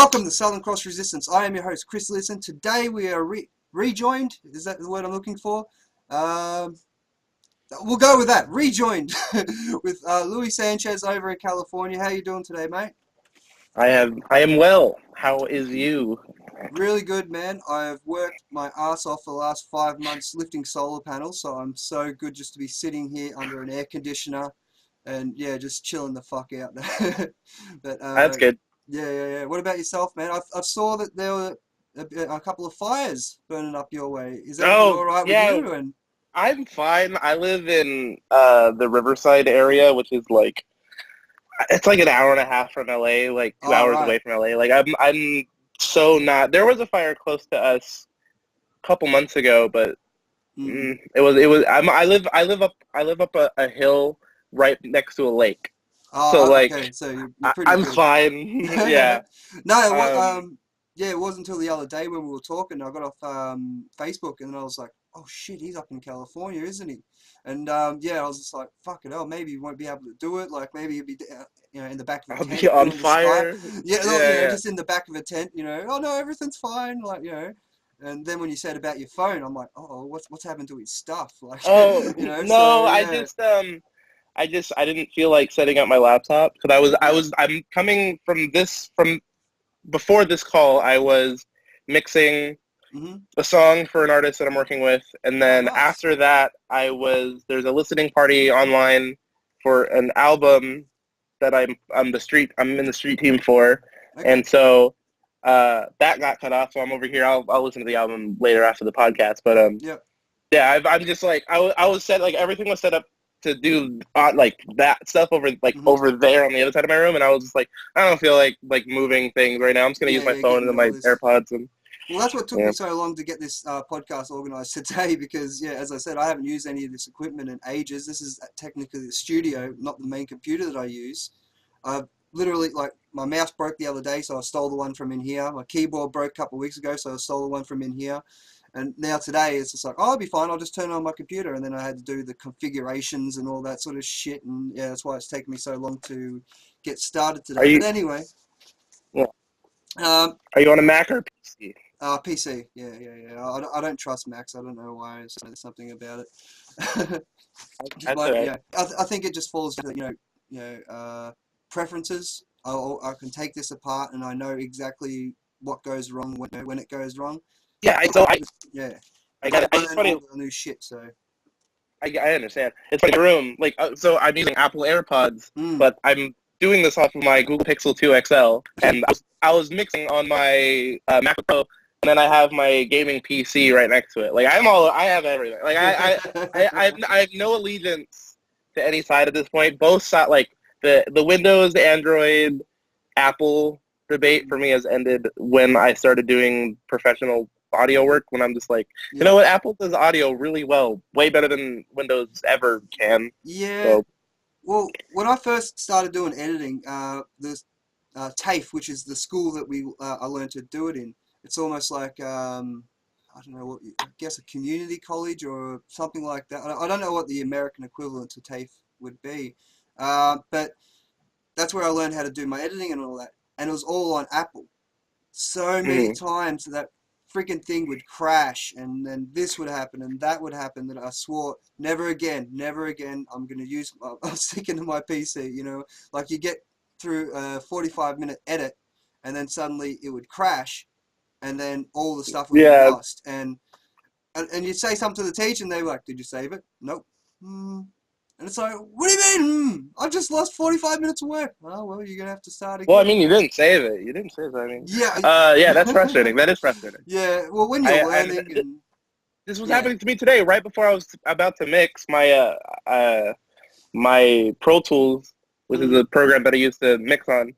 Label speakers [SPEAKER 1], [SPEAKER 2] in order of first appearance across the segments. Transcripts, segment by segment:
[SPEAKER 1] Welcome to Southerncross Resistance. I am your host, Chris Listen. Today we are rejoined. Is that the word I'm looking for? We'll go with that. Rejoined with Louis Sanchez over in California. How you doing today, mate?
[SPEAKER 2] I am well. How is you?
[SPEAKER 1] Really good, man. I've worked my ass off for the last 5 months lifting solar panels, so I'm so good just to be sitting here under an air conditioner and, yeah, just chilling the fuck out. But,
[SPEAKER 2] That's good.
[SPEAKER 1] Yeah. What about yourself, man? I saw that there were a couple of fires burning up your way. Is everything all right with you? And
[SPEAKER 2] I'm fine. I live in the Riverside area, which is like it's like an hour and a half from LA, like 2 hours away from LA. Like I'm so not. There was a fire close to us a couple months ago, but it was. I live up a hill right next to a lake.
[SPEAKER 1] Oh,
[SPEAKER 2] so like
[SPEAKER 1] okay. So you're pretty
[SPEAKER 2] I'm
[SPEAKER 1] good.
[SPEAKER 2] fine. Yeah.
[SPEAKER 1] No, yeah, it wasn't until the other day when we were talking. I got off Facebook and then I was like, oh shit, he's up in California, isn't he? And yeah, I was just like, fuck it, maybe he won't be able to do it. Like maybe he'll be, in the back of a tent.
[SPEAKER 2] I'll be on fire.
[SPEAKER 1] Yeah, just in the back of a tent. Oh no, everything's fine. Like And then when you said about your phone, I'm like, oh, what's happened to his stuff? Like,
[SPEAKER 2] no,
[SPEAKER 1] so, yeah.
[SPEAKER 2] I didn't feel like setting up my laptop because I'm coming from before this call. I was mixing a song for an artist that I'm working with, and then after that, there's a listening party online for an album that I'm in the street team for, and so that got cut off. So I'm over here. I'll listen to the album later after the podcast, but I'm just like I was set, like everything was set up to do like that stuff over over there on the other side of my room, and I was just like, I don't feel like moving things right now. I'm just gonna use my phone and my AirPods. And
[SPEAKER 1] well, that's what took me so long to get this podcast organized today, because as I said, I haven't used any of this equipment in ages. This is technically the studio, not the main computer that I use. Literally, like, my mouse broke the other day, so I stole the one from in here. My keyboard broke a couple of weeks ago, so I stole the one from in here. And now today it's just like, oh, I'll be fine. I'll just turn on my computer. And then I had to do the configurations and all that sort of shit. And yeah, that's why it's taken me so long to get started today. But anyway.
[SPEAKER 2] Yeah. Are you on a Mac or PC?
[SPEAKER 1] PC. Yeah. I don't trust Macs. I don't know why. There's something about it. I think it just falls to, preferences. I can take this apart and I know exactly what goes wrong when it goes wrong.
[SPEAKER 2] Yeah, I got it. It's funny.
[SPEAKER 1] All the new shit, so.
[SPEAKER 2] I understand. It's funny. Room, like, so I'm using Apple AirPods, but I'm doing this off of my Google Pixel 2 XL, and I was mixing on my MacBook Pro, and then I have my gaming PC right next to it. Like, I have everything. Like, I have no allegiance to any side at this point. Both sides, like the Windows, the Android, Apple debate for me has ended when I started doing professional audio work, when I'm just like, you know what, Apple does audio really well, way better than Windows ever can.
[SPEAKER 1] Yeah.
[SPEAKER 2] So.
[SPEAKER 1] Well, when I first started doing editing, the TAFE, which is the school that I learned to do it in, it's almost like, I don't know, I guess a community college or something like that. I don't know what the American equivalent to TAFE would be, but that's where I learned how to do my editing and all that. And it was all on Apple. So many times that freaking thing would crash, and then this would happen and that would happen, that I swore, never again, I'm sticking to my PC, like you get through a 45-minute edit and then suddenly it would crash and then all the stuff would be lost. And you'd say something to the teacher and they were like, did you save it? Nope. And it's like, what do you mean? I just lost 45 minutes of work. Oh, well, you're going to have to start again.
[SPEAKER 2] Well, I mean, you didn't save it. I mean.
[SPEAKER 1] Yeah.
[SPEAKER 2] Yeah, that's frustrating. That is frustrating.
[SPEAKER 1] Yeah, well, when you're learning.
[SPEAKER 2] This was happening to me today, right before I was about to mix my my Pro Tools, which is a program that I used to mix on,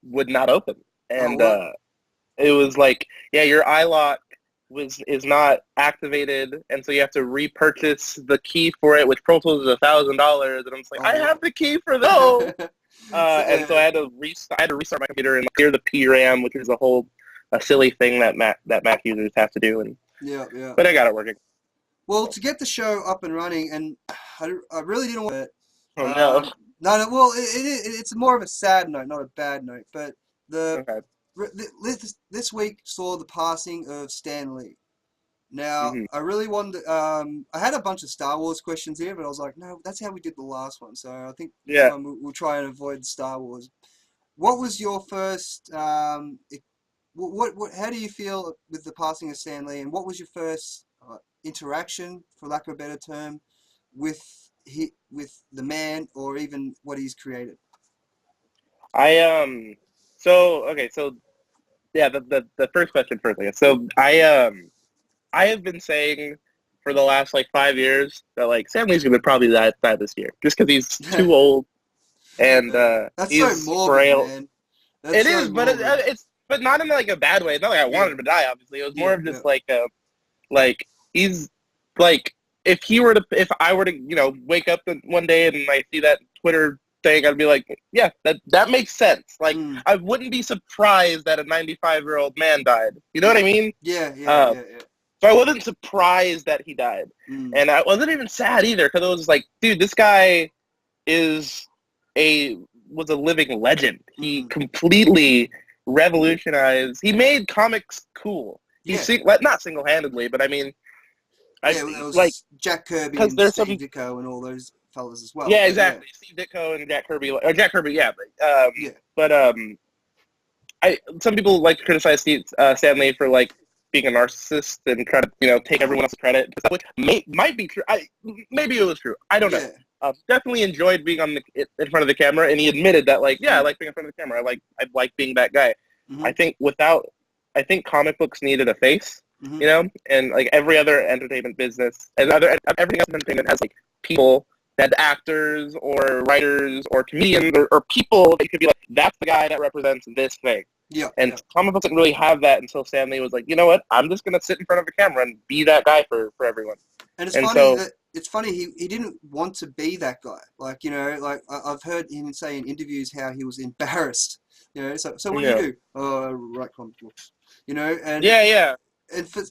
[SPEAKER 2] would not open. And it was like, your iLock is not activated, and so you have to repurchase the key for it, which Pro Tools is $1,000, and I'm just like, I have the key for those. And so I had to restart my computer and clear the PRAM, which is a silly thing that Mac users have to do. And but I got it working.
[SPEAKER 1] Well, to get the show up and running, and I really didn't want it.
[SPEAKER 2] Oh no.
[SPEAKER 1] No. Well, it's more of a sad note, not a bad note, but this week saw the passing of Stanley. Now,
[SPEAKER 2] Mm-hmm.
[SPEAKER 1] I really wanted. I had a bunch of Star Wars questions here, but I was like, no, that's how we did the last one. So I think this
[SPEAKER 2] Yeah.
[SPEAKER 1] time we'll try and avoid Star Wars. What was your first? How do you feel with the passing of Stanley, and what was your first interaction, for lack of a better term, with with the man, or even what he's created?
[SPEAKER 2] So okay, so yeah, the first question first, I guess. So I have been saying for the last like 5 years that like Stanley's gonna probably die this year, just because he's too old and
[SPEAKER 1] That's so
[SPEAKER 2] he's
[SPEAKER 1] morbid,
[SPEAKER 2] frail.
[SPEAKER 1] man. That's
[SPEAKER 2] It
[SPEAKER 1] so
[SPEAKER 2] is, but
[SPEAKER 1] morbid.
[SPEAKER 2] it's but not in like a bad way. It's not like I
[SPEAKER 1] Yeah,
[SPEAKER 2] wanted him to die. Obviously, it was more
[SPEAKER 1] yeah,
[SPEAKER 2] of
[SPEAKER 1] yeah.
[SPEAKER 2] just like he's like if I were to wake up one day and I see that Twitter thing, I'd be like, yeah, that makes sense. Like
[SPEAKER 1] Mm.
[SPEAKER 2] I wouldn't be surprised that a 95-year-old man died. You know what I mean?
[SPEAKER 1] Yeah, yeah,
[SPEAKER 2] Um,
[SPEAKER 1] yeah, yeah.
[SPEAKER 2] so I wasn't surprised that he died,
[SPEAKER 1] Mm.
[SPEAKER 2] and I wasn't even sad either because it was like, dude, this guy is a was a living legend. He
[SPEAKER 1] Mm.
[SPEAKER 2] completely revolutionized. He made comics cool.
[SPEAKER 1] Yeah,
[SPEAKER 2] Not single-handedly, but I mean, I
[SPEAKER 1] yeah. Well, there
[SPEAKER 2] like
[SPEAKER 1] was Jack Kirby
[SPEAKER 2] because
[SPEAKER 1] and
[SPEAKER 2] there's
[SPEAKER 1] Steve
[SPEAKER 2] some.
[SPEAKER 1] Ditko and all those fellas as well.
[SPEAKER 2] Yeah,
[SPEAKER 1] But yeah,
[SPEAKER 2] exactly. Steve Ditko and Jack Kirby, or Jack Kirby, yeah.
[SPEAKER 1] yeah.
[SPEAKER 2] But I some people like to criticize Stanley for like being a narcissist and try to take everyone else's credit. Which might be true. Maybe it was true. I don't know.
[SPEAKER 1] Yeah.
[SPEAKER 2] Definitely enjoyed being in front of the camera, and he admitted that like, yeah, I
[SPEAKER 1] Mm.
[SPEAKER 2] like being in front of the camera. I like being that guy.
[SPEAKER 1] Mm-hmm.
[SPEAKER 2] I think comic books needed a face,
[SPEAKER 1] Mm-hmm.
[SPEAKER 2] and like every other entertainment business and everything else in entertainment has like people that actors or writers or comedians or people that you could be like, that's the guy that represents this thing.
[SPEAKER 1] Yeah,
[SPEAKER 2] And
[SPEAKER 1] yeah.
[SPEAKER 2] comic books didn't really have that until Stanley was like, you know what, I'm just gonna sit in front of the camera and be that guy for everyone.
[SPEAKER 1] And
[SPEAKER 2] And so
[SPEAKER 1] it's funny he didn't want to be that guy. Like, like I've heard him say in interviews how he was embarrassed. So what do you
[SPEAKER 2] yeah,
[SPEAKER 1] do? Oh, I write comic books. And
[SPEAKER 2] yeah,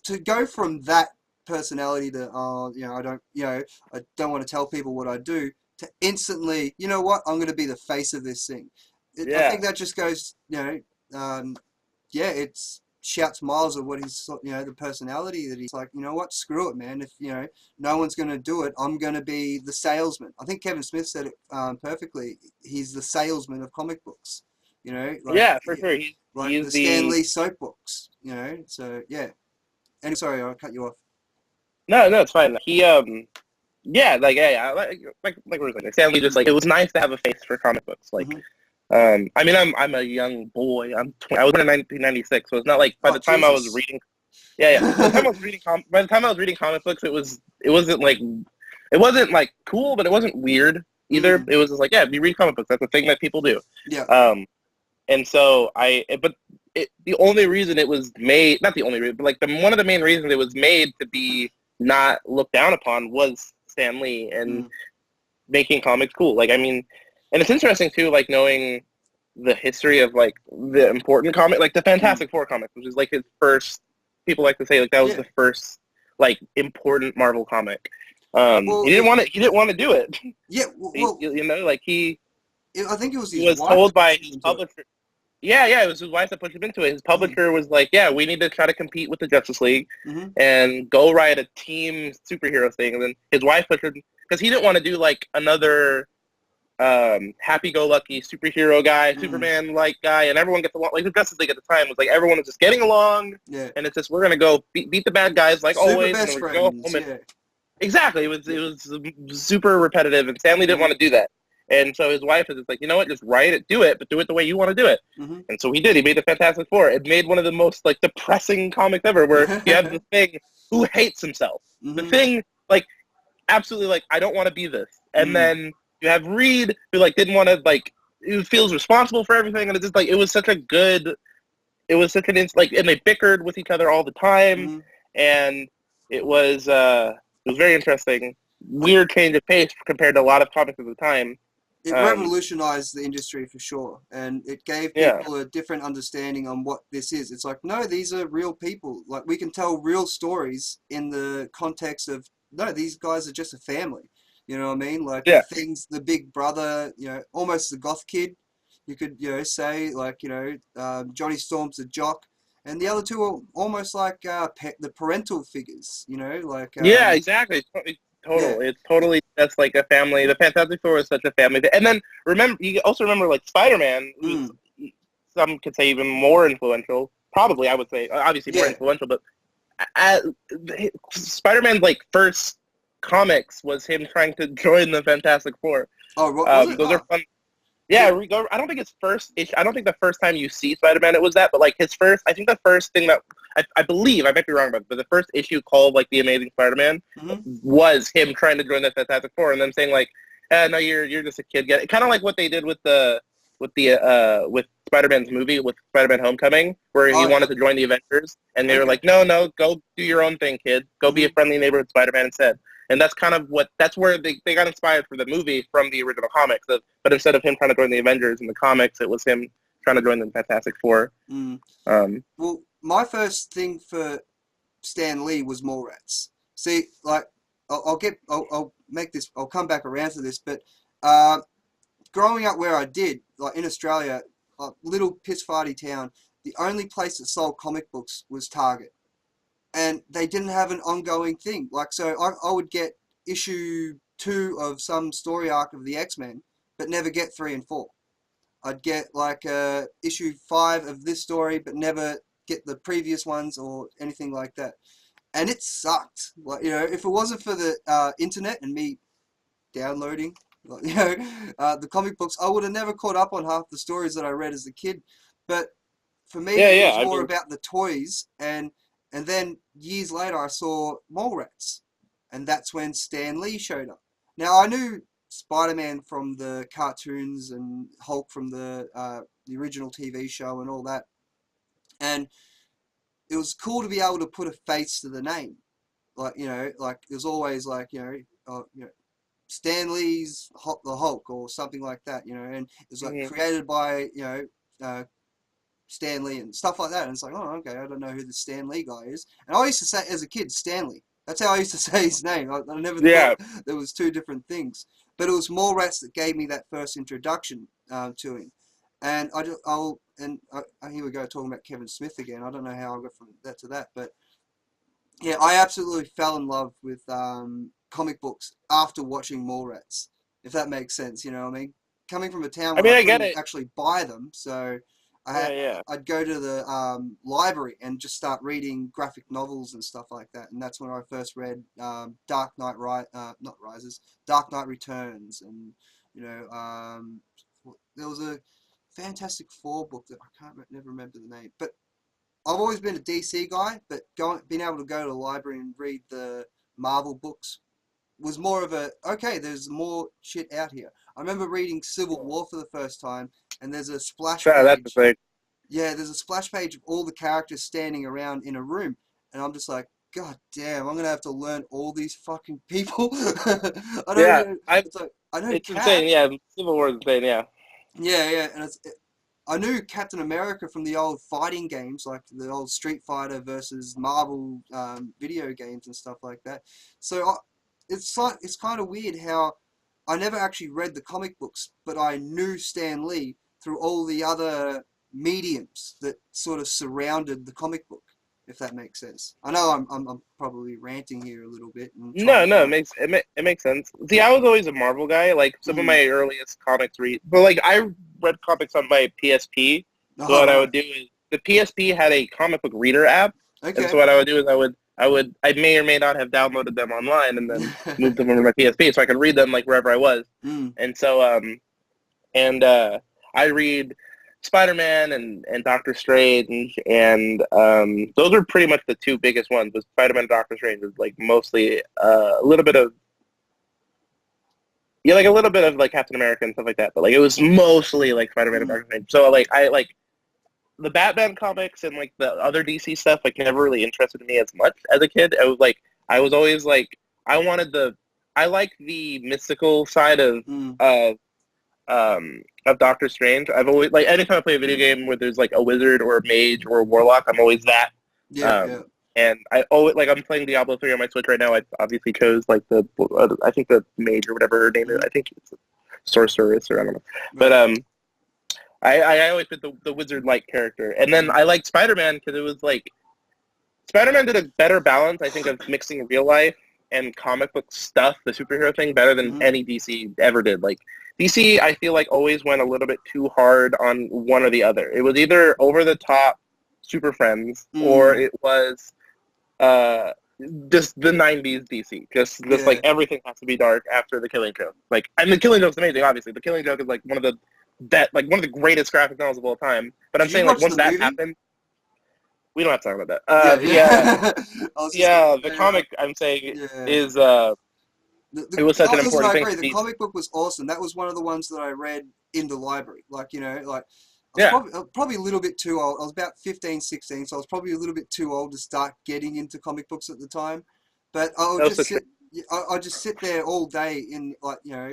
[SPEAKER 1] to go from that personality to I don't want to tell people what I do, to instantly, you know what, I'm going to be the face of this thing. I
[SPEAKER 2] yeah,
[SPEAKER 1] think that just goes, yeah, it's shouts miles of what he's, the personality that he's like, you know what, screw it, man. If, no one's going to do it, I'm going to be the salesman. I think Kevin Smith said it perfectly. He's the salesman of comic books, like,
[SPEAKER 2] yeah, for sure.
[SPEAKER 1] like
[SPEAKER 2] He's
[SPEAKER 1] the Stan
[SPEAKER 2] the
[SPEAKER 1] Lee soap books, so yeah. And sorry, I cut you off.
[SPEAKER 2] no, it's fine. Yeah, like yeah, like we were saying, Stanley just like it was nice to have a face for comic books. Like,
[SPEAKER 1] Mm-hmm.
[SPEAKER 2] I mean, I'm a young boy. I was born in 1996, so it's not like by
[SPEAKER 1] Oh,
[SPEAKER 2] the time I was
[SPEAKER 1] Jesus.
[SPEAKER 2] reading, yeah. By the time I was reading comic books, it wasn't like cool, but it wasn't weird either.
[SPEAKER 1] Mm,
[SPEAKER 2] It was just like, yeah, you read comic books. That's a thing that people do.
[SPEAKER 1] yeah.
[SPEAKER 2] And so the only reason it was made, not the only reason, but like one of the main reasons it was made to be not looked down upon was Stan Lee and
[SPEAKER 1] Mm,
[SPEAKER 2] making comics cool. Like, I mean, and it's interesting too, like knowing the history of like the important comic, like the
[SPEAKER 1] mm,
[SPEAKER 2] Fantastic Four comics, which is like his first. People like to say like that was
[SPEAKER 1] yeah.
[SPEAKER 2] the first like important Marvel comic.
[SPEAKER 1] Well,
[SPEAKER 2] He didn't want to. He didn't want to do it.
[SPEAKER 1] yeah. Well,
[SPEAKER 2] Like
[SPEAKER 1] I think it was
[SPEAKER 2] he
[SPEAKER 1] his
[SPEAKER 2] was
[SPEAKER 1] wife
[SPEAKER 2] told
[SPEAKER 1] that
[SPEAKER 2] by
[SPEAKER 1] pushed him
[SPEAKER 2] his
[SPEAKER 1] into it.
[SPEAKER 2] publisher. Yeah, it was his wife that pushed him into it. His
[SPEAKER 1] Mm,
[SPEAKER 2] publisher was like, yeah, we need to try to compete with the Justice League
[SPEAKER 1] mm-hmm.
[SPEAKER 2] and go write a team superhero thing. And then his wife pushed him because he didn't want to do like another happy-go-lucky superhero guy,
[SPEAKER 1] Mm,
[SPEAKER 2] Superman-like guy, and everyone gets along. Like the Justice League at the time was like everyone was just getting along,
[SPEAKER 1] yeah.
[SPEAKER 2] and it's just we're gonna go beat the bad guys like
[SPEAKER 1] Super
[SPEAKER 2] always, and
[SPEAKER 1] best
[SPEAKER 2] then we're gonna go
[SPEAKER 1] friends.
[SPEAKER 2] home. And
[SPEAKER 1] Yeah.
[SPEAKER 2] exactly,
[SPEAKER 1] Yeah.
[SPEAKER 2] it was super repetitive, and Stanley didn't
[SPEAKER 1] Mm-hmm.
[SPEAKER 2] want to do that. And so his wife is just like, you know what, just write it, do it, but do it the way you want to do it.
[SPEAKER 1] Mm-hmm.
[SPEAKER 2] And so he did. He made the Fantastic Four. It made one of the most like depressing comics ever, where you have the Thing who hates himself. The
[SPEAKER 1] Mm-hmm.
[SPEAKER 2] Thing, like, absolutely, like, I don't want to be this. And
[SPEAKER 1] Mm,
[SPEAKER 2] then you have Reed, who like didn't want to like, who feels responsible for everything, and it's just like it was such an like, and they bickered with each other all the time,
[SPEAKER 1] mm-hmm.
[SPEAKER 2] and it was very interesting. Weird change of pace compared to a lot of comics at the time.
[SPEAKER 1] It revolutionized the industry for sure, and it gave
[SPEAKER 2] Yeah,
[SPEAKER 1] people a different understanding on what this is. It's like, no, these are real people. Like, we can tell real stories in the context of, no, these guys are just a family. You know what I mean? Like,
[SPEAKER 2] yeah,
[SPEAKER 1] the Thing's the big brother, almost the goth kid. You could, say like, Johnny Storm's the jock, and the other two are almost like the parental figures, like
[SPEAKER 2] Yeah, exactly.
[SPEAKER 1] yeah.
[SPEAKER 2] It's totally that's like a family. The Fantastic Four is such a family. And then you also remember like Spider-Man, who's some could say even more influential. Probably, I would say, obviously more
[SPEAKER 1] Yeah.
[SPEAKER 2] influential. But Spider-Man's like first comics was him trying to join the Fantastic Four.
[SPEAKER 1] Oh, was it?
[SPEAKER 2] Those are fun. Yeah, I don't think his first issue. I don't think the first time you see Spider-Man it was that, but like his first. I think the first thing that I believe I might be wrong about, but the first issue called like the Amazing Spider-Man was him trying to join the Fantastic Four and then saying like, "No, you're just a kid." Kind of like what they did with with Spider-Man's movie with Spider-Man Homecoming, where he wanted to join the Avengers, and they were like, "No, go do your own thing, kid. Go be a friendly neighborhood Spider-Man instead." And that's kind of that's where they got inspired for the movie from the original comics. But instead of him trying to join the Avengers in the comics, it was him trying to join the Fantastic Four.
[SPEAKER 1] Well, my first thing for Stan Lee was Mallrats. See, like, I'll make this, I'll come back around to this, but growing up where I did, like in Australia, a little piss-farty town, the only place that sold comic books was Target. And they didn't have an ongoing thing. Like, so I would get issue 2 of some story arc of the X-Men, but never get 3 and 4. I'd get like issue 5 of this story, but never get the previous ones or anything like that. And it sucked. Like, if it wasn't for the internet and me downloading, the comic books, I would have never caught up on half the stories that I read as a kid. But for me, it was more about the toys, and then years later, I saw Mallrats, and that's when Stan Lee showed up. Now I knew Spider-Man from the cartoons and Hulk from the original TV show and all that, and it was cool to be able to put a face to the name. Like, like it was always like, Stan Lee's the Hulk or something like that, and it was like created by, Stan Lee and stuff like that. And it's like, oh, okay, I don't know who the Stan Lee guy is. And I used to say, as a kid, Stanley. That's how I used to say his name. I never thought there was 2 different things. But it was Mallrats that gave me that first introduction to him. And here we go talking about Kevin Smith again. I don't know how I got from that to that, but yeah, I absolutely fell in love with comic books after watching Mallrats, if that makes sense. You know what I mean? Coming from a town where I couldn't actually buy them, so I'd go to the library and just start reading graphic novels and stuff like that. And that's when I first read Dark Knight Dark Knight Returns, and there was a Fantastic Four book that I never remember the name. But I've always been a DC guy, but being able to go to the library and read the Marvel books was more of okay, there's more shit out here. I remember reading Civil War for the first time, and there's a splash page.
[SPEAKER 2] That's the thing.
[SPEAKER 1] Yeah, there's a splash page of all the characters standing around in a room, and I'm just like, God damn, I'm gonna have to learn all these fucking people. I know.
[SPEAKER 2] It's insane. Yeah, Civil War is insane. Yeah.
[SPEAKER 1] Yeah, and I knew Captain America from the old fighting games, like the old Street Fighter versus Marvel video games and stuff like that. So it's kind of weird how I never actually read the comic books, but I knew Stan Lee through all the other mediums that sort of surrounded the comic book, if that makes sense. I know I'm probably ranting here a little bit.
[SPEAKER 2] No, it makes sense. See, I was always a Marvel guy. Like some of my earliest comics but like I read comics on my PSP. So what I would do is the PSP had a comic book reader app, and so what I would do is I may or may not have downloaded them online and then moved them over to my PSP so I could read them like wherever I was. And so I read Spider-Man and Doctor Strange, and those are pretty much the 2 biggest ones. But Spider-Man and Doctor Strange is like mostly a little bit of like Captain America and stuff like that. But like it was mostly like Spider-Man and Doctor Strange. So like I like the Batman comics and like the other DC stuff like never really interested me as much as a kid. I was always like I like the mystical side of Doctor Strange. I've always like anytime I play a video game where there's like a wizard or a mage or a warlock, I'm always that. And I always like I'm playing Diablo 3 on my Switch right now. I obviously chose like I think the mage or whatever her name is. I think it's sorceress or I don't know. But I always fit the wizard-like character. And then I liked Spider-Man because it was like, Spider-Man did a better balance, I think, of mixing real life and comic book stuff, the superhero thing, better than any DC ever did. Like, DC, I feel like, always went a little bit too hard on one or the other. It was either over-the-top Super Friends, or it was just the 90s DC. Just like, everything has to be dark after The Killing Joke. Like, and The Killing Joke's amazing, obviously. The Killing Joke is, like, one of the greatest graphic novels of all time. But I'm saying, like, once that happened, we don't have to talk about that. The comic, I'm saying, is it was such an important thing.
[SPEAKER 1] I agree. The comic book was awesome. That was one of the ones that I read in the library. Like, you know, like, I was probably a little bit too old. I was about 15, 16, so I was probably a little bit too old to start getting into comic books at the time. But I'd just sit there all day in, like, you know,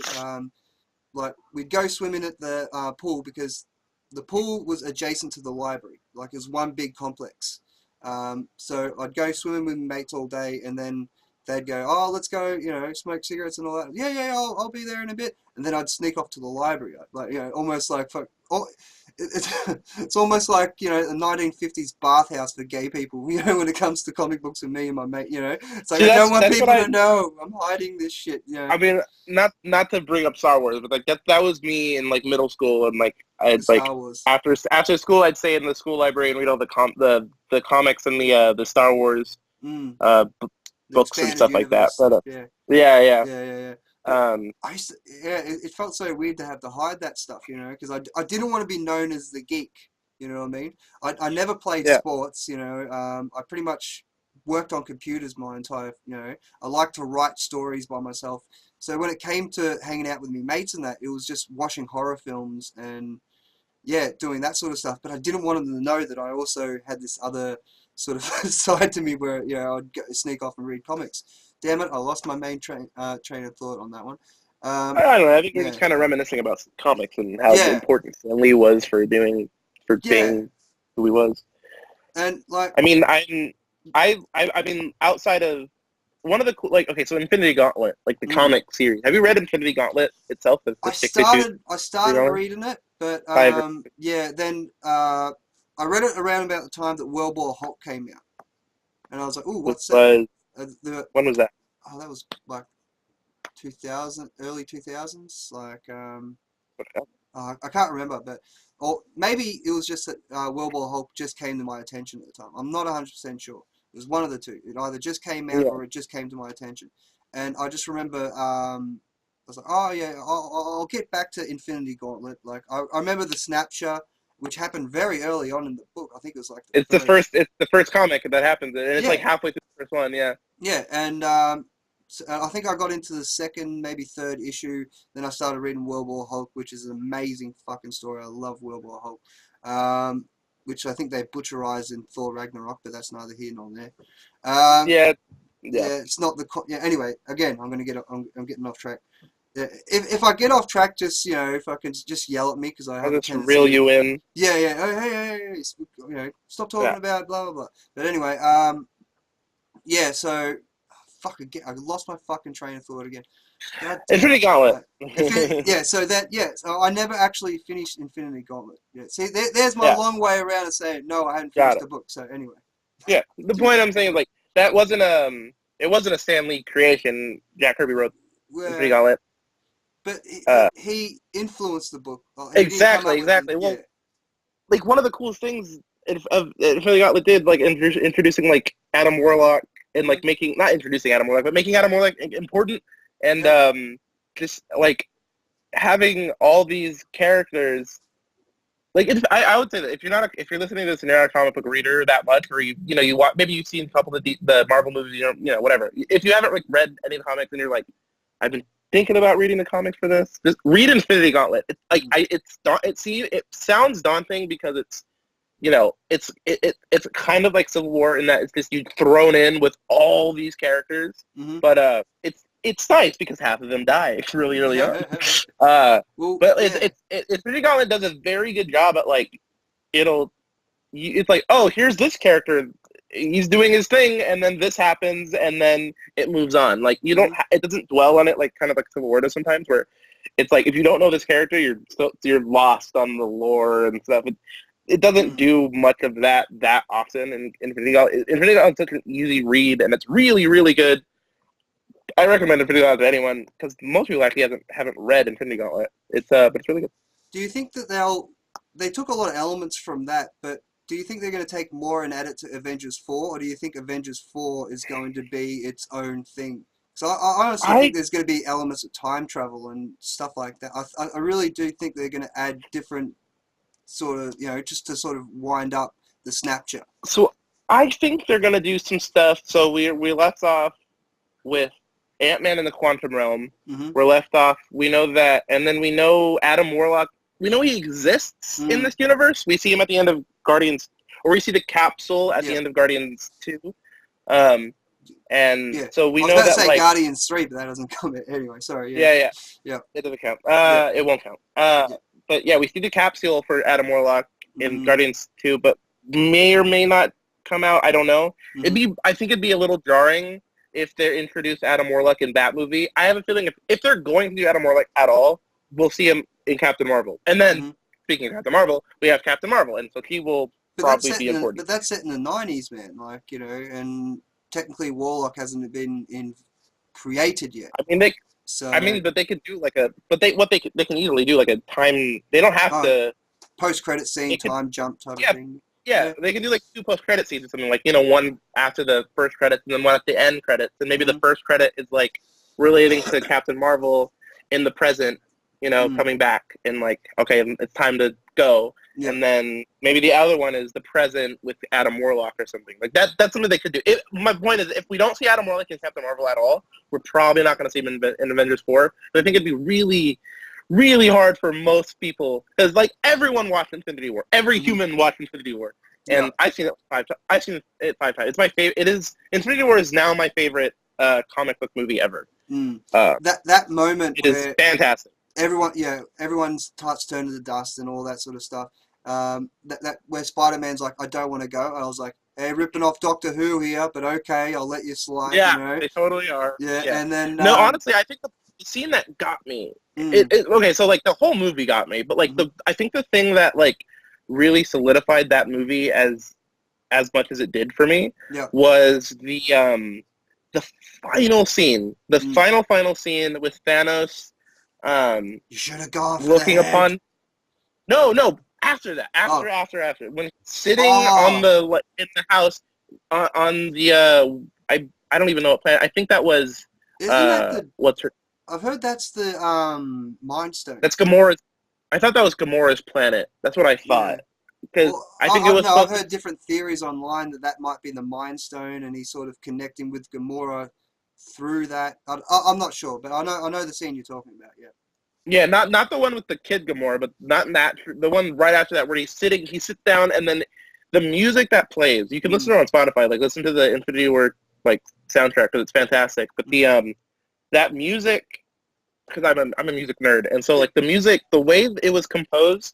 [SPEAKER 1] like, we'd go swimming at the pool, because the pool was adjacent to the library. Like, it was one big complex. So I'd go swimming with my mates all day, and then they'd go, oh, let's go, you know, smoke cigarettes and all that. Yeah, I'll be there in a bit. And then I'd sneak off to the library. Like, you know, almost like, it's almost like, you know, a 1950s bathhouse for gay people, you know, when it comes to comic books and me and my mate, you know. It's like, I don't want people to know. I'm hiding this shit, you know.
[SPEAKER 2] I mean, not to bring up Star Wars, but, like, that was me in, like, middle school, and, like, I'd, like, after school, I'd stay in the school library and read all the comics and the Star Wars books and stuff like that. But,
[SPEAKER 1] yeah. It felt so weird to have to hide that stuff, you know, because I didn't want to be known as the geek, you know what I mean? I never played sports, you know. I pretty much worked on computers my entire, you know. I like to write stories by myself. So when it came to hanging out with me mates and that, it was just watching horror films and, doing that sort of stuff. But I didn't want them to know that I also had this other sort of side to me where, you know, I'd sneak off and read comics. Damn it, I lost my main train of thought on that one.
[SPEAKER 2] I don't know. I think we're just kind of reminiscing about comics and how important Stanley was for being who he was.
[SPEAKER 1] And, like,
[SPEAKER 2] I mean, I mean, outside of one of the like, okay, so Infinity Gauntlet, like the comic series. Have you read Infinity Gauntlet itself?
[SPEAKER 1] I started reading it, but then I read it around about the time that World War Hulk came out, and I was like, "Ooh, what's that?"
[SPEAKER 2] When was that?
[SPEAKER 1] Oh, that was like 2000, early 2000s. Like, I can't remember, but or maybe it was just that World War Hulk just came to my attention at the time. I'm not 100% sure. It was one of the two. It either just came out or it just came to my attention. And I just remember, I was like, oh yeah, I'll get back to Infinity Gauntlet. Like, I remember the snapshot, which happened very early on in the book. I think it was like
[SPEAKER 2] it's the first comic that happens, and it's like halfway through the first one.
[SPEAKER 1] Yeah, and so I think I got into the second, maybe third issue. Then I started reading World War Hulk, which is an amazing fucking story. I love World War Hulk. Which I think they butcherized in Thor Ragnarok, but that's neither here nor there. It's not the anyway. Again, I'm getting off track. If I get off track, just, you know, if I can just yell at me, because I have a tendency.
[SPEAKER 2] Reel you in.
[SPEAKER 1] Yeah. Oh, hey, you know, stop talking about blah blah blah. But anyway, so I lost my fucking train of thought again.
[SPEAKER 2] Infinity Gauntlet.
[SPEAKER 1] So I never actually finished Infinity Gauntlet. Yeah, see, there's my long way around to saying no, I hadn't finished the book. So anyway.
[SPEAKER 2] Yeah, the point I'm saying is, like, that wasn't it wasn't a Stanley creation. Jack Kirby wrote Infinity Gauntlet.
[SPEAKER 1] But he influenced the book.
[SPEAKER 2] Exactly. Well, like, one of the coolest things Infinity Gauntlet did, like, introducing, like, Adam Warlock, and, like, not introducing Adam Warlock, but making Adam Warlock important. And just, like, having all these characters, like, I would say that if you're listening to this and you're not a comic book reader that much, or you watch, maybe you've seen a couple of the Marvel movies, you know, whatever. If you haven't, like, read any of the comics and you're like, I've been thinking about reading the comics for this, just read Infinity Gauntlet. It's like, it sounds daunting because it's, you know, it's kind of like Civil War in that it's just you thrown in with all these characters, but it's nice because half of them die really early on. Infinity Gauntlet does a very good job at, like, it's like, oh, here's this character he's doing his thing, and then this happens, and then it moves on. Like, you don't, it doesn't dwell on it like kind of like Civil War does sometimes, where it's like if you don't know this character, you're lost on the lore and stuff. It doesn't do much of that often. And Infinity Gauntlet is such an easy read, and it's really, really good. I recommend Infinity Gauntlet to anyone because most people actually haven't read Infinity Gauntlet. But it's really good.
[SPEAKER 1] Do you think that they took a lot of elements from that, but do you think they're going to take more and add it to Avengers 4, or do you think Avengers 4 is going to be its own thing? So I honestly think there's going to be elements of time travel and stuff like that. I really do think they're going to add different sort of, just to sort of wind up the Snapchat.
[SPEAKER 2] So I think they're going to do some stuff. So we left off with Ant-Man in the Quantum Realm. We're left off. We know that, and then we know Adam Warlock. We know he exists in this universe. We see him at the end of Guardians, or we see the capsule at the end of Guardians 2. So we know that. I was about to say
[SPEAKER 1] Guardians 3, but that doesn't come in. Anyway, sorry.
[SPEAKER 2] Yeah. It doesn't count. It won't count. But yeah, we see the capsule for Adam Warlock in Guardians 2, but may or may not come out. I don't know. I think it'd be a little jarring if they introduce Adam Warlock in that movie. I have a feeling if they're going to do Adam Warlock at all, we'll see him in Captain Marvel. And then, speaking of Captain Marvel, we have Captain Marvel, and so he will probably be important.
[SPEAKER 1] But that's set in the 90s, man. Like, and technically Warlock hasn't been created yet.
[SPEAKER 2] I mean, but they could do like they can easily do like a time. They don't have to
[SPEAKER 1] post-credit scene, time jump type of thing.
[SPEAKER 2] Yeah, they can do like 2 post-credit scenes or something, like, one after the first credits and then one at the end credits, and maybe the first credit is like relating to Captain Marvel in the present, coming back and like, okay, it's time to go. And then maybe the other one is the present with Adam Warlock or something. Like that's something they could do. My point is, if we don't see Adam Warlock in Captain Marvel at all, we're probably not going to see him in Avengers 4. But I think it'd be really, really hard for most people, because like everyone watched Infinity War. Every human watched Infinity War. And I've seen it 5 times. I've seen it 5 times. It's my favorite. Infinity War is now my favorite comic book movie ever.
[SPEAKER 1] That moment
[SPEAKER 2] it is fantastic.
[SPEAKER 1] Everyone's hearts turn to the dust and all that sort of stuff. That where Spider-Man's like, I don't want to go. I was like, hey, ripping off Doctor Who here, but okay, I'll let you slide.
[SPEAKER 2] Yeah, they totally are.
[SPEAKER 1] Yeah, and then
[SPEAKER 2] no, honestly, I think the scene that got me. Okay, so like the whole movie got me, but like I think the thing that like really solidified that movie as much as it did for me was the final scene, final scene with Thanos.
[SPEAKER 1] You should have gone for
[SPEAKER 2] looking upon. No. After that, after when sitting on the in the house on the I don't even know what planet. I think that was what's her.
[SPEAKER 1] I've heard that's the Mind Stone.
[SPEAKER 2] That's Gamora's. I thought that was Gamora's planet. That's what I thought. Because I think it was.
[SPEAKER 1] No, I've heard different theories online that might be the Mind Stone, and he's sort of connecting with Gamora through that. I'm not sure, but I know the scene you're talking about. Yeah.
[SPEAKER 2] Yeah, not the one with the kid Gamora, but not in that. The one right after that where he sits down, and then the music that plays. You can listen to it on Spotify. Like, listen to the Infinity War like soundtrack because it's fantastic. But the that music, because I'm a music nerd, and so like the music, the way it was composed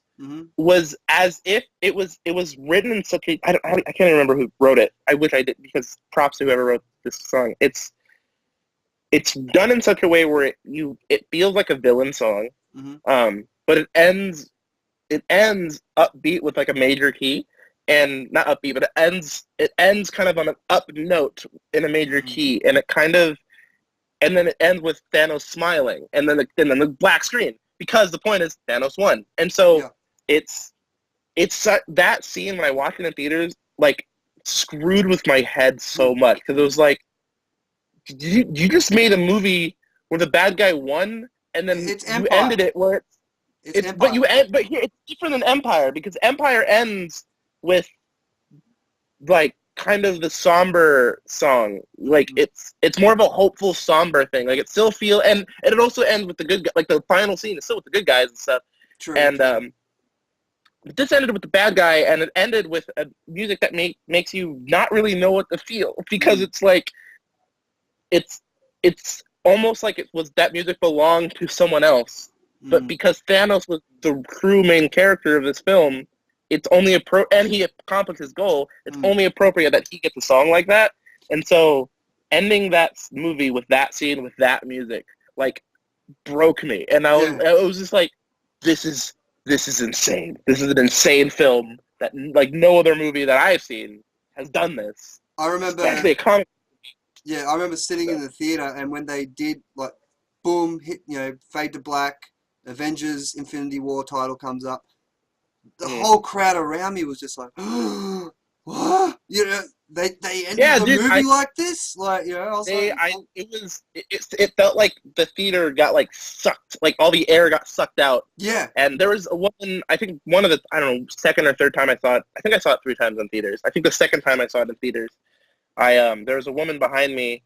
[SPEAKER 2] was as if it was written in such a. I can't even remember who wrote it. I wish I did, because props to whoever wrote this song. It's done in such a way where it feels like a villain song, but it ends upbeat with like a major key, and not upbeat, but it ends kind of on an up note in a major key, and then it ends with Thanos smiling, and then the black screen, because the point is Thanos won, and so it's that scene when I watched it in theaters like screwed with my head so much, because it was like. You just made a movie where the bad guy won, and then you ended it where it's here it's different than Empire, because Empire ends with like kind of the somber song, like it's more of a hopeful somber thing, like it still and it also ends with the good guy, like the final scene is still with the good guys and stuff.
[SPEAKER 1] True.
[SPEAKER 2] And this ended with the bad guy, and it ended with a music that makes you not really know what to feel, because it's like. It's almost like it was that music belonged to someone else, but because Thanos was the true main character of this film, it's only and he accomplished his goal. It's only appropriate that he gets a song like that. And so ending that movie with that scene, with that music, like, broke me. And I was just like, this is insane. This is an insane film that, like, no other movie that I've seen has done this.
[SPEAKER 1] I remember,
[SPEAKER 2] especially a comic.
[SPEAKER 1] Yeah, I remember sitting in the theater, and when they did, like, boom, hit, fade to black, Avengers Infinity War title comes up, the whole crowd around me was just like, what? They ended the movie like this? Like, I was
[SPEAKER 2] it felt like the theater got, like, sucked, like, all the air got sucked out.
[SPEAKER 1] Yeah.
[SPEAKER 2] And there was a woman, I think one of the, I don't know, second or third time I saw it, I think I saw it 3 times in theaters. I think the second time I saw it in theaters, there was a woman behind me,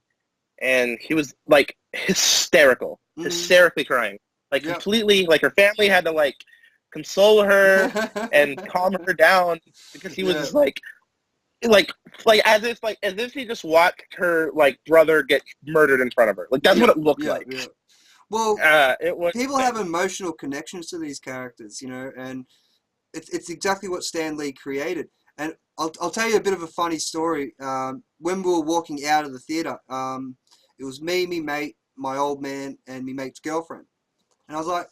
[SPEAKER 2] and he was, like, hysterically crying, like, completely, like, her family had to, like, console her and calm her down, because he was just like as if he just watched her, like, brother get murdered in front of her. Like, that's what it looked like. Yeah.
[SPEAKER 1] Well, people have emotional connections to these characters, and it's exactly what Stanley created. And I'll tell you a bit of a funny story. When we were walking out of the theater, it was me, me mate, my old man, and me mate's girlfriend. And I was like,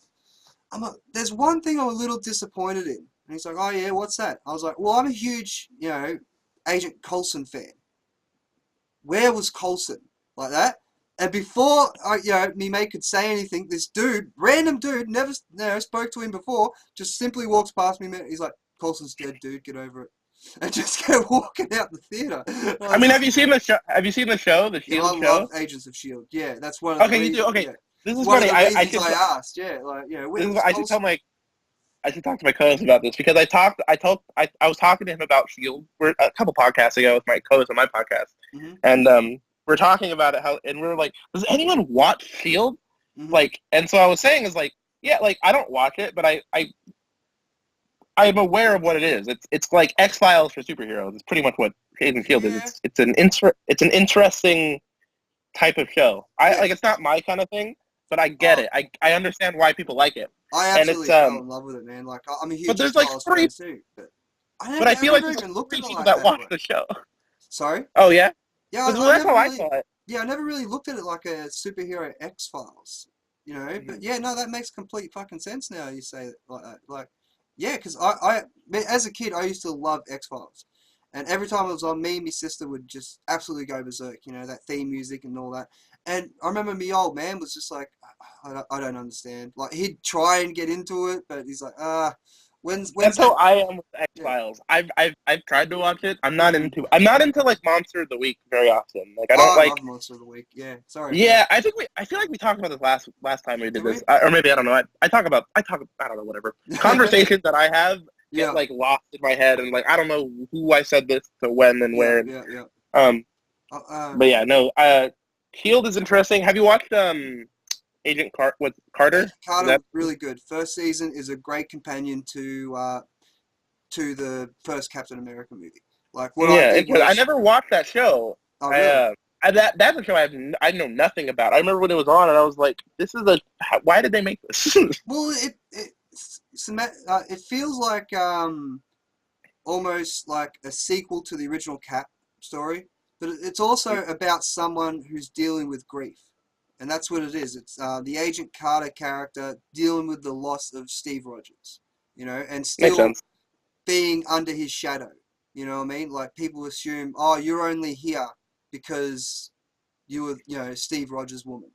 [SPEAKER 1] there's one thing I'm a little disappointed in. And he's like, oh yeah, what's that? I was like, well, I'm a huge, Agent Coulson fan. Where was Coulson? Like that. And before, me mate could say anything, this dude, random dude, never spoke to him before, just simply walks past me. He's like, Coulson's dead, dude, get over it. And just kept walking out the theater.
[SPEAKER 2] I mean, have you seen the show? Have you seen the show, the Shield show?
[SPEAKER 1] I love Agents of Shield. Yeah, that's one of the reasons.
[SPEAKER 2] You do. Okay, yeah. This is
[SPEAKER 1] one
[SPEAKER 2] funny.
[SPEAKER 1] of the reasons I asked. Yeah, like,
[SPEAKER 2] I should talk to my co-host about this, because I was talking to him about Shield a couple podcasts ago with my co-host on my podcast, and we're talking about it, and we were like, does anyone watch Shield? Like, and so I was saying is like, yeah, like, I don't watch it, but I'm aware of what it is. It's like X-Files for superheroes. It's pretty much what Agent Shield is. It's an interesting type of show. It's not my kind of thing, but I get it. I understand why people like it.
[SPEAKER 1] I absolutely fell in love with it, man. Like, I'm a huge
[SPEAKER 2] But there's like 3
[SPEAKER 1] too, but
[SPEAKER 2] I feel like there's 3 people that watch the show.
[SPEAKER 1] Sorry?
[SPEAKER 2] Oh yeah?
[SPEAKER 1] Yeah,
[SPEAKER 2] that's how I saw it.
[SPEAKER 1] Yeah, I never really looked at it like a superhero X-Files, but yeah, no, that makes complete fucking sense now you say it like that. Like, yeah, because I as a kid, I used to love X-Files. And every time it was on, me and my sister would just absolutely go berserk, that theme music and all that. And I remember my old man was just like, I don't understand. Like, he'd try and get into it, but he's like, when's
[SPEAKER 2] That's how I am with X-Files. Yeah. I've tried to watch it. I'm not into like Monster of the Week very often. Like, I love
[SPEAKER 1] Monster of the Week. Yeah, sorry.
[SPEAKER 2] Yeah, I feel like we talked about this last time we did this, or maybe I don't know. I don't know, whatever conversations that I have. Get like lost in my head, and like I don't know who I said this to when and where. But yeah, no. Shield is interesting. Have you watched Agent Carter?
[SPEAKER 1] Carter, really good. First season is a great companion to the first Captain America movie. Like, what
[SPEAKER 2] I never watched that show.
[SPEAKER 1] Oh, really?
[SPEAKER 2] That's a show I know nothing about. I remember when it was on, and I was like, why did they make this?
[SPEAKER 1] Well, it feels like almost like a sequel to the original Cap story, but it's also about someone who's dealing with grief, and that's what it is. It's the Agent Carter character dealing with the loss of Steve Rogers, and still being under his shadow. You know what I mean? Like, people assume, oh, you're only here because you were, Steve Rogers' woman.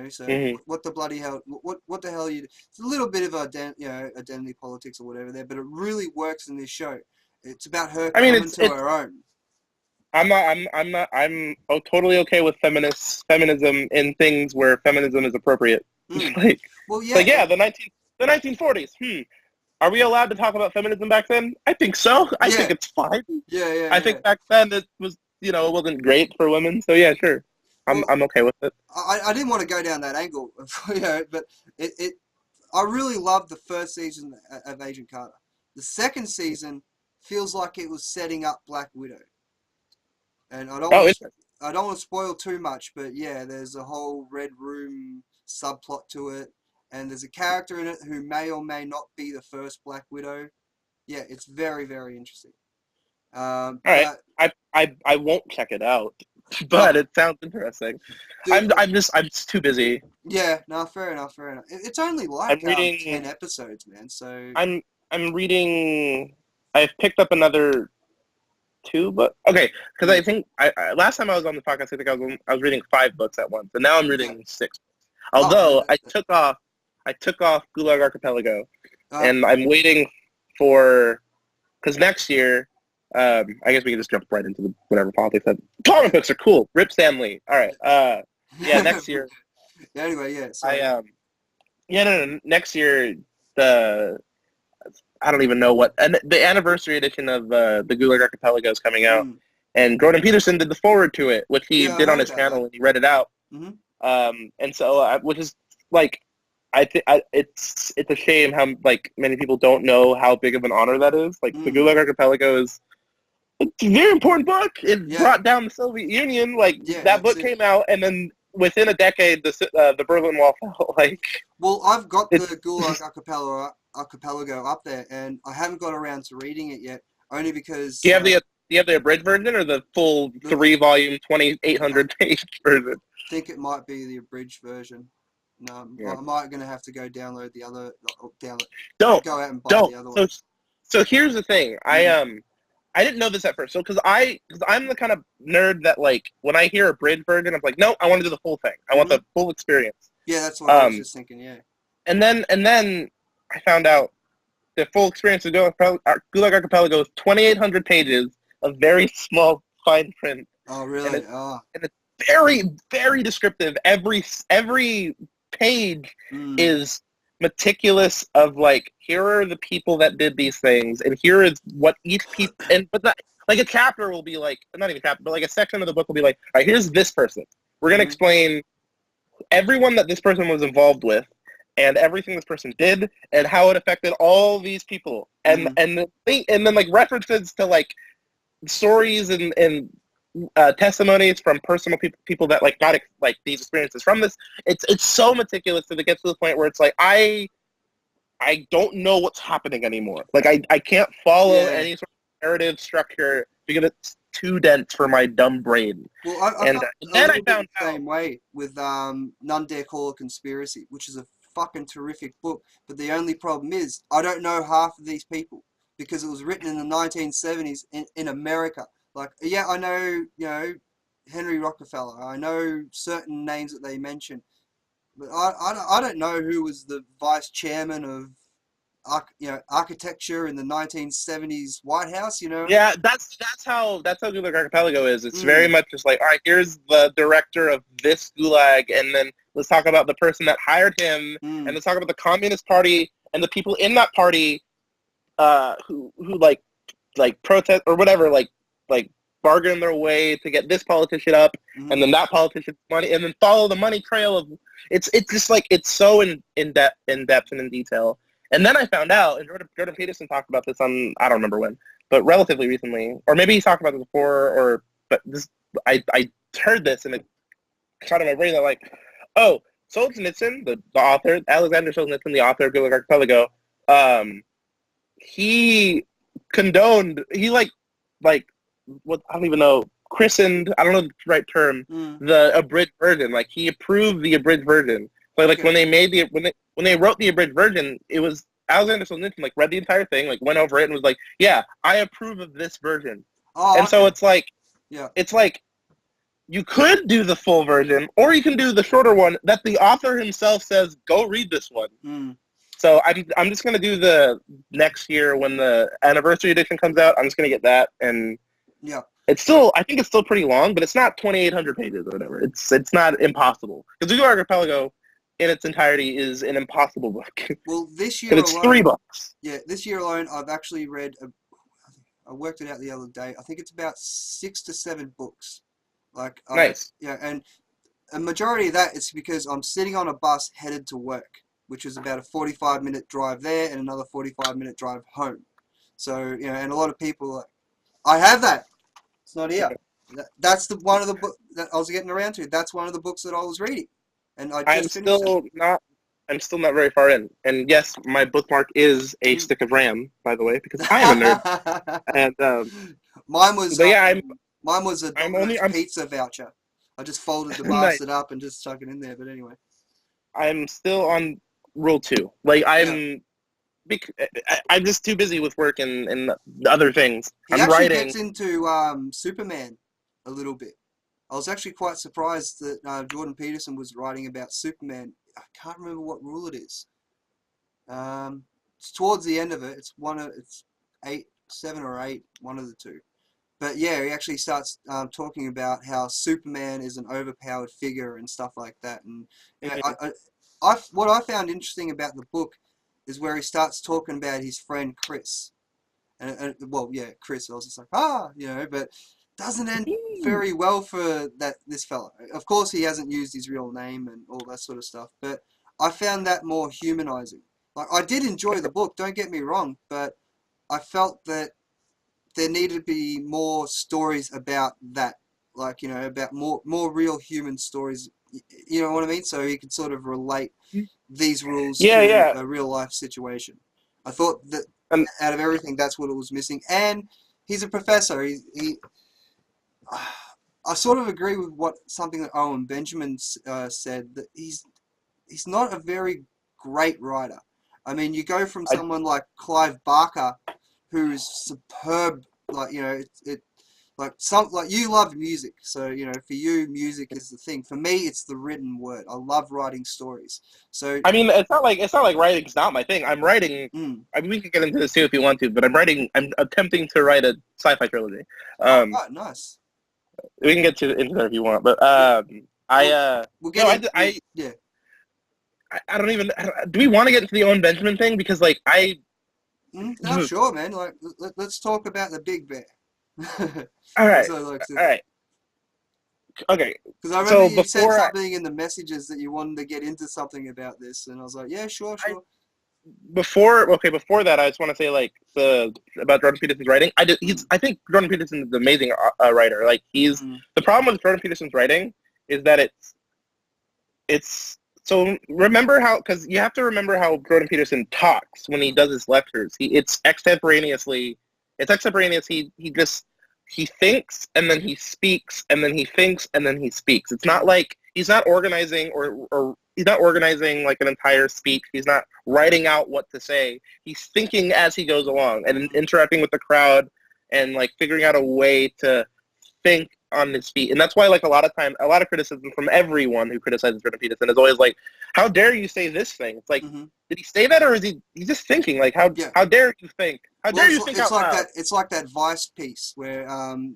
[SPEAKER 1] So what the bloody hell? What the hell are you? It's a little bit of identity politics or whatever there, but it really works in this show. It's about her coming to her own.
[SPEAKER 2] I'm totally okay with feminism in things where feminism is appropriate. The 1940s. Are we allowed to talk about feminism back then? I think so. I think it's fine.
[SPEAKER 1] Yeah.
[SPEAKER 2] I think back then it was, it wasn't great for women. So yeah, sure. I'm okay with it.
[SPEAKER 1] I didn't want to go down that angle, but I really loved the first season of Agent Carter. The second season feels like it was setting up Black Widow, and I don't want to spoil too much, but yeah, there's a whole Red Room subplot to it, and there's a character in it who may or may not be the first Black Widow. Yeah, it's very, very interesting.
[SPEAKER 2] All right,
[SPEAKER 1] But
[SPEAKER 2] I won't check it out, but
[SPEAKER 1] oh,
[SPEAKER 2] it sounds interesting.
[SPEAKER 1] dude,
[SPEAKER 2] I'm just too busy.
[SPEAKER 1] yeah, no, fair enough, fair enough. It's only
[SPEAKER 2] I'm
[SPEAKER 1] like 10
[SPEAKER 2] reading.
[SPEAKER 1] episodes, man. So
[SPEAKER 2] I'm I'm reading. I've picked up another two books. Okay, because I
[SPEAKER 1] mm,
[SPEAKER 2] think last time I was on the podcast, I think I was reading 5 books at once, and now I'm
[SPEAKER 1] okay.
[SPEAKER 2] reading 6.
[SPEAKER 1] Oh,
[SPEAKER 2] Although I took off Gulag Archipelago,
[SPEAKER 1] uh,
[SPEAKER 2] and I'm waiting for because next year, I guess we can just jump right into the whatever politics. That comic books are cool. Rip Stanley. All right. Yeah, next year
[SPEAKER 1] yeah, anyway, yeah.
[SPEAKER 2] I
[SPEAKER 1] Sorry.
[SPEAKER 2] yeah no, next year the I don't even know what and the anniversary edition of the Gulag Archipelago is coming out,
[SPEAKER 1] Mm,
[SPEAKER 2] and Jordan Peterson did the forward to it, which he
[SPEAKER 1] yeah, I
[SPEAKER 2] did on
[SPEAKER 1] heard
[SPEAKER 2] his
[SPEAKER 1] about that.
[SPEAKER 2] channel and he read it out.
[SPEAKER 1] Hmm.
[SPEAKER 2] And so which is like it's a shame how like many people don't know how big of an honor that is. Like the
[SPEAKER 1] Mm,
[SPEAKER 2] Gulag Archipelago is it's a very important book. It
[SPEAKER 1] yeah,
[SPEAKER 2] brought down the Soviet Union. Like
[SPEAKER 1] yeah,
[SPEAKER 2] that
[SPEAKER 1] that's
[SPEAKER 2] book
[SPEAKER 1] it.
[SPEAKER 2] came out, and then within a decade, the Berlin Wall fell. Like
[SPEAKER 1] Well, I've got the
[SPEAKER 2] it's.
[SPEAKER 1] Gulag Archipelago up there, and I haven't got around to reading it yet, only
[SPEAKER 2] Do
[SPEAKER 1] because
[SPEAKER 2] you have the abridged version or the full
[SPEAKER 1] the
[SPEAKER 2] 3 volume 2,800 page version?
[SPEAKER 1] think it might be the abridged version. No,
[SPEAKER 2] Yeah.
[SPEAKER 1] I might gonna have to go download the other, download,
[SPEAKER 2] Don't
[SPEAKER 1] go out and buy
[SPEAKER 2] don't.
[SPEAKER 1] the other one.
[SPEAKER 2] So here's the thing.
[SPEAKER 1] Mm,
[SPEAKER 2] I didn't know this at first. So because I'm the kind of nerd that like when I hear a bridge version, I'm like, no, I want to do the full thing. I want
[SPEAKER 1] hmm.
[SPEAKER 2] the full experience.
[SPEAKER 1] Yeah, that's what I was
[SPEAKER 2] Um,
[SPEAKER 1] just thinking. Yeah.
[SPEAKER 2] and then I found out the full experience of Gulag Archipelago is 2,800 pages of very small fine print,
[SPEAKER 1] Oh,
[SPEAKER 2] and
[SPEAKER 1] really? Oh.
[SPEAKER 2] it's very very descriptive. Every page
[SPEAKER 1] Mm,
[SPEAKER 2] is meticulous of like here are the people that did these things, and here is what each people and but that like a chapter will be like not even a chapter, but like a section of the book will be like, all right, here's this person. We're gonna
[SPEAKER 1] mm-hmm,
[SPEAKER 2] explain everyone that this person was involved with and everything this person did and how it affected all these people
[SPEAKER 1] mm,
[SPEAKER 2] and then like references to like stories and testimonies from personal people that like got like these experiences from this. It's so meticulous that it gets to the point where it's like I don't know what's happening anymore. Like I can't follow
[SPEAKER 1] yeah.
[SPEAKER 2] any sort of narrative structure because it's too dense for my dumb brain.
[SPEAKER 1] Well, I
[SPEAKER 2] And
[SPEAKER 1] felt a
[SPEAKER 2] then I
[SPEAKER 1] little bit
[SPEAKER 2] found
[SPEAKER 1] the
[SPEAKER 2] out.
[SPEAKER 1] same way with None Dare Call a Conspiracy, which is a fucking terrific book. But the only problem is I don't know half of these people because it was written in the 1970s in America. Like, yeah, I know, Henry Rockefeller. I know certain names that they mention, but I don't know who was the vice chairman of architecture in the 1970s White House.
[SPEAKER 2] Yeah, that's how Gulag Archipelago is. It's very
[SPEAKER 1] Mm,
[SPEAKER 2] much just like, all right, here's the director of this gulag, and then let's talk about the person that hired him, and
[SPEAKER 1] mm,
[SPEAKER 2] let's talk about the Communist Party and the people in that party, who like protest or whatever, like bargain their way to get this politician up,
[SPEAKER 1] mm,
[SPEAKER 2] and then that politician's money, and then follow the money trail of it's just like it's so in depth and in detail. And then I found out, and Jordan Peterson talked about this on I don't remember when, but relatively recently, or maybe he talked about this before, or but this I heard this and it shot in my brain that like, oh, Solzhenitsyn, the author, Alexander Solzhenitsyn, the author of Gulag Archipelago, he condoned he like what I don't even know christened I don't know the right term
[SPEAKER 1] mm.
[SPEAKER 2] the abridged version. Like he approved the abridged version. Like when
[SPEAKER 1] Okay.
[SPEAKER 2] they made when they wrote the abridged version, it was Alexander Solzhenitsyn like read the entire thing, like went over it and was like, yeah, I approve of this version.
[SPEAKER 1] Oh,
[SPEAKER 2] And so
[SPEAKER 1] okay. Yeah.
[SPEAKER 2] it's like you could do the full version or you can do the shorter one that the author himself says go read this one.
[SPEAKER 1] Mm,
[SPEAKER 2] So I'm just gonna do the next year when the anniversary edition comes out. I'm just gonna get that, and
[SPEAKER 1] yeah.
[SPEAKER 2] I think it's still pretty long, but it's not 2,800 pages or whatever. It's not impossible because Zulu Archipelago in its entirety is an impossible book because
[SPEAKER 1] Well, this year
[SPEAKER 2] it's 3 books.
[SPEAKER 1] yeah, this year alone, I've actually read. I worked it out the other day. I think it's about 6 to 7 books. Like
[SPEAKER 2] Nice.
[SPEAKER 1] yeah, and a majority of that is because I'm sitting on a bus headed to work, which is about a 45-minute drive there and another 45-minute drive home. So and a lot of people are like, I have that. It's not here. That's the one of the book that I was getting around to. That's one of the books that I was reading, and I
[SPEAKER 2] I'm
[SPEAKER 1] just finished it.
[SPEAKER 2] still not. I'm still not very far in. And yes, my bookmark is a stick of RAM, by the way, because I am a nerd. And
[SPEAKER 1] mine was
[SPEAKER 2] but yeah,
[SPEAKER 1] mine was a Domino's
[SPEAKER 2] I'm
[SPEAKER 1] pizza voucher. I just folded the
[SPEAKER 2] nice.
[SPEAKER 1] bastard up and just stuck it in there. But anyway,
[SPEAKER 2] I'm still on rule 2. Like I'm just too busy with work and other things.
[SPEAKER 1] He
[SPEAKER 2] I'm
[SPEAKER 1] actually
[SPEAKER 2] writing.
[SPEAKER 1] gets into Superman a little bit. I was actually quite surprised that Jordan Peterson was writing about Superman. I can't remember what rule it is. It's towards the end of it. It's 8, 7 or 8, one of the two. But yeah, he actually starts talking about how Superman is an overpowered figure and stuff like that. And you know, what I found interesting about the book is where he starts talking about his friend Chris. And well, yeah, Chris. I was just like, you know, but doesn't end very well for this fella. Of course, he hasn't used his real name and all that sort of stuff. But I found that more humanizing. Like, I did enjoy the book. Don't get me wrong, but I felt that there needed to be more stories about that. Like, you know, about more real human stories. You know what I mean? So you could sort of relate these rules to a real life situation. I thought that out of everything, that's what it was missing. And he's a professor. I sort of agree with something that Owen Benjamin said, that he's not a very great writer. I mean, you go from someone like Clive Barker, who's superb. Like, you know, like you love music, so you know, for you, music is the thing. For me, it's the written word. I love writing stories. So
[SPEAKER 2] I mean, it's not like writing's not my thing. I'm writing. I mean, we can get into this too if you want to, but I'm attempting to write a sci-fi trilogy.
[SPEAKER 1] Nice.
[SPEAKER 2] We can get into that if you want, but I don't even. Do we want to get into the Owen Benjamin thing? Because like
[SPEAKER 1] no, sure, man. Like, let's talk about the Big Bear.
[SPEAKER 2] All right. Okay.
[SPEAKER 1] Because I remember you said something in the messages that you wanted to get into something about this, and I was like, yeah, sure.
[SPEAKER 2] Before that, I just want to say like about Jordan Peterson's writing. I think Jordan Peterson is an amazing writer. Like the problem with Jordan Peterson's writing is that it's so remember how, because you have to remember how Jordan Peterson talks when he does his lectures. It's extemporaneous. He thinks and then he speaks and then he thinks and then he speaks. It's not like he's not organizing or he's not organizing like an entire speech. He's not writing out what to say. He's thinking as he goes along and interacting with the crowd and like figuring out a way to think on his feet. And that's why like a lot of criticism from everyone who criticizes Jordan Peterson is always like, how dare you say this thing? It's like, did he say that, or is he's just thinking like, how dare you think? How dare you think out loud?
[SPEAKER 1] It's like that Vice piece where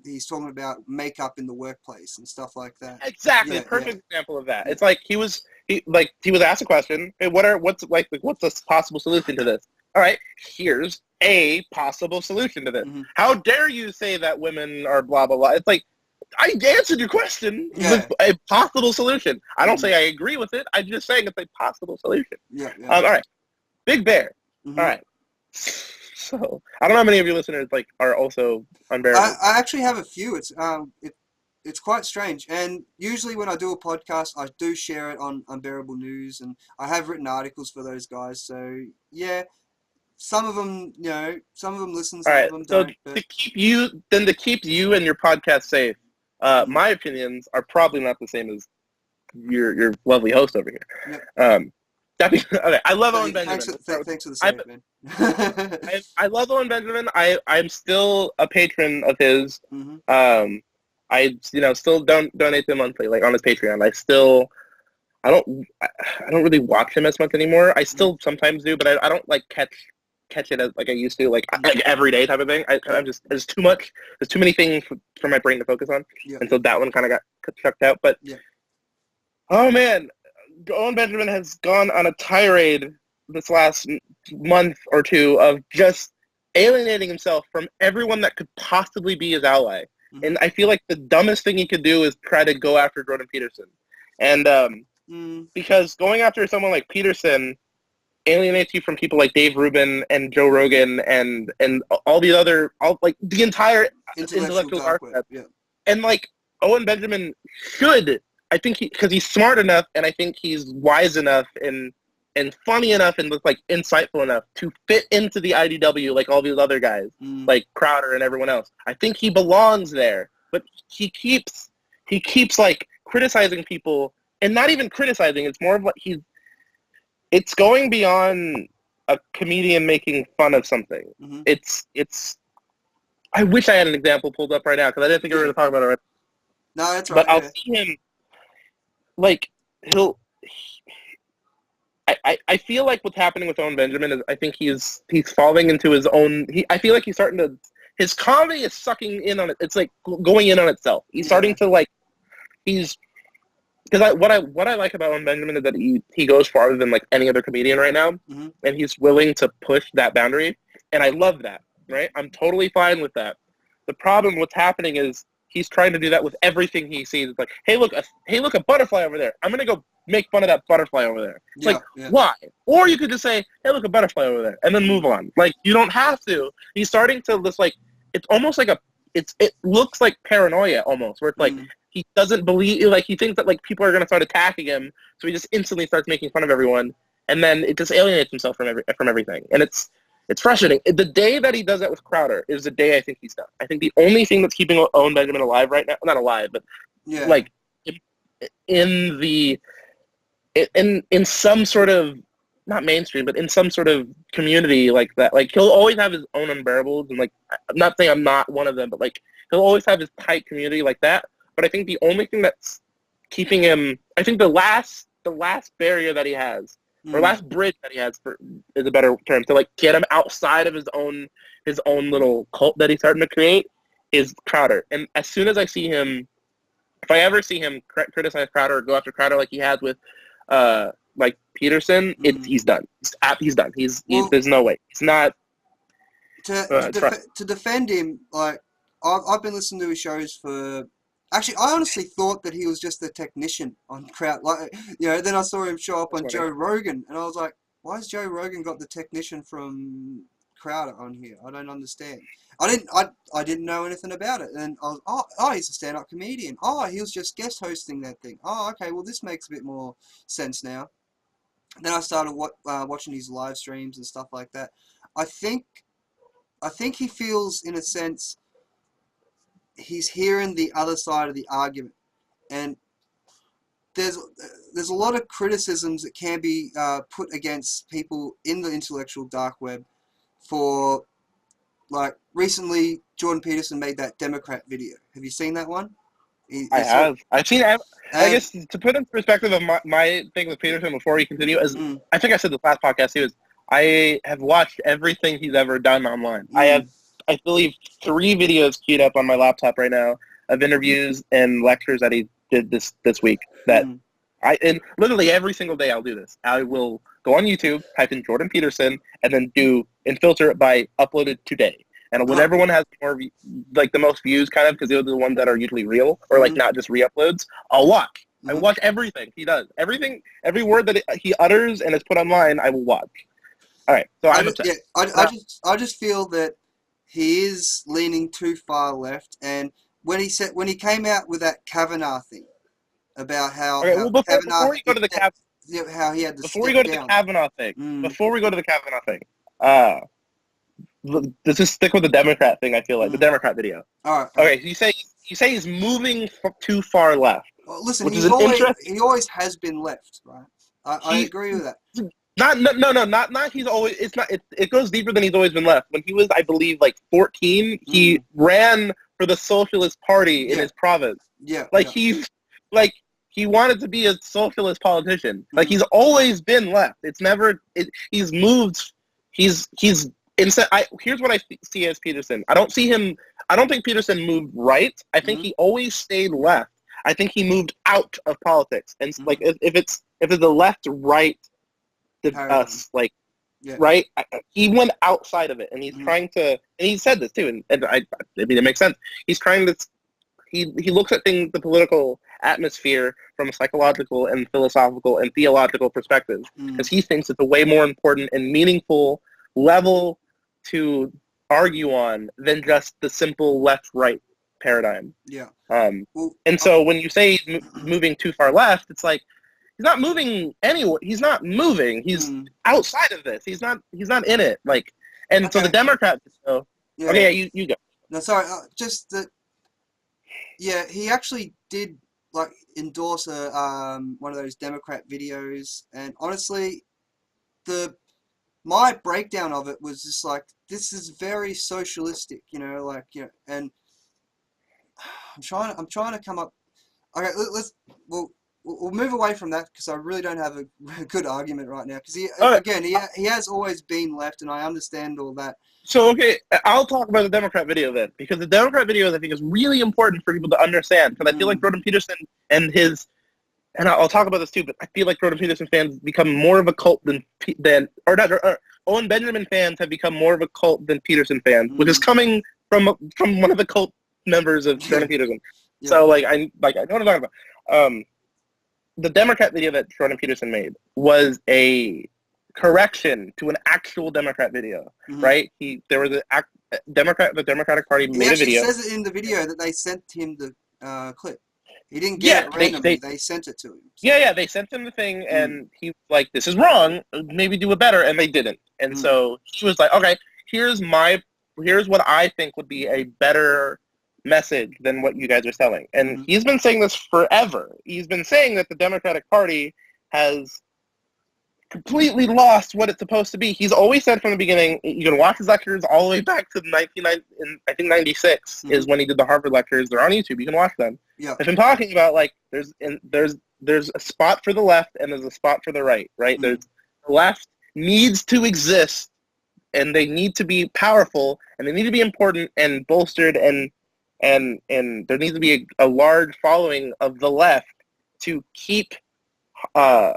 [SPEAKER 1] he's talking about makeup in the workplace and stuff like that.
[SPEAKER 2] Exactly, perfect example of that. It's like he was asked a question. Hey, what's the possible solution to this? All right, here's a possible solution to this. How dare you say that women are blah blah blah? It's like, I answered your question with a possible solution. I don't say I agree with it. I'm just saying it's a possible solution. All right, Big Bear. All right. So I don't know how many of your listeners like are also unbearable.
[SPEAKER 1] I actually have a few. It's quite strange. And usually when I do a podcast, I do share it on Unbearable News, and I have written articles for those guys. So yeah. Some of them, you know, some of them listen, some of them don't.
[SPEAKER 2] So to keep you and your podcast safe, my opinions are probably not the same as your lovely host over here. Okay, I love Owen Benjamin.
[SPEAKER 1] Thanks for the save, man.
[SPEAKER 2] I love Owen Benjamin. I'm still a patron of his. I still don't donate to him monthly, like on his Patreon. I don't really watch him as much anymore. I still sometimes do, but I don't like catch it as like I used to, like every day type of thing. There's too much. There's too many things for my brain to focus on, and so that one kind of got chucked out. But oh man, Owen Benjamin has gone on a tirade this last month or two of just alienating himself from everyone that could possibly be his ally. And I feel like the dumbest thing he could do is try to go after Jordan Peterson. And because going after someone like Peterson alienates you from people like Dave Rubin and Joe Rogan and all the other, like the entire intellectual archetype. And like Owen Benjamin should, I think because he's smart enough and I think he's wise enough and and funny enough and like insightful enough to fit into the IDW like all these other guys, like Crowder and everyone else. I think he belongs there, but he keeps like criticizing people, and not even criticizing. It's more of what it's going beyond a comedian making fun of something. It's. I wish I had an example pulled up right now because I didn't think we were going to talk about it right.
[SPEAKER 1] No, that's right.
[SPEAKER 2] But I'll see him like I feel like what's happening with Owen Benjamin is I think he's falling into his own. I feel like he's starting to. His comedy is sucking in on it. It's like going in on itself. He's starting to like. Because what I like about Owen Benjamin is that he goes farther than like any other comedian right now, and he's willing to push that boundary, and I love that. Right, I'm totally fine with that. The problem, what's happening is he's trying to do that with everything he sees. It's like, hey, look, a butterfly over there. I'm gonna go make fun of that butterfly over there. It's why? Or you could just say, hey, look, a butterfly over there, and then move on. Like, you don't have to. He's starting to just like, it's almost like it looks like paranoia almost, where it's like he doesn't believe, like he thinks that like people are gonna start attacking him, so he just instantly starts making fun of everyone, and then it just alienates himself from everything, and it's frustrating. The day that he does that with Crowder is the day I think he's done. I think the only thing that's keeping Owen Benjamin alive right now, not alive, but like in some sort of, not mainstream, but in some sort of community like that. Like, he'll always have his own unbearables, and like, I'm not saying I'm not one of them, but like, he'll always have his tight community like that. But I think the only thing that's keeping him, I think the last barrier that he has, or last bridge that he has, is a better term, to like get him outside of his own little cult that he's starting to create, is Crowder. And as soon as I see him, if I ever see him criticize Crowder or go after Crowder like he has with like Peterson, he's done. He's done. There's no way. It's not.
[SPEAKER 1] To defend him, like I've been listening to his shows for. Actually, I honestly thought that he was just a technician on Crowd. Like, then I saw him show up on Joe Rogan, and I was like, why has Joe Rogan got the technician from Crowder on here? I don't understand. I didn't know anything about it, and I was, oh, he's a stand-up comedian. Oh, he was just guest hosting that thing. Oh, okay, well, this makes a bit more sense now. Then I started watching his live streams and stuff like that. I think he feels, in a sense, he's hearing the other side of the argument, and there's a lot of criticisms that can be put against people in the intellectual dark web for, like, recently Jordan Peterson made that Democrat video. Have you seen that one?
[SPEAKER 2] I have. I've seen it. I guess to put in perspective of my thing with Peterson before we continue, as I think I said the last podcast, I have watched everything he's ever done online. I have, I believe, 3 videos queued up on my laptop right now of interviews and lectures that he did this week. That and literally every single day I'll do this. I will go on YouTube, type in Jordan Peterson, and then filter it by uploaded today. And whenever one has more, like the most views, kind of, because those are the ones that are usually real or like not just re-uploads, I'll watch. I watch everything he does. Everything, every word that he utters and is put online, I will watch. All right, so
[SPEAKER 1] I just feel that he is leaning too far left, and when he came out with that Kavanaugh thing about how
[SPEAKER 2] before we go to the
[SPEAKER 1] how he had to
[SPEAKER 2] before we go to the Kavanaugh thing, let's just stick with the Democrat thing. I feel like the Democrat video.
[SPEAKER 1] All right.
[SPEAKER 2] Okay, you say he's moving too far left.
[SPEAKER 1] Well, listen, he always has been left, right? I agree with that.
[SPEAKER 2] Not he's always. It's not. It goes deeper than he's always been left. When he was, I believe, like 14, he ran for the Socialist Party in his province.
[SPEAKER 1] Yeah.
[SPEAKER 2] He wanted to be a socialist politician. Like, he's always been left. It's never. He's moved. Here's what I see as Peterson. I don't think Peterson moved right. I think he always stayed left. I think he moved out of politics. And like, if it's the left-right right, he went outside of it, and he's trying to. And he said this too, and I mean, it makes sense. He's trying to. He looks at the political atmosphere from a psychological and philosophical and theological perspective, because he thinks it's a way more important and meaningful level to argue on than just the simple left-right paradigm.
[SPEAKER 1] Yeah.
[SPEAKER 2] And so when you say moving too far left, it's like he's not moving anywhere. He's not moving. He's outside of this. He's not in it. Like, and
[SPEAKER 1] okay.
[SPEAKER 2] So the Democrats. So,
[SPEAKER 1] yeah.
[SPEAKER 2] Okay, yeah, you go.
[SPEAKER 1] No, sorry. Just that. Yeah, he actually did like endorse a one of those Democrat videos, and honestly, my breakdown of it was just like, this is very socialistic, you know, like, you know, and I'm trying to come up. Okay, we'll move away from that because I really don't have a good argument right now. Because he has always been left, and I understand all that.
[SPEAKER 2] So okay, I'll talk about the Democrat video then, because the Democrat video I think is really important for people to understand. Because I feel like Jordan Peterson and I'll talk about this too, but I feel like Jordan Peterson fans become more of a cult than Owen Benjamin fans have become more of a cult than Peterson fans, which is coming from one of the cult members of Jordan Peterson. Yeah. So I know what I'm talking about. The Democrat video that Jordan Peterson made was a correction to an actual Democrat video, right? There was the Democratic Party made a video.
[SPEAKER 1] He says it in the video that they sent him the clip. He didn't get it randomly. They sent it to him. So.
[SPEAKER 2] Yeah, they sent him the thing, and he was like, this is wrong, maybe do it better, and they didn't. And so he was like, okay, here's what I think would be a better message than what you guys are selling. And he's been saying this forever. He's been saying that the Democratic Party has completely lost what it's supposed to be. He's always said from the beginning, you can watch his lectures all the way back to I think 96 is when he did the Harvard lectures. They're on YouTube. You can watch them. Yeah. I've been talking about like there's a spot for the left and there's a spot for the right, right? The left needs to exist, and they need to be powerful, and they need to be important and bolstered, and there needs to be a large following of the left to keep the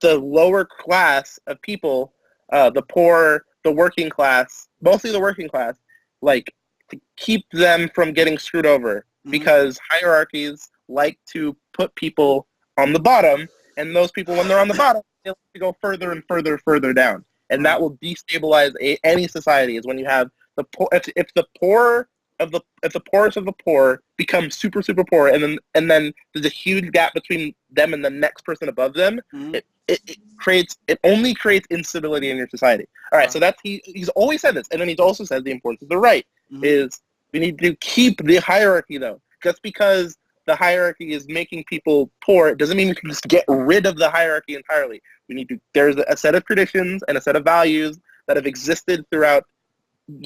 [SPEAKER 2] lower class of people, the poor, the working class, mostly the working class, like to keep them from getting screwed over, because hierarchies like to put people on the bottom, and those people, when they're on the bottom, they like to go further and further down, and that will destabilize any society. Is when you have the poor, if the poorest of the poor become super poor, and then there's a huge gap between them and the next person above them, it only creates instability in your society. All right, so he's always said this, and then he's also said the importance of the right is we need to keep the hierarchy though. Just because the hierarchy is making people poor, it doesn't mean we can just get rid of the hierarchy entirely. There's a set of traditions and a set of values that have existed throughout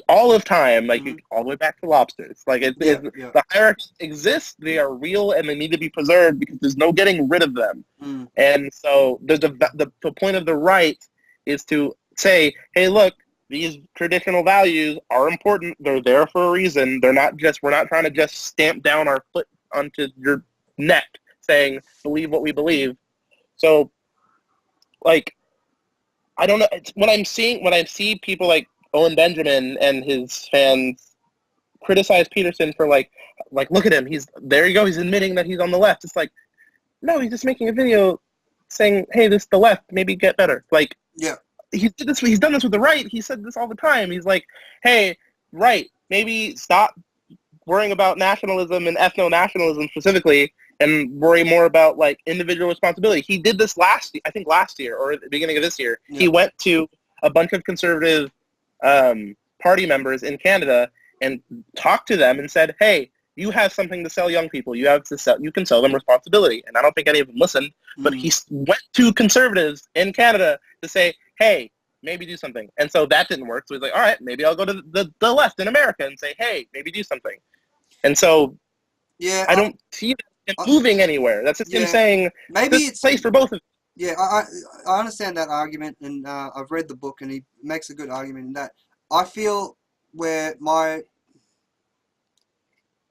[SPEAKER 2] all of time, like all the way back to lobsters. Like the hierarchies exist, they are real, and they need to be preserved because there's no getting rid of them. And so there's the point of the right is to say, hey, look, these traditional values are important. They're there for a reason. We're not trying to just stamp down our foot onto your neck saying, believe what we believe. So, like, I don't know. When I see people like Owen Benjamin and his fans criticize Peterson for like look at him, there you go, he's admitting that he's on the left. It's like, no, he's just making a video saying, hey, this is the left, maybe get better. Like, he's done this with the right. He said this all the time. He's like, hey, right, maybe stop worrying about nationalism and ethno-nationalism specifically and worry more about like individual responsibility. He did this last year or at the beginning of this year. He went to a bunch of conservative party members in Canada and talked to them and said, hey, you have something to sell young people. You can sell them responsibility. And I don't think any of them listened, but he went to conservatives in Canada to say, hey, maybe do something. And so that didn't work. So he's like, all right, maybe I'll go to the left in America and say, hey, maybe do something. And so I don't see him moving anywhere. That's just him saying, maybe it's place for both of them.
[SPEAKER 1] Yeah, I understand that argument, and I've read the book, and he makes a good argument in that. I feel where my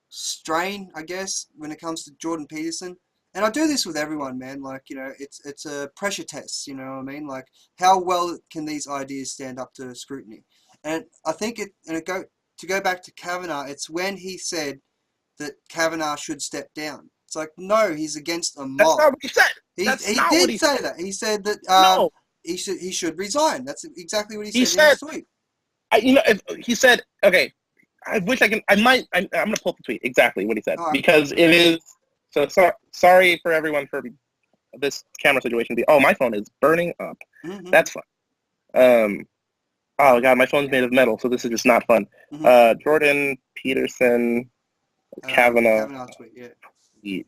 [SPEAKER 1] strain, I guess, when it comes to Jordan Peterson, and I do this with everyone, man, like, you know, it's a pressure test, you know what I mean? Like, how well can these ideas stand up to scrutiny? And I think to go back to Kavanaugh, it's when he said that Kavanaugh should step down. It's like, no, he's against a mob.
[SPEAKER 2] That's not what he said.
[SPEAKER 1] He did say that. He said that he should resign. That's exactly what he said in his tweet.
[SPEAKER 2] He said, okay, I wish I can. I'm going to pull up the tweet exactly what he said, because it is So sorry for everyone for this camera situation. Oh, my phone is burning up. That's fun. Oh god, my phone's made of metal, so this is just not fun. Jordan Peterson, Kavanaugh
[SPEAKER 1] tweet, yeah.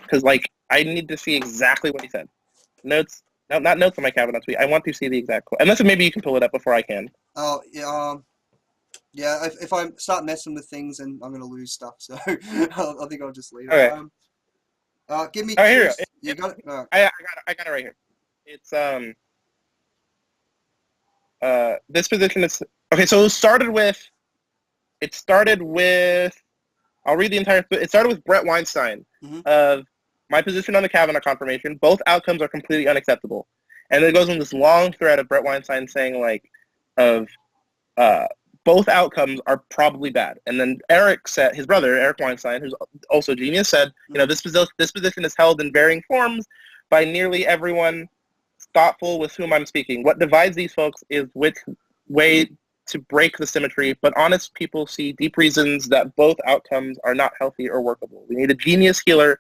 [SPEAKER 2] Because like I need to see exactly what he said. Notes, no, not notes on my Kavanaugh tweet. I want to see the exact quote. Unless maybe you can pull it up before I can.
[SPEAKER 1] Oh yeah, yeah. If I start messing with things, and I'm gonna lose stuff, so I think I'll just leave it.
[SPEAKER 2] Okay.
[SPEAKER 1] Give me.
[SPEAKER 2] Here
[SPEAKER 1] you got it. Right.
[SPEAKER 2] I got it right here. It's this position is okay. So it started with. I'll read the entire. It started with Brett Weinstein of my position on the Kavanaugh confirmation. Both outcomes are completely unacceptable, and it goes on this long thread of Brett Weinstein saying both outcomes are probably bad. And then Eric said, his brother Eric Weinstein, who's also a genius, said, this position is held in varying forms by nearly everyone thoughtful with whom I'm speaking. What divides these folks is which way to break the symmetry, but honest people see deep reasons that both outcomes are not healthy or workable. We need a genius healer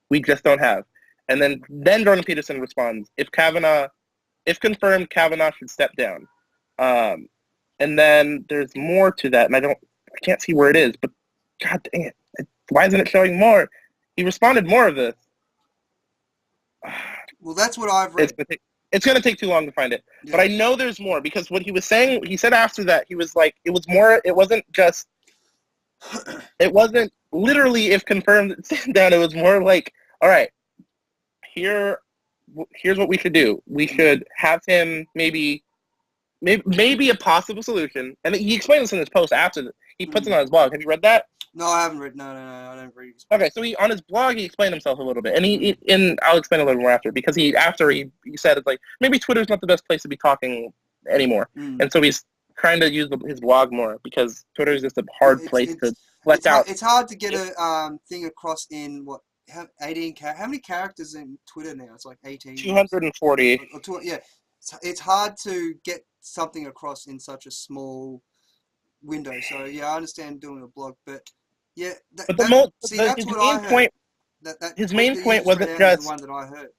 [SPEAKER 2] we just don't have. And then Jordan Peterson responds, if confirmed, Kavanaugh should step down. And then there's more to that, and I can't see where it is, but god dang it. Why isn't it showing more? He responded more of this.
[SPEAKER 1] Well, that's what I've read.
[SPEAKER 2] It's going to take too long to find it. Yeah. But I know there's more, because what he was saying, he said after that, he was like, it wasn't literally if confirmed down, it was more like, all right, here's what we should do. We should have him maybe a possible solution. And he explained this in his post after he puts it on his blog. Have you read that?
[SPEAKER 1] No, I haven't read. No, I don't read.
[SPEAKER 2] Okay, so on his blog he explained himself a little bit, and I'll explain a little more after, because he said it's like maybe Twitter's not the best place to be talking anymore, and so he's trying to use his blog more, because Twitter is just a hard place to flesh out.
[SPEAKER 1] It's hard to get a thing across in 18. How many characters in Twitter now? It's like 18.
[SPEAKER 2] 240.
[SPEAKER 1] Yeah, it's hard to get something across in such a small window. So yeah, I understand doing a blog, but yeah,
[SPEAKER 2] his main point wasn't just
[SPEAKER 1] the one that I heard.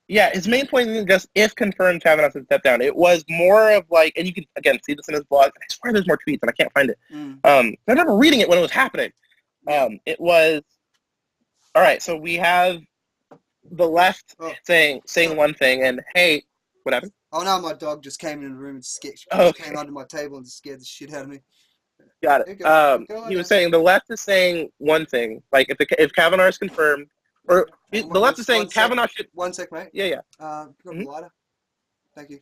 [SPEAKER 2] Yeah, his main point isn't just if confirmed Kavanaugh should step down. It was more of like, and you can again see this in his blog. I swear there's more tweets and I can't find it. I remember reading it when it was happening. It was all right. So we have the left saying one thing, and hey, what happened?
[SPEAKER 1] Oh no, my dog just came in the room and came under my table and scared the shit out of me.
[SPEAKER 2] Got it. He was saying the left is saying one thing, like if Kavanaugh is confirmed, or the left is saying Kavanaugh should.
[SPEAKER 1] 1 sec, mate.
[SPEAKER 2] Yeah.
[SPEAKER 1] Got a lighter. Thank you.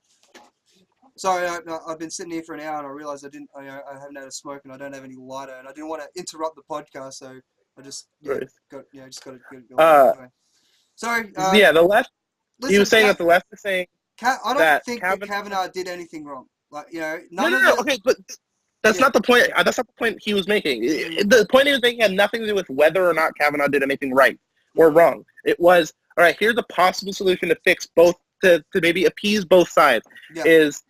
[SPEAKER 1] Sorry, I've been sitting here for an hour and I realised I haven't had a smoke and I don't have any lighter, and I didn't want to interrupt the podcast, so I just got to go. Anyway. Sorry.
[SPEAKER 2] The left. Listen, he was saying that the left is saying.
[SPEAKER 1] I don't think that Kavanaugh did anything wrong. Like,
[SPEAKER 2] no. Okay, but that's not the point. That's not the point he was making. The point he was making had nothing to do with whether or not Kavanaugh did anything right or wrong. It was, all right, here's a possible solution to fix both, to maybe appease both sides. Is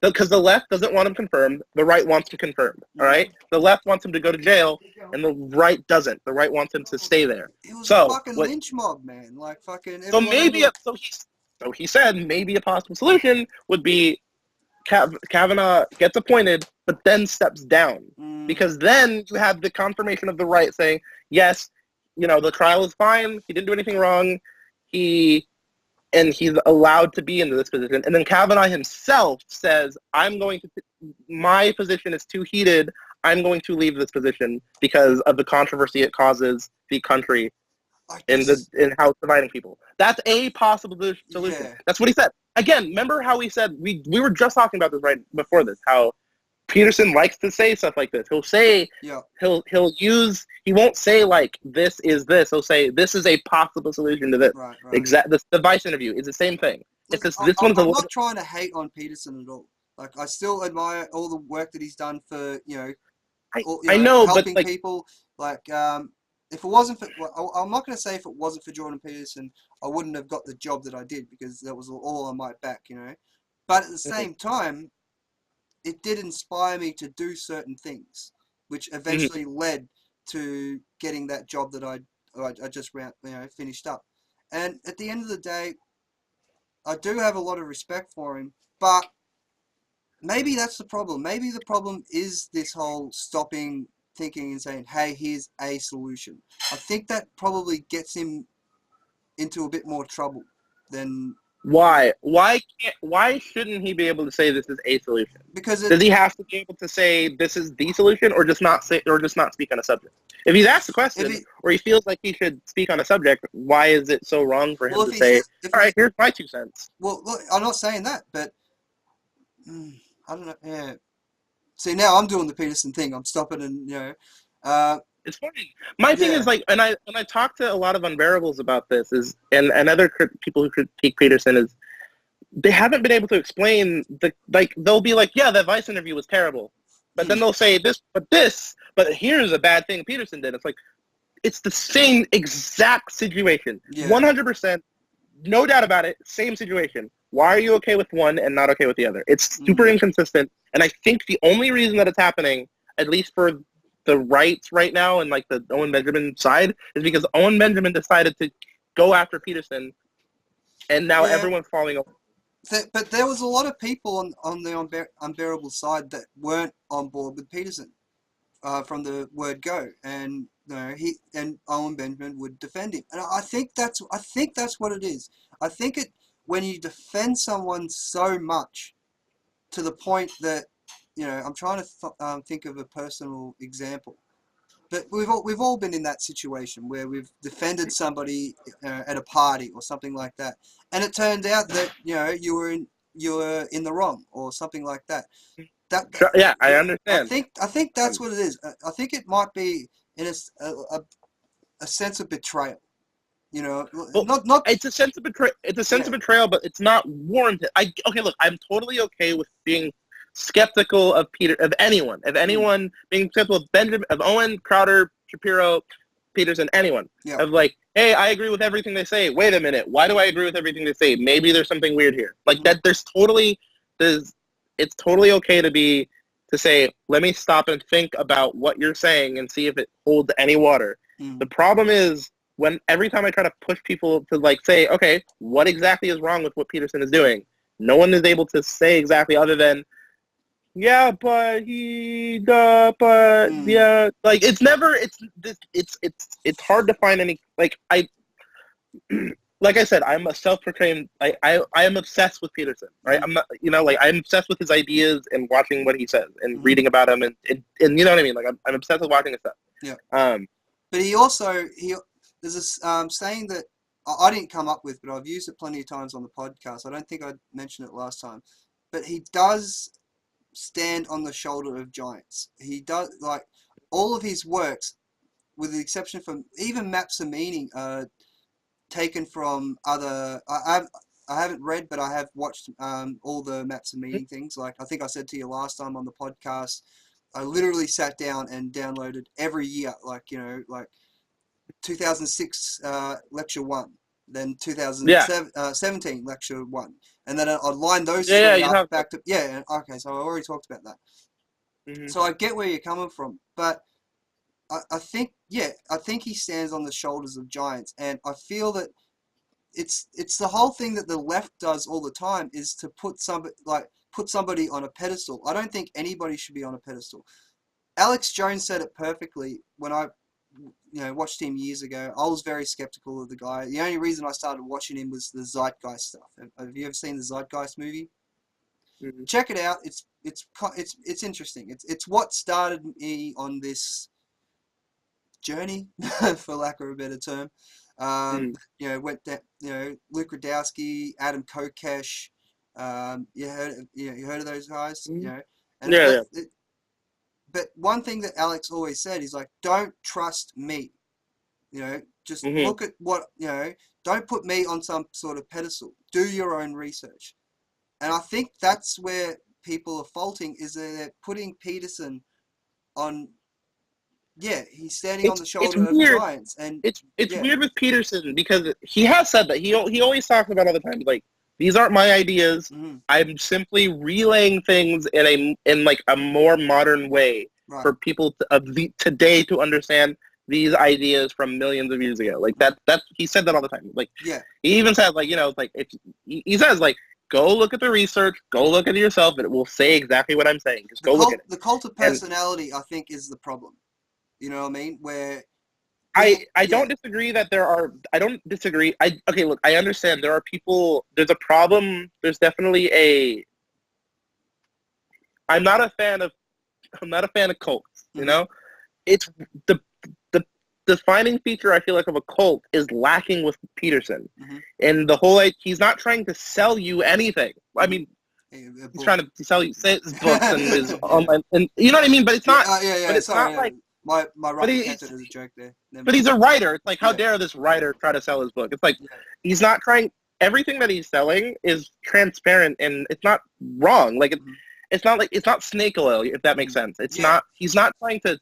[SPEAKER 2] because the left doesn't want him confirmed, the right wants him confirmed. All right, the left wants him to go to jail, and the right doesn't. The right wants him to stay there.
[SPEAKER 1] It was a fucking lynch mob, man. Like fucking.
[SPEAKER 2] So he said maybe a possible solution would be Kavanaugh gets appointed, but then steps down, because then you have the confirmation of the right saying, yes, the trial is fine. He didn't do anything wrong. He's allowed to be in this position. And then Kavanaugh himself says, my position is too heated. I'm going to leave this position because of the controversy it causes the country in how it's dividing people. That's a possible solution. Yeah. That's what he said. Again, remember how he said, we were just talking about this right before this, how Peterson likes to say stuff like this. He'll say, he won't say like, this is this. He'll say, this is a possible solution to this. Right. The Vice interview is the same thing.
[SPEAKER 1] I'm not trying to hate on Peterson at all. Like, I still admire all the work that he's done for, helping people. Like, if it wasn't for, I'm not going to say if it wasn't for Jordan Peterson, I wouldn't have got the job that I did, because that was all on my back, But at the same time, it did inspire me to do certain things, which eventually led to getting that job that I I just finished up. And at the end of the day, I do have a lot of respect for him, but maybe that's the problem. Maybe the problem is this whole stopping, thinking, and saying, "Hey, here's a solution." I think that probably gets him into a bit more trouble than.
[SPEAKER 2] Why? Why shouldn't he be able to say this is a solution?
[SPEAKER 1] Because
[SPEAKER 2] does he have to be able to say this is the solution, or just not speak on a subject? If he's asked the question, or he feels like he should speak on a subject, why is it so wrong for him to say, "All right, here's my 2 cents"?
[SPEAKER 1] Well, look, I'm not saying that, but I don't know. Yeah. See, now I'm doing the Peterson thing. I'm stopping and
[SPEAKER 2] it's funny. My thing is like, and I talk to a lot of unbearables about this and other people who critique Peterson is they haven't been able to explain they'll be like, yeah, that Vice interview was terrible, but then they'll say but here's a bad thing Peterson did. It's like it's the same exact situation, 100%, no doubt about it, same situation. Why are you okay with one and not okay with the other? It's super inconsistent, and I think the only reason that it's happening, at least for the rights right now and like the Owen Benjamin side, is because Owen Benjamin decided to go after Peterson, and now everyone's falling over.
[SPEAKER 1] But there was a lot of people on the unbearable side that weren't on board with Peterson from the word go, and he and Owen Benjamin would defend him, and I think that's what it is. I think when you defend someone so much to the point that I'm trying to think of a personal example, but we've all been in that situation where we've defended somebody at a party or something like that, and it turned out that you were in the wrong or something like that.
[SPEAKER 2] Yeah, I understand.
[SPEAKER 1] I think that's what it is. I think it might be in a sense of betrayal. Not.
[SPEAKER 2] It's a sense of betrayal. It's a sense of betrayal, but it's not warranted. Okay, look, I'm totally okay with being skeptical of anyone being skeptical of Owen, Crowder, Shapiro, Peterson, anyone.
[SPEAKER 1] Yeah.
[SPEAKER 2] Of like, hey, I agree with everything they say. Wait a minute, why do I agree with everything they say? Maybe there's something weird here. Like that. It's totally okay to say, let me stop and think about what you're saying and see if it holds any water. The problem is when every time I try to push people to like say, okay, what exactly is wrong with what Peterson is doing? No one is able to say exactly other than, yeah, but yeah, like it's hard to find any, like I said, I'm a self-proclaimed, I am obsessed with Peterson, right? I'm not, I'm obsessed with his ideas and watching what he says and reading about him and you know what I mean? Like I'm obsessed with watching his stuff.
[SPEAKER 1] Yeah. But there's this saying that I didn't come up with, but I've used it plenty of times on the podcast. I don't think I mentioned it last time, but he does stand on the shoulder of giants. He does, like, all of his works, with the exception from even Maps of Meaning, taken from other. I haven't read, but I have watched all the Maps of Meaning things. Like I think I said to you last time on the podcast, I literally sat down and downloaded every year, like 2006 lecture 1, then 2017 lecture 1, and then I'd line those three up back to okay. So I already talked about that. So I get where you're coming from, but I think he stands on the shoulders of giants, and I feel that it's the whole thing that the left does all the time is to put somebody on a pedestal. I don't think anybody should be on a pedestal. Alex Jones said it perfectly when I watched him years ago. I was very skeptical of the guy. The only reason I started watching him was the Zeitgeist stuff. Have you ever seen the Zeitgeist movie? Check it out. It's interesting. It's what started me on this journey, for lack of a better term. Went that Luke Radowski, Adam Kokesh. You heard of those guys? But one thing that Alex always said is like, don't trust me. Just look at what don't put me on some sort of pedestal. Do your own research. And I think that's where people are faulting, is that they're putting Peterson on. Yeah, he's standing on the shoulder of giants, and
[SPEAKER 2] it's weird with Peterson because he has said that he always talks about all the time, like, these aren't my ideas. I'm simply relaying things in like a more modern way for people today to understand these ideas from millions of years ago. Like that he said that all the time. Like
[SPEAKER 1] yeah,
[SPEAKER 2] he even said like, you know, like if he says like, go look at the research, go look at it yourself, and it will say exactly what I'm saying. Just go look at it.
[SPEAKER 1] The cult of personality, I think, is the problem. You know what I mean? Where
[SPEAKER 2] I don't disagree that there are. I don't disagree. Okay, look, I understand there are people. There's a problem. There's definitely a. I'm not a fan of cults. You know, it's the defining feature I feel like of a cult is lacking with Peterson, and the whole he's not trying to sell you anything. I mean, he's trying to sell you his books and his online, and you know what I mean. But it's not. But it's not like. My
[SPEAKER 1] right attempt as a joke there.
[SPEAKER 2] But he's a writer. It's like, how dare this writer try to sell his book? It's like, he's not trying. Everything that he's selling is transparent, and it's not wrong. Like it's not like it's not snake oil, if that makes sense. It's not. He's not trying to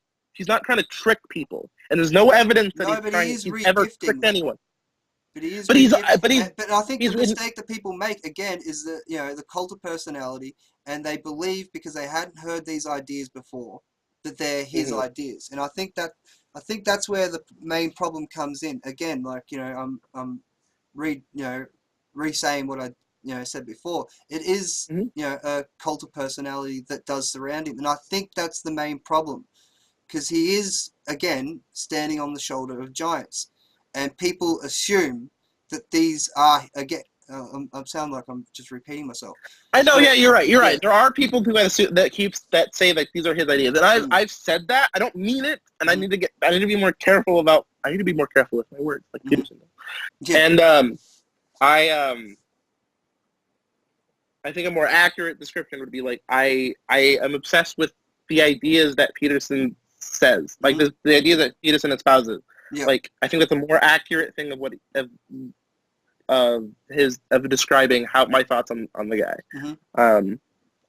[SPEAKER 2] trick people, and there's no evidence that he's ever tricked anyone.
[SPEAKER 1] But he is. But I think the mistake that people make again is that the cult of personality, and they believe because they hadn't heard these ideas before that they're his ideas, and I think that's where the main problem comes in. Again, like I'm re-saying what I said before. It is a cult of personality that does surround him, and I think that's the main problem, because he is again standing on the shoulder of giants, and people assume that these are again. I sound like I'm just repeating myself.
[SPEAKER 2] I know, yeah, you're right. You're right. There are people who say that these are his ideas, and I've said that. I don't mean it, and I need to be more careful with my words, like Peterson. Yeah. And I think a more accurate description would be like I am obsessed with the ideas that Peterson says, like the idea that Peterson espouses. Yeah. Like I think that's a more accurate thing of describing how my thoughts on the guy.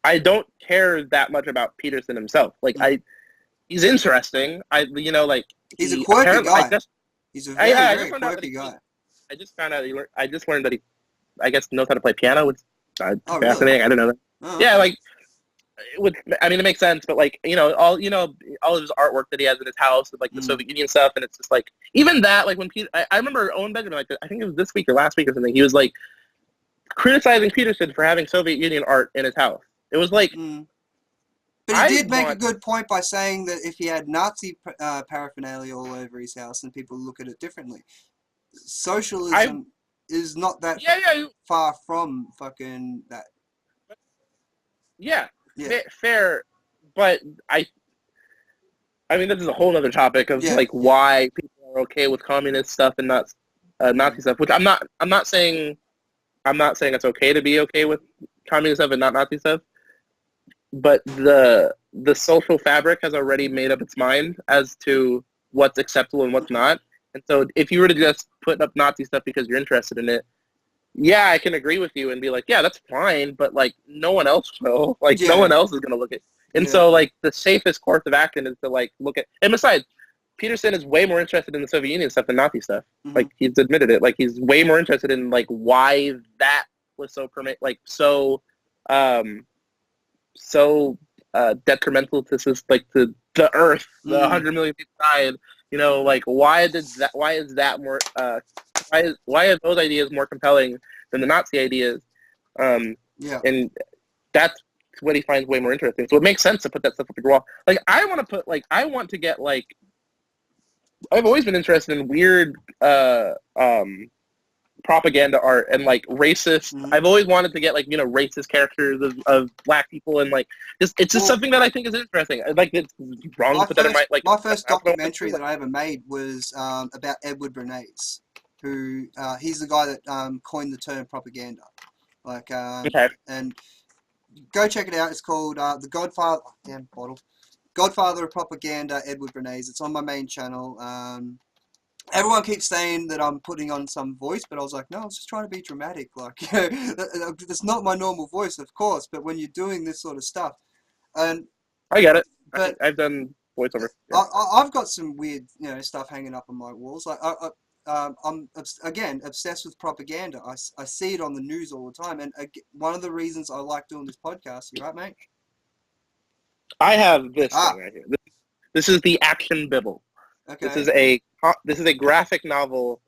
[SPEAKER 2] I don't care that much about Peterson himself. Like he's interesting.
[SPEAKER 1] He's a quirky guy. He's a very quirky guy.
[SPEAKER 2] I just learned that he, I guess, knows how to play piano, which is fascinating.
[SPEAKER 1] Really?
[SPEAKER 2] I don't know that.
[SPEAKER 1] Oh,
[SPEAKER 2] yeah,
[SPEAKER 1] okay.
[SPEAKER 2] It makes sense, but all of his artwork that he has in his house, like the Soviet Union stuff, and it's just like even that, like when I remember Owen Benjamin, like I think it was this week or last week or something, he was like criticizing Peterson for having Soviet Union art in his house. It was like,
[SPEAKER 1] but he did make a good point by saying that if he had Nazi paraphernalia all over his house, then people look at it differently. Socialism is not that far from fucking that.
[SPEAKER 2] Yeah. Fair, but I mean, this is a whole other topic of like why people are okay with communist stuff and not Nazi stuff. Which I'm not saying it's okay to be okay with communist stuff and not Nazi stuff. But the social fabric has already made up its mind as to what's acceptable and what's not. And so, if you were to just put up Nazi stuff because you're interested in it, yeah, I can agree with you and be like, yeah, that's fine, but like no one else will. Like no one else is gonna look at. And so like the safest course of action is to like look at. And besides, Peterson is way more interested in the Soviet Union stuff than Nazi stuff. Like he's admitted it. Like he's way more interested in like why that was so detrimental to like the Earth, the 100 million people died. Like why are those ideas more compelling than the Nazi ideas? And that's what he finds way more interesting. So it makes sense to put that stuff up the wall. Like I want to get like, I've always been interested in weird propaganda art and like racist. I've always wanted to get like racist characters of black people and like it's just something that I think is interesting. Like it's wrong to put that in
[SPEAKER 1] my first documentary that I ever made was about Edward Bernays, who he's the guy that coined the term propaganda. Like and go check it out. It's called The Godfather. Godfather of Propaganda, Edward Bernays. It's on my main channel. Everyone keeps saying that I'm putting on some voice, but I was like, no, I was just trying to be dramatic. Like, that's not my normal voice, of course, but when you're doing this sort of stuff, and
[SPEAKER 2] I get it. But I've done voiceover.
[SPEAKER 1] Yeah. I've got some weird, stuff hanging up on my walls. Like, I'm again obsessed with propaganda. I see it on the news all the time, and one of the reasons I like doing this podcast. You right, mate?
[SPEAKER 2] I have this thing right here. This is the Action Bible.
[SPEAKER 1] Okay.
[SPEAKER 2] This is a graphic novel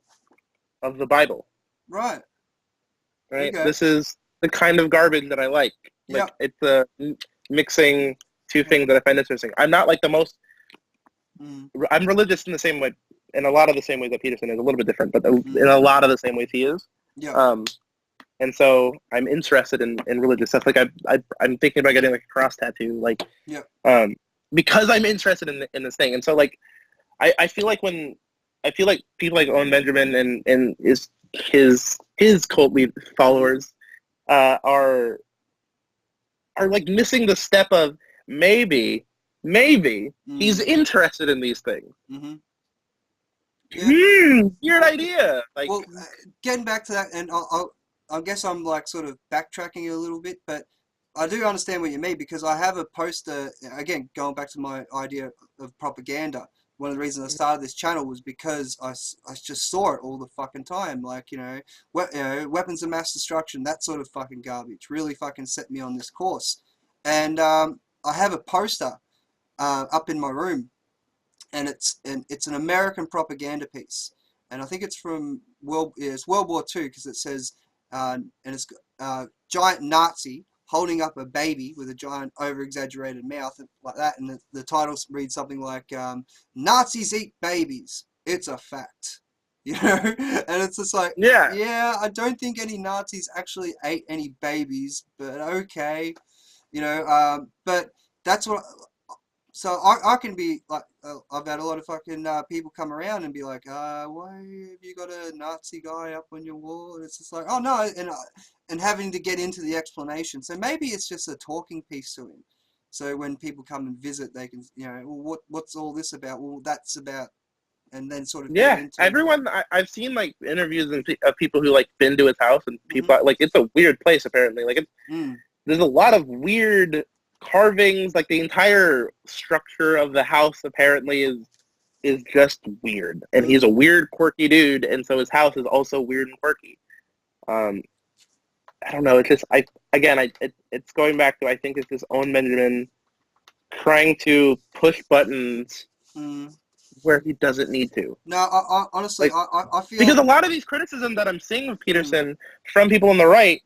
[SPEAKER 2] of the Bible.
[SPEAKER 1] Right.
[SPEAKER 2] Right.
[SPEAKER 1] Okay.
[SPEAKER 2] This is the kind of garbage that I like. Like it's a mixing two things that I find interesting. I'm not like the most. I'm religious in the same way, in a lot of the same ways that Peterson is. A little bit different, but in a lot of the same ways he is.
[SPEAKER 1] Yeah.
[SPEAKER 2] And so I'm interested in religious stuff. Like I'm thinking about getting like a cross tattoo. Like because I'm interested in this thing. And so like I feel like people like Owen Benjamin and his cult followers are like missing the step of maybe he's interested in these things. Weird idea. Like,
[SPEAKER 1] well, getting back to that, and I guess I'm like sort of backtracking a little bit, but I do understand what you mean, because I have a poster, again, going back to my idea of propaganda. One of the reasons I started this channel was because I just saw it all the fucking time. Like, weapons of mass destruction, that sort of fucking garbage really fucking set me on this course. And I have a poster up in my room, and it's an American propaganda piece. And I think it's from World War II, because it says, and it's giant Nazi holding up a baby with a giant over-exaggerated mouth like that, and the title reads something like Nazis eat babies, it's a fact. And it's just like, yeah, I don't think any Nazis actually ate any babies, but okay, but that's what. So I can be like, I've had a lot of fucking people come around and be like, why have you got a Nazi guy up on your wall? And it's just like, oh no, and having to get into the explanation. So maybe it's just a talking piece to him. So when people come and visit, they can, well, what's all this about? Well, that's about, and then sort of get into
[SPEAKER 2] everyone. I've seen like interviews of people who like been to his house, and people like it's a weird place apparently. Like there's a lot of weird carvings. Like the entire structure of the house apparently is just weird, and he's a weird, quirky dude, and so his house is also weird and quirky. I don't know. It's just it's going back to, I think it's this Owen Benjamin trying to push buttons where he doesn't need to.
[SPEAKER 1] No, I honestly, like, I feel,
[SPEAKER 2] because a lot of these criticism that I'm seeing of Peterson from people on the right,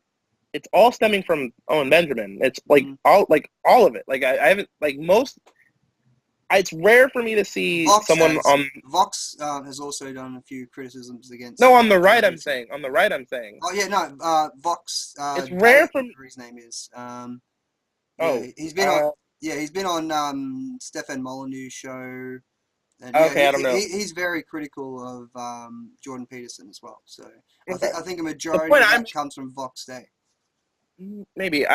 [SPEAKER 2] it's all stemming from Owen Benjamin. It's like all of it. Like I haven't like most. It's rare for me to see someone on
[SPEAKER 1] Vox has also done a few criticisms against.
[SPEAKER 2] No, on the right, I'm saying. On the right, I'm saying.
[SPEAKER 1] Oh yeah, no, Vox.
[SPEAKER 2] It's rare for
[SPEAKER 1] whatever his name is. He's been on. Yeah, he's been on Stefan Molyneux's show. And,
[SPEAKER 2] okay, I don't know.
[SPEAKER 1] He's very critical of Jordan Peterson as well. So I think a majority of that comes from Vox Day.
[SPEAKER 2] Maybe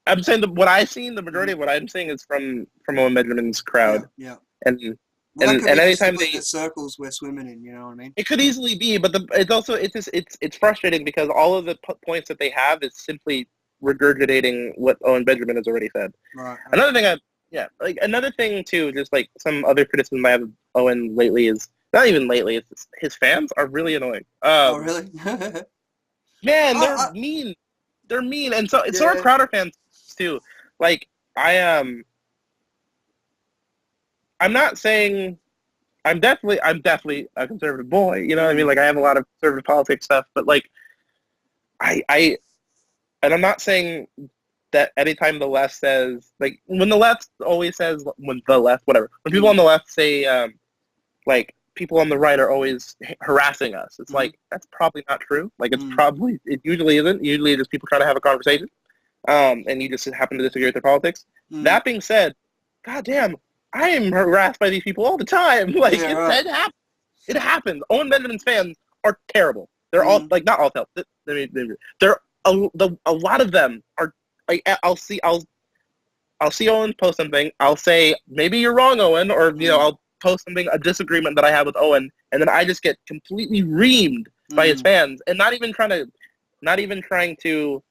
[SPEAKER 2] I'm saying what I've seen, the majority of what I'm saying is from Owen Benjamin's crowd.
[SPEAKER 1] Yeah.
[SPEAKER 2] And
[SPEAKER 1] anytime the circles we're swimming in, you know what I mean?
[SPEAKER 2] It could easily be, but it's frustrating because all of the points that they have is simply regurgitating what Owen Benjamin has already said.
[SPEAKER 1] Right.
[SPEAKER 2] Another thing another thing too, just like some other criticism I have of Owen lately is not even lately. It's his fans are really annoying.
[SPEAKER 1] Oh really?
[SPEAKER 2] Man, they're mean. They're mean, and so are Crowder fans too. Like I'm not saying I'm definitely a conservative boy. You know what I mean? Like I have a lot of conservative politics stuff, but like and I'm not saying that anytime the left says, like when the left always says, when people on the left say like people on the right are always harassing us, it's like that's probably not true. Like it usually isn't. Usually just people trying to have a conversation, and you just happen to disagree with their politics. That being said, goddamn, I am harassed by these people all the time. Like it happens. Owen Benjamin's fans are terrible. They're all like not all terrible. They're a lot of them are. Like, I'll see Owen post something. I'll say maybe you're wrong, Owen, or I'll post something, a disagreement that I have with Owen, and then I just get completely reamed by his fans, and not even trying to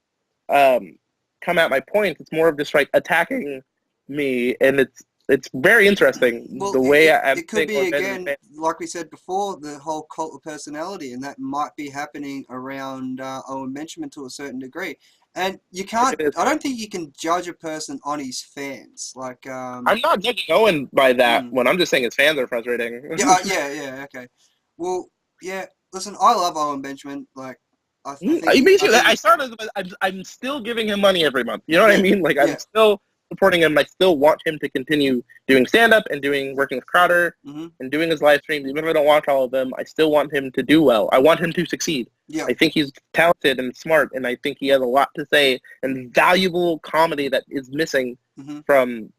[SPEAKER 2] come at my points. It's more of just like attacking me, and it's very interesting the way
[SPEAKER 1] it could be again, like we said before, the whole cult of personality, and that might be happening around Owen Benjamin to a certain degree. And you can't. I don't think you can judge a person on his fans. Like,
[SPEAKER 2] I'm not judging Owen by that when I'm just saying his fans are frustrating.
[SPEAKER 1] yeah, okay. Well, yeah. Listen, I love Owen Benjamin. Like, I think
[SPEAKER 2] I started. I'm still giving him money every month. You know what I mean? Like, I'm still supporting him. I still want him to continue doing stand-up and working with Crowder and doing his live streams. Even if I don't watch all of them, I still want him to do well. I want him to succeed.
[SPEAKER 1] Yeah.
[SPEAKER 2] I think he's talented and smart, and I think he has a lot to say and valuable comedy that is missing from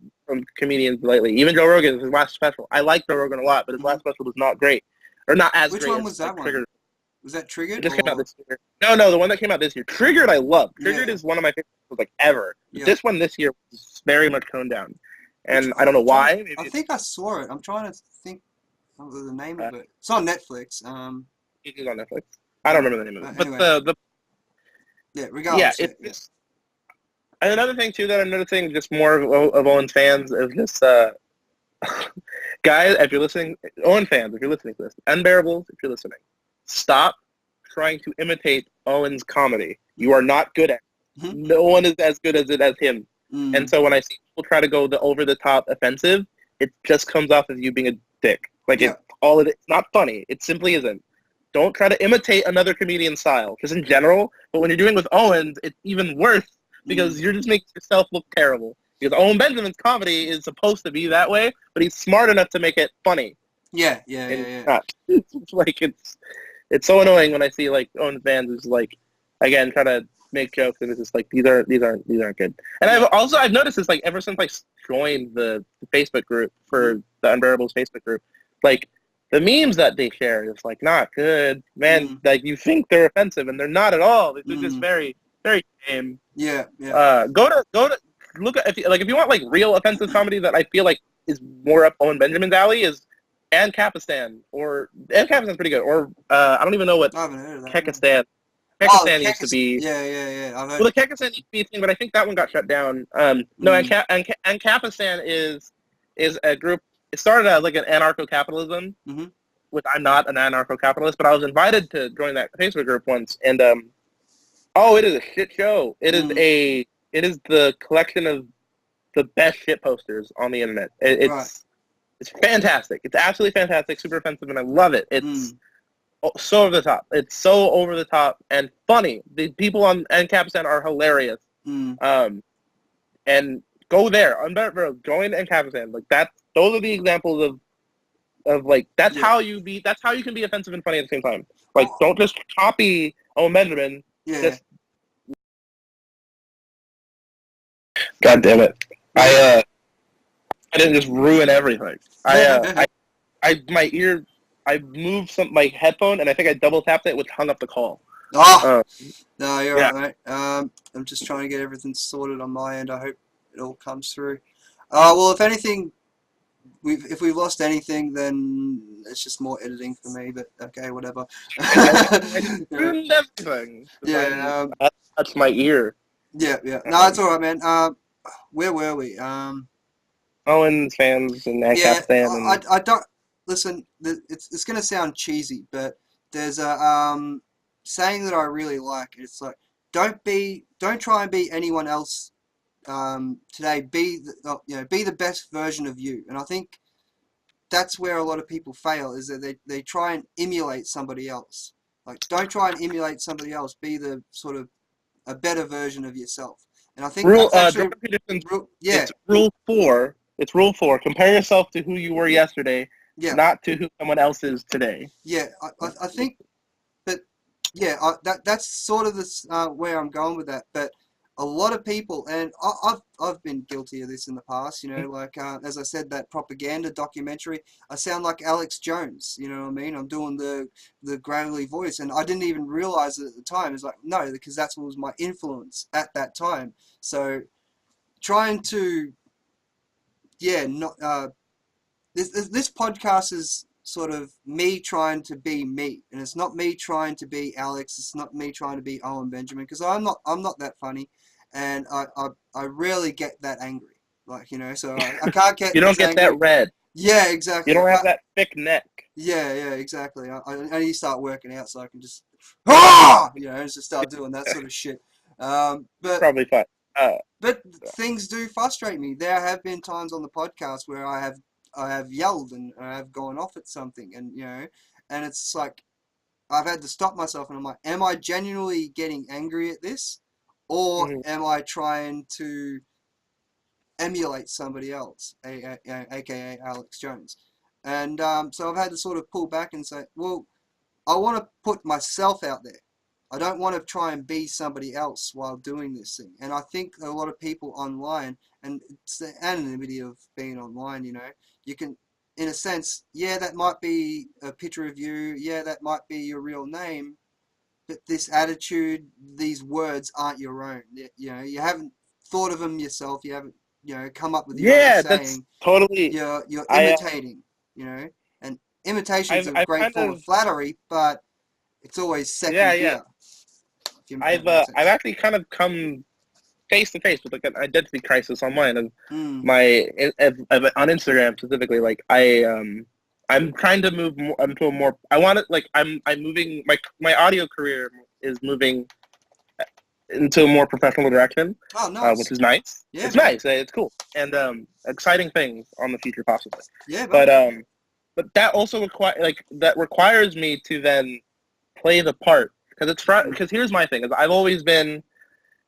[SPEAKER 2] comedians lately. Even Joe Rogan, his last special. I like Joe Rogan a lot, but his last special was not great. Or not as great.
[SPEAKER 1] Which one was that one?
[SPEAKER 2] Triggered.
[SPEAKER 1] Was that Triggered?
[SPEAKER 2] It just came out this year. No, the one that came out this year. Triggered, I love. Triggered is one of my favorites, ever. Yeah. This one this year was very much toned down, and I don't know why. Maybe
[SPEAKER 1] I think I saw it. I'm trying to think of the name of it. It's on Netflix.
[SPEAKER 2] It is on Netflix. I don't remember the name of it, but
[SPEAKER 1] anyway. Regardless.
[SPEAKER 2] Yeah, and another thing too that I'm noticing, just more of Owen's fans, is this. Guys, if you're listening, Owen fans, if you're listening to this, Unbearables, if you're listening, stop trying to imitate Owen's comedy. You are not good at it. No one is as good as him. And so when I see people try to go the over-the-top offensive, it just comes off as you being a dick. Like, it's not funny. It simply isn't. Don't try to imitate another comedian's style, just in general. But when you're doing it with Owens, it's even worse because you're just making yourself look terrible. Because Owen Benjamin's comedy is supposed to be that way, but he's smart enough to make it funny.
[SPEAKER 1] Yeah.
[SPEAKER 2] It's like it's so annoying when I see like Owen fans who's like, again, try to make jokes and it's just like these aren't good. And I've noticed this like ever since I joined the Facebook group for the Unbearables Facebook group, like the memes that they share is like not good, man. Like you think they're offensive and they're not at all. They're just very, very tame.
[SPEAKER 1] Yeah.
[SPEAKER 2] Go to look at if you want like real offensive comedy that I feel like is more up Owen Benjamin's alley is Ann Capistan. Ann Capistan's pretty good. Or I don't even know what Kekistan. Kekistan used to be.
[SPEAKER 1] Yeah.
[SPEAKER 2] Well, the Kekistan used to be a thing, but I think that one got shut down. No, Ann Capistan is a group. It started as like an anarcho-capitalism, which I'm not an anarcho-capitalist, but I was invited to join that Facebook group once, and it is a shit show. It is the collection of the best shit posters on the internet. It's fantastic. It's absolutely fantastic, super offensive, and I love it. It's so over the top. It's so over the top and funny. The people on Capistan are hilarious. And go there. Join Capistan. Like those are the examples of like that's how you can be offensive and funny at the same time. Like don't just copy Owen Benjamin. Just God damn it! I didn't just ruin everything. I moved my headphone and I think I double tapped it, which hung up the call.
[SPEAKER 1] No, you're right, mate. I'm just trying to get everything sorted on my end. I hope it all comes through. Well, if anything, if we've lost anything, then it's just more editing for me. But okay, whatever.
[SPEAKER 2] Ruined everything.
[SPEAKER 1] Yeah.
[SPEAKER 2] That's my ear.
[SPEAKER 1] Yeah. No, it's all right, man. Where were we?
[SPEAKER 2] Owen's fans and Capistan.
[SPEAKER 1] I don't listen. It's going to sound cheesy, but there's a saying that I really like. It's like don't try and be anyone else today. Be the best version of you. And I think that's where a lot of people fail, is that they try and emulate somebody else. Like don't try and emulate somebody else. Be the sort of a better version of yourself. And I think
[SPEAKER 2] Dr. Peterson's it's rule 4. It's rule 4. Compare yourself to who you were yesterday, not to who someone else is today.
[SPEAKER 1] Yeah, I think, but yeah, that's sort of this where I'm going with that. But a lot of people, and I've been guilty of this in the past. Like as I said, that propaganda documentary. I sound like Alex Jones. You know what I mean? I'm doing the gravelly voice, and I didn't even realize it at the time. It's like no, because that was my influence at that time. So trying to this podcast is sort of me trying to be me, and it's not me trying to be Alex. It's not me trying to be Owen Benjamin, because I'm not that funny, and I rarely get that angry. Like so I can't get.
[SPEAKER 2] You don't get angry. That red.
[SPEAKER 1] Yeah, exactly.
[SPEAKER 2] You don't have that thick neck.
[SPEAKER 1] Yeah, exactly. I need to start working out so I can just just start doing that sort of shit. But
[SPEAKER 2] Probably fun.
[SPEAKER 1] but things do frustrate me. There have been times on the podcast where I have yelled and I have gone off at something, and and it's like I've had to stop myself, and I'm like, am I genuinely getting angry at this, or
[SPEAKER 2] Mm-hmm.
[SPEAKER 1] am I trying to emulate somebody else, aka Alex Jones? And so I've had to sort of pull back and say, well, I want to put myself out there. I don't want to try and be somebody else while doing this thing. And I think a lot of people online, and it's the anonymity of being online, you can, in a sense, yeah, that might be a picture of you, yeah, that might be your real name, but this attitude, these words aren't your own. You haven't thought of them yourself. You haven't, come up with your own
[SPEAKER 2] Yeah, that's
[SPEAKER 1] saying.
[SPEAKER 2] totally.
[SPEAKER 1] You're
[SPEAKER 2] I
[SPEAKER 1] imitating, and imitation's a
[SPEAKER 2] I've
[SPEAKER 1] great
[SPEAKER 2] kind
[SPEAKER 1] form
[SPEAKER 2] of
[SPEAKER 1] of flattery, but it's always
[SPEAKER 2] yeah
[SPEAKER 1] second
[SPEAKER 2] yeah.
[SPEAKER 1] gear, if that makes
[SPEAKER 2] I've
[SPEAKER 1] sense.
[SPEAKER 2] actually kind of come face to face with like an identity crisis online of
[SPEAKER 1] Mm.
[SPEAKER 2] on Instagram specifically. Like I'm trying to move more, into a more. I want to like I'm moving my audio career is moving into a more professional direction,
[SPEAKER 1] Oh, nice.
[SPEAKER 2] which is nice.
[SPEAKER 1] Yeah,
[SPEAKER 2] It's
[SPEAKER 1] man.
[SPEAKER 2] nice. It's cool and exciting things on the future possibly.
[SPEAKER 1] Yeah,
[SPEAKER 2] But
[SPEAKER 1] buddy.
[SPEAKER 2] but that also requires me to then play the part because
[SPEAKER 1] Mm.
[SPEAKER 2] because here's my thing is I've always been.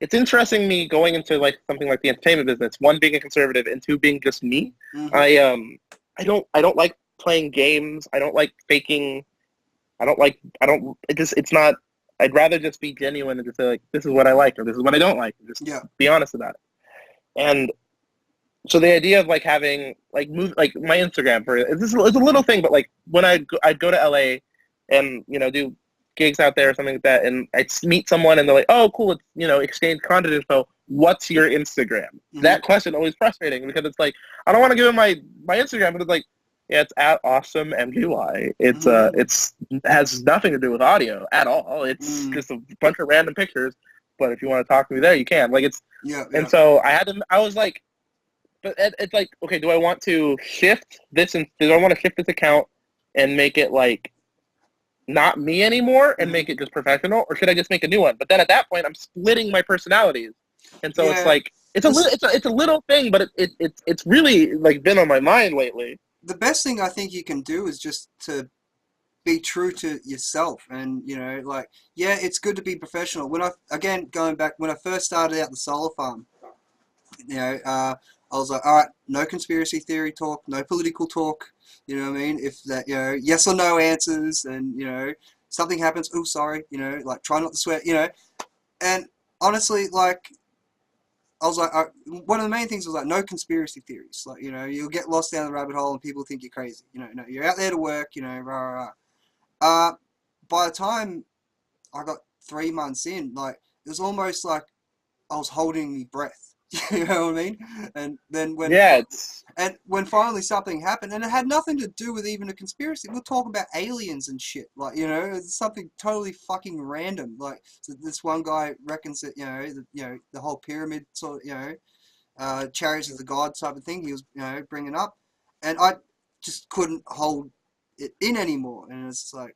[SPEAKER 2] It's interesting me going into like something like the entertainment business. One, being a conservative, and two, being just me.
[SPEAKER 1] Mm-hmm.
[SPEAKER 2] I don't like playing games. I don't like faking. I don't. It's not. I'd rather just be genuine and just say like, this is what I like or this is what I don't like, and just
[SPEAKER 1] Yeah.
[SPEAKER 2] be honest about it. And so the idea of like having like move like my Instagram for it's a little thing, but like when I'd go to LA and do gigs out there or something like that, and I'd meet someone and they're like, oh cool, it's exchange content info. What's your Instagram?
[SPEAKER 1] Mm-hmm.
[SPEAKER 2] That question always frustrating because it's like I don't want to give them my Instagram, but it's like yeah, it's at awesome MGY. It's has nothing to do with audio at all. It's just a bunch of random pictures. But if you want to talk to me there, you can. Like it's
[SPEAKER 1] Yeah.
[SPEAKER 2] and so I was like. But it's like, okay, do I want to shift this? And do I want to shift this account and make it like not me anymore and make it just professional, or should I just make a new one? But then at that point, I'm splitting my personalities, and so it's like it's a little thing, but it's really like been on my mind lately.
[SPEAKER 1] The best thing I think you can do is just to be true to yourself, and like, yeah, it's good to be professional. Going back when I first started out the solar farm, I was like, all right, no conspiracy theory talk, no political talk. You know what I mean? If that, yes or no answers, and something happens, oh sorry, like try not to swear, And honestly, like I was like, one of the main things was like no conspiracy theories. Like you'll get lost down the rabbit hole and people think you're crazy. No, you're out there to work. Rah, rah, rah. By the time I got 3 months in, like it was almost like I was holding my breath. You know what I mean? And then when finally something happened, and it had nothing to do with even a conspiracy. We're talking about aliens and shit. Like it's something totally fucking random. Like so this one guy reckons that the whole pyramid sort of chariots of the god type of thing. He was bringing up, and I just couldn't hold it in anymore. And it's like.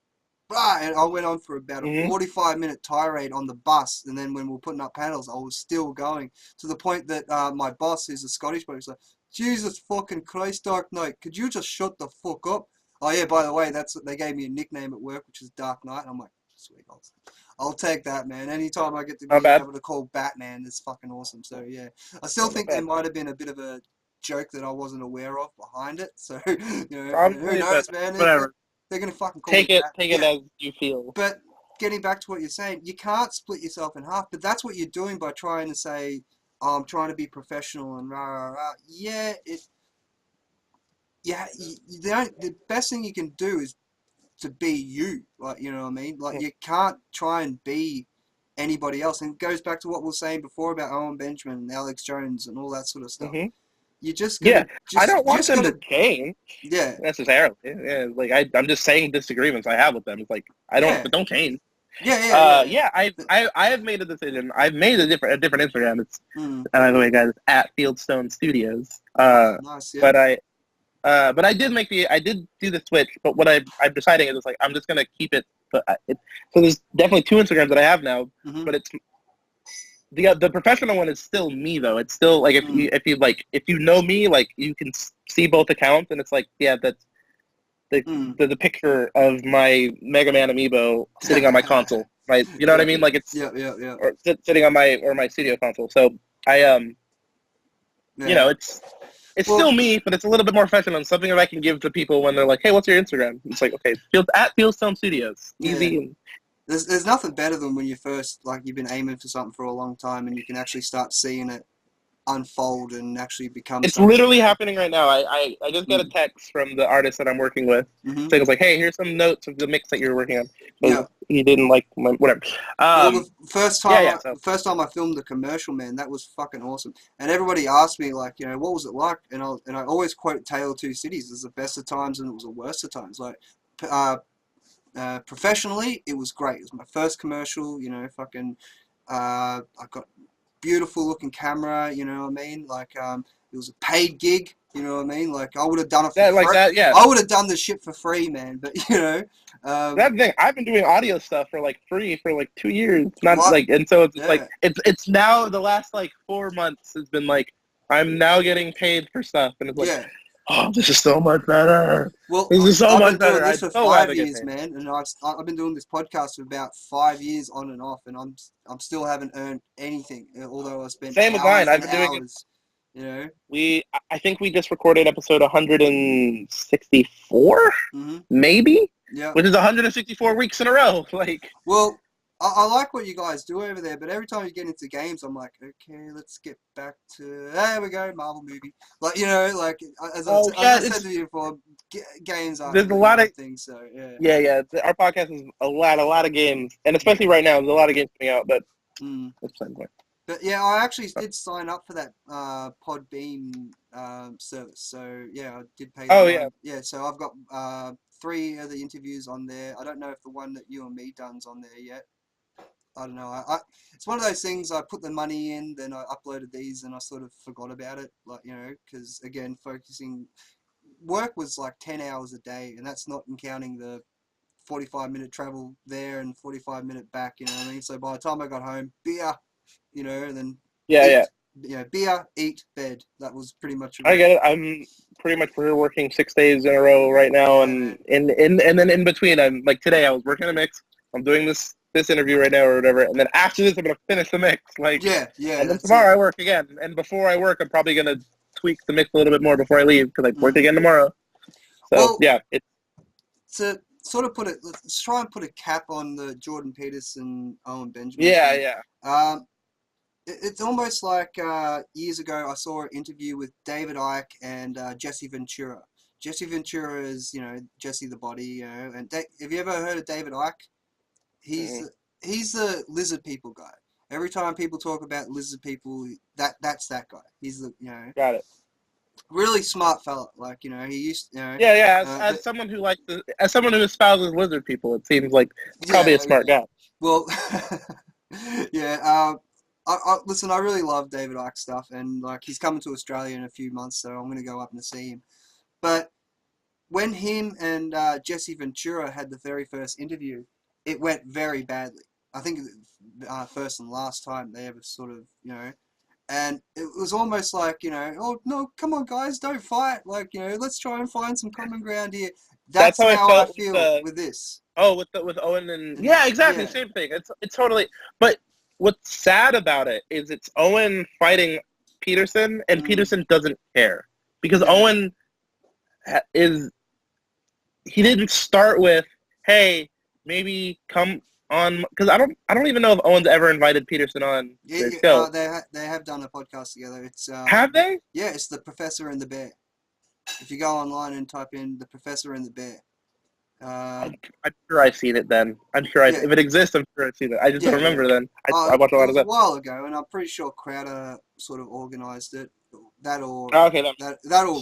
[SPEAKER 1] And I went on for about a 45-minute tirade on the bus, and then when we were putting up panels, I was still going to the point that my boss, who's a Scottish boy, was like, "Jesus fucking Christ, Dark Knight, could you just shut the fuck up?" Oh yeah, by the way, they gave me a nickname at work, which is Dark Knight. And I'm like, sweet, I'll take that, man. Anytime I get to be able to call Batman, it's fucking awesome. So yeah, I still think there might have been a bit of a joke that I wasn't aware of behind it. So who knows, man?
[SPEAKER 2] Whatever.
[SPEAKER 1] They're gonna fucking call
[SPEAKER 2] take
[SPEAKER 1] me
[SPEAKER 2] it as you feel.
[SPEAKER 1] But getting back to what you're saying, you can't split yourself in half. But that's what you're doing by trying to say, "I'm trying to be professional and rah rah rah." Yeah, the best thing you can do is to be you. Like you know what I mean? Like you can't try and be anybody else. And it goes back to what we were saying before about Owen Benjamin and Alex Jones and all that sort of stuff. You just gotta,
[SPEAKER 2] I don't want them to change.
[SPEAKER 1] Yeah,
[SPEAKER 2] necessarily. Yeah, like I'm just saying disagreements I have with them. It's like but don't change.
[SPEAKER 1] Yeah.
[SPEAKER 2] I have made a decision. I've made a different Instagram. It's and by the way, guys, at Fieldstone Studios.
[SPEAKER 1] Nice. Yeah.
[SPEAKER 2] But I did do the switch. But what I'm deciding is like I'm just gonna keep it. So there's definitely two Instagrams that I have now. But it's the professional one is still me though. It's still like if you know me, like you can see both accounts, and it's like that's the picture of my Mega Man amiibo sitting on my console. Right, you know what I mean? Like it's or sitting on my studio console. So I you know it's still me, but it's a little bit more professional and something that I can give to people when they're like, "Hey, what's your Instagram?" It's like, okay, at Fieldstone Studios, easy. And
[SPEAKER 1] there's nothing better than when you first, like, you've been aiming for something for a long time and you can actually start seeing it unfold and actually become
[SPEAKER 2] it's
[SPEAKER 1] something.
[SPEAKER 2] Literally happening right now. I just got a text from the artist that I'm working with saying, it's like, hey, here's some notes of the mix that you're working on. So he didn't like whatever.
[SPEAKER 1] Well, the first time I filmed the commercial, man, that was fucking awesome. And everybody asked me, like, you know, what was it like? And I always quote Tale of Two Cities. It was the best of times and it was the worst of times. Like, professionally, it was great. It was my first commercial, you know, fucking, I got beautiful looking camera, you know what I mean? Like, it was a paid gig, you know what I mean? Like, I would have done it for free. I would have done this shit for free, man. But, you know,
[SPEAKER 2] that thing, I've been doing audio stuff for like free for like 2 years. Not like, and so it's like it's now the last like 4 months has been like I'm now getting paid for stuff, and it's like, oh, this is so much better.
[SPEAKER 1] Well,
[SPEAKER 2] this is so much better.
[SPEAKER 1] I've been doing this for 5 years, man, and I've been doing this podcast for about 5 years on and off, and I'm still haven't earned anything, although I spent
[SPEAKER 2] same with mine. I've been doing
[SPEAKER 1] it. You know,
[SPEAKER 2] I think we just recorded episode 164, maybe, which is 164 weeks in a row. Like,
[SPEAKER 1] well, I like what you guys do over there, but every time you get into games, I'm like, okay, let's get back to, there we go, Marvel movie. Like, you know, like, as I said to you before, games are
[SPEAKER 2] there's a lot of
[SPEAKER 1] things, so,
[SPEAKER 2] our podcast is a lot of games, and especially right now, there's a lot of games coming out, but that's the same point.
[SPEAKER 1] But, yeah, I actually did sign up for that Podbean service, so, yeah, I did pay. Yeah, so I've got 3 of the interviews on there. I don't know if the one that you and me done's on there yet. I don't know. It's one of those things. I put the money in, then I uploaded these, and I sort of forgot about it. Like, you know, because again, work was like 10 hours a day, and that's not counting the 45-minute travel there and 45-minute back. You know what I mean? So by the time I got home, beer, you know, and then beer, eat, bed. That was pretty much.
[SPEAKER 2] I get it. I'm pretty much working 6 days in a row right now, and then in between, I'm like today I was working a mix. I'm doing this interview right now or whatever, and then after this I'm gonna finish the mix. Like, and then tomorrow I work again, and before I work I'm probably gonna tweak the mix a little bit more before I leave because I work again tomorrow. So
[SPEAKER 1] to sort of let's try and put a cap on the Jordan Peterson, Owen Benjamin
[SPEAKER 2] thing.
[SPEAKER 1] It's almost like years ago I saw an interview with David Icke and Jesse Ventura. Jesse Ventura is, you know, Jesse the Body, you know, and have you ever heard of David Icke? He's the lizard people guy. Every time people talk about lizard people, that's that guy. He's the, you know.
[SPEAKER 2] Got it.
[SPEAKER 1] Really smart fella. Like, you know, he used, you know.
[SPEAKER 2] As someone who as someone who espouses lizard people, it seems like probably a smart guy.
[SPEAKER 1] Well, listen, I really love David Icke stuff, and like he's coming to Australia in a few months, so I'm going to go up and see him. But when him and Jesse Ventura had the very first interview, it went very badly. I think first and last time they ever sort of, you know, and it was almost like, you know, oh no, come on guys, don't fight. Like, you know, let's try and find some common ground here. That's how I feel with this.
[SPEAKER 2] Oh, with Owen and exactly, same thing. It's totally. But what's sad about it is it's Owen fighting Peterson, and Peterson doesn't care because Owen he didn't start with, hey, maybe come on, because I don't even know if Owen's ever invited Peterson on their show.
[SPEAKER 1] They have done a podcast together. It's
[SPEAKER 2] have they?
[SPEAKER 1] Yeah, it's The Professor and the Bear. If you go online and type in The Professor and the Bear.
[SPEAKER 2] I'm sure I've seen it then. I'm sure if it exists, I'm sure I've seen it. I just don't remember then. I watched a lot of that.
[SPEAKER 1] It was a while ago, and I'm pretty sure Crowder sort of organised it. That or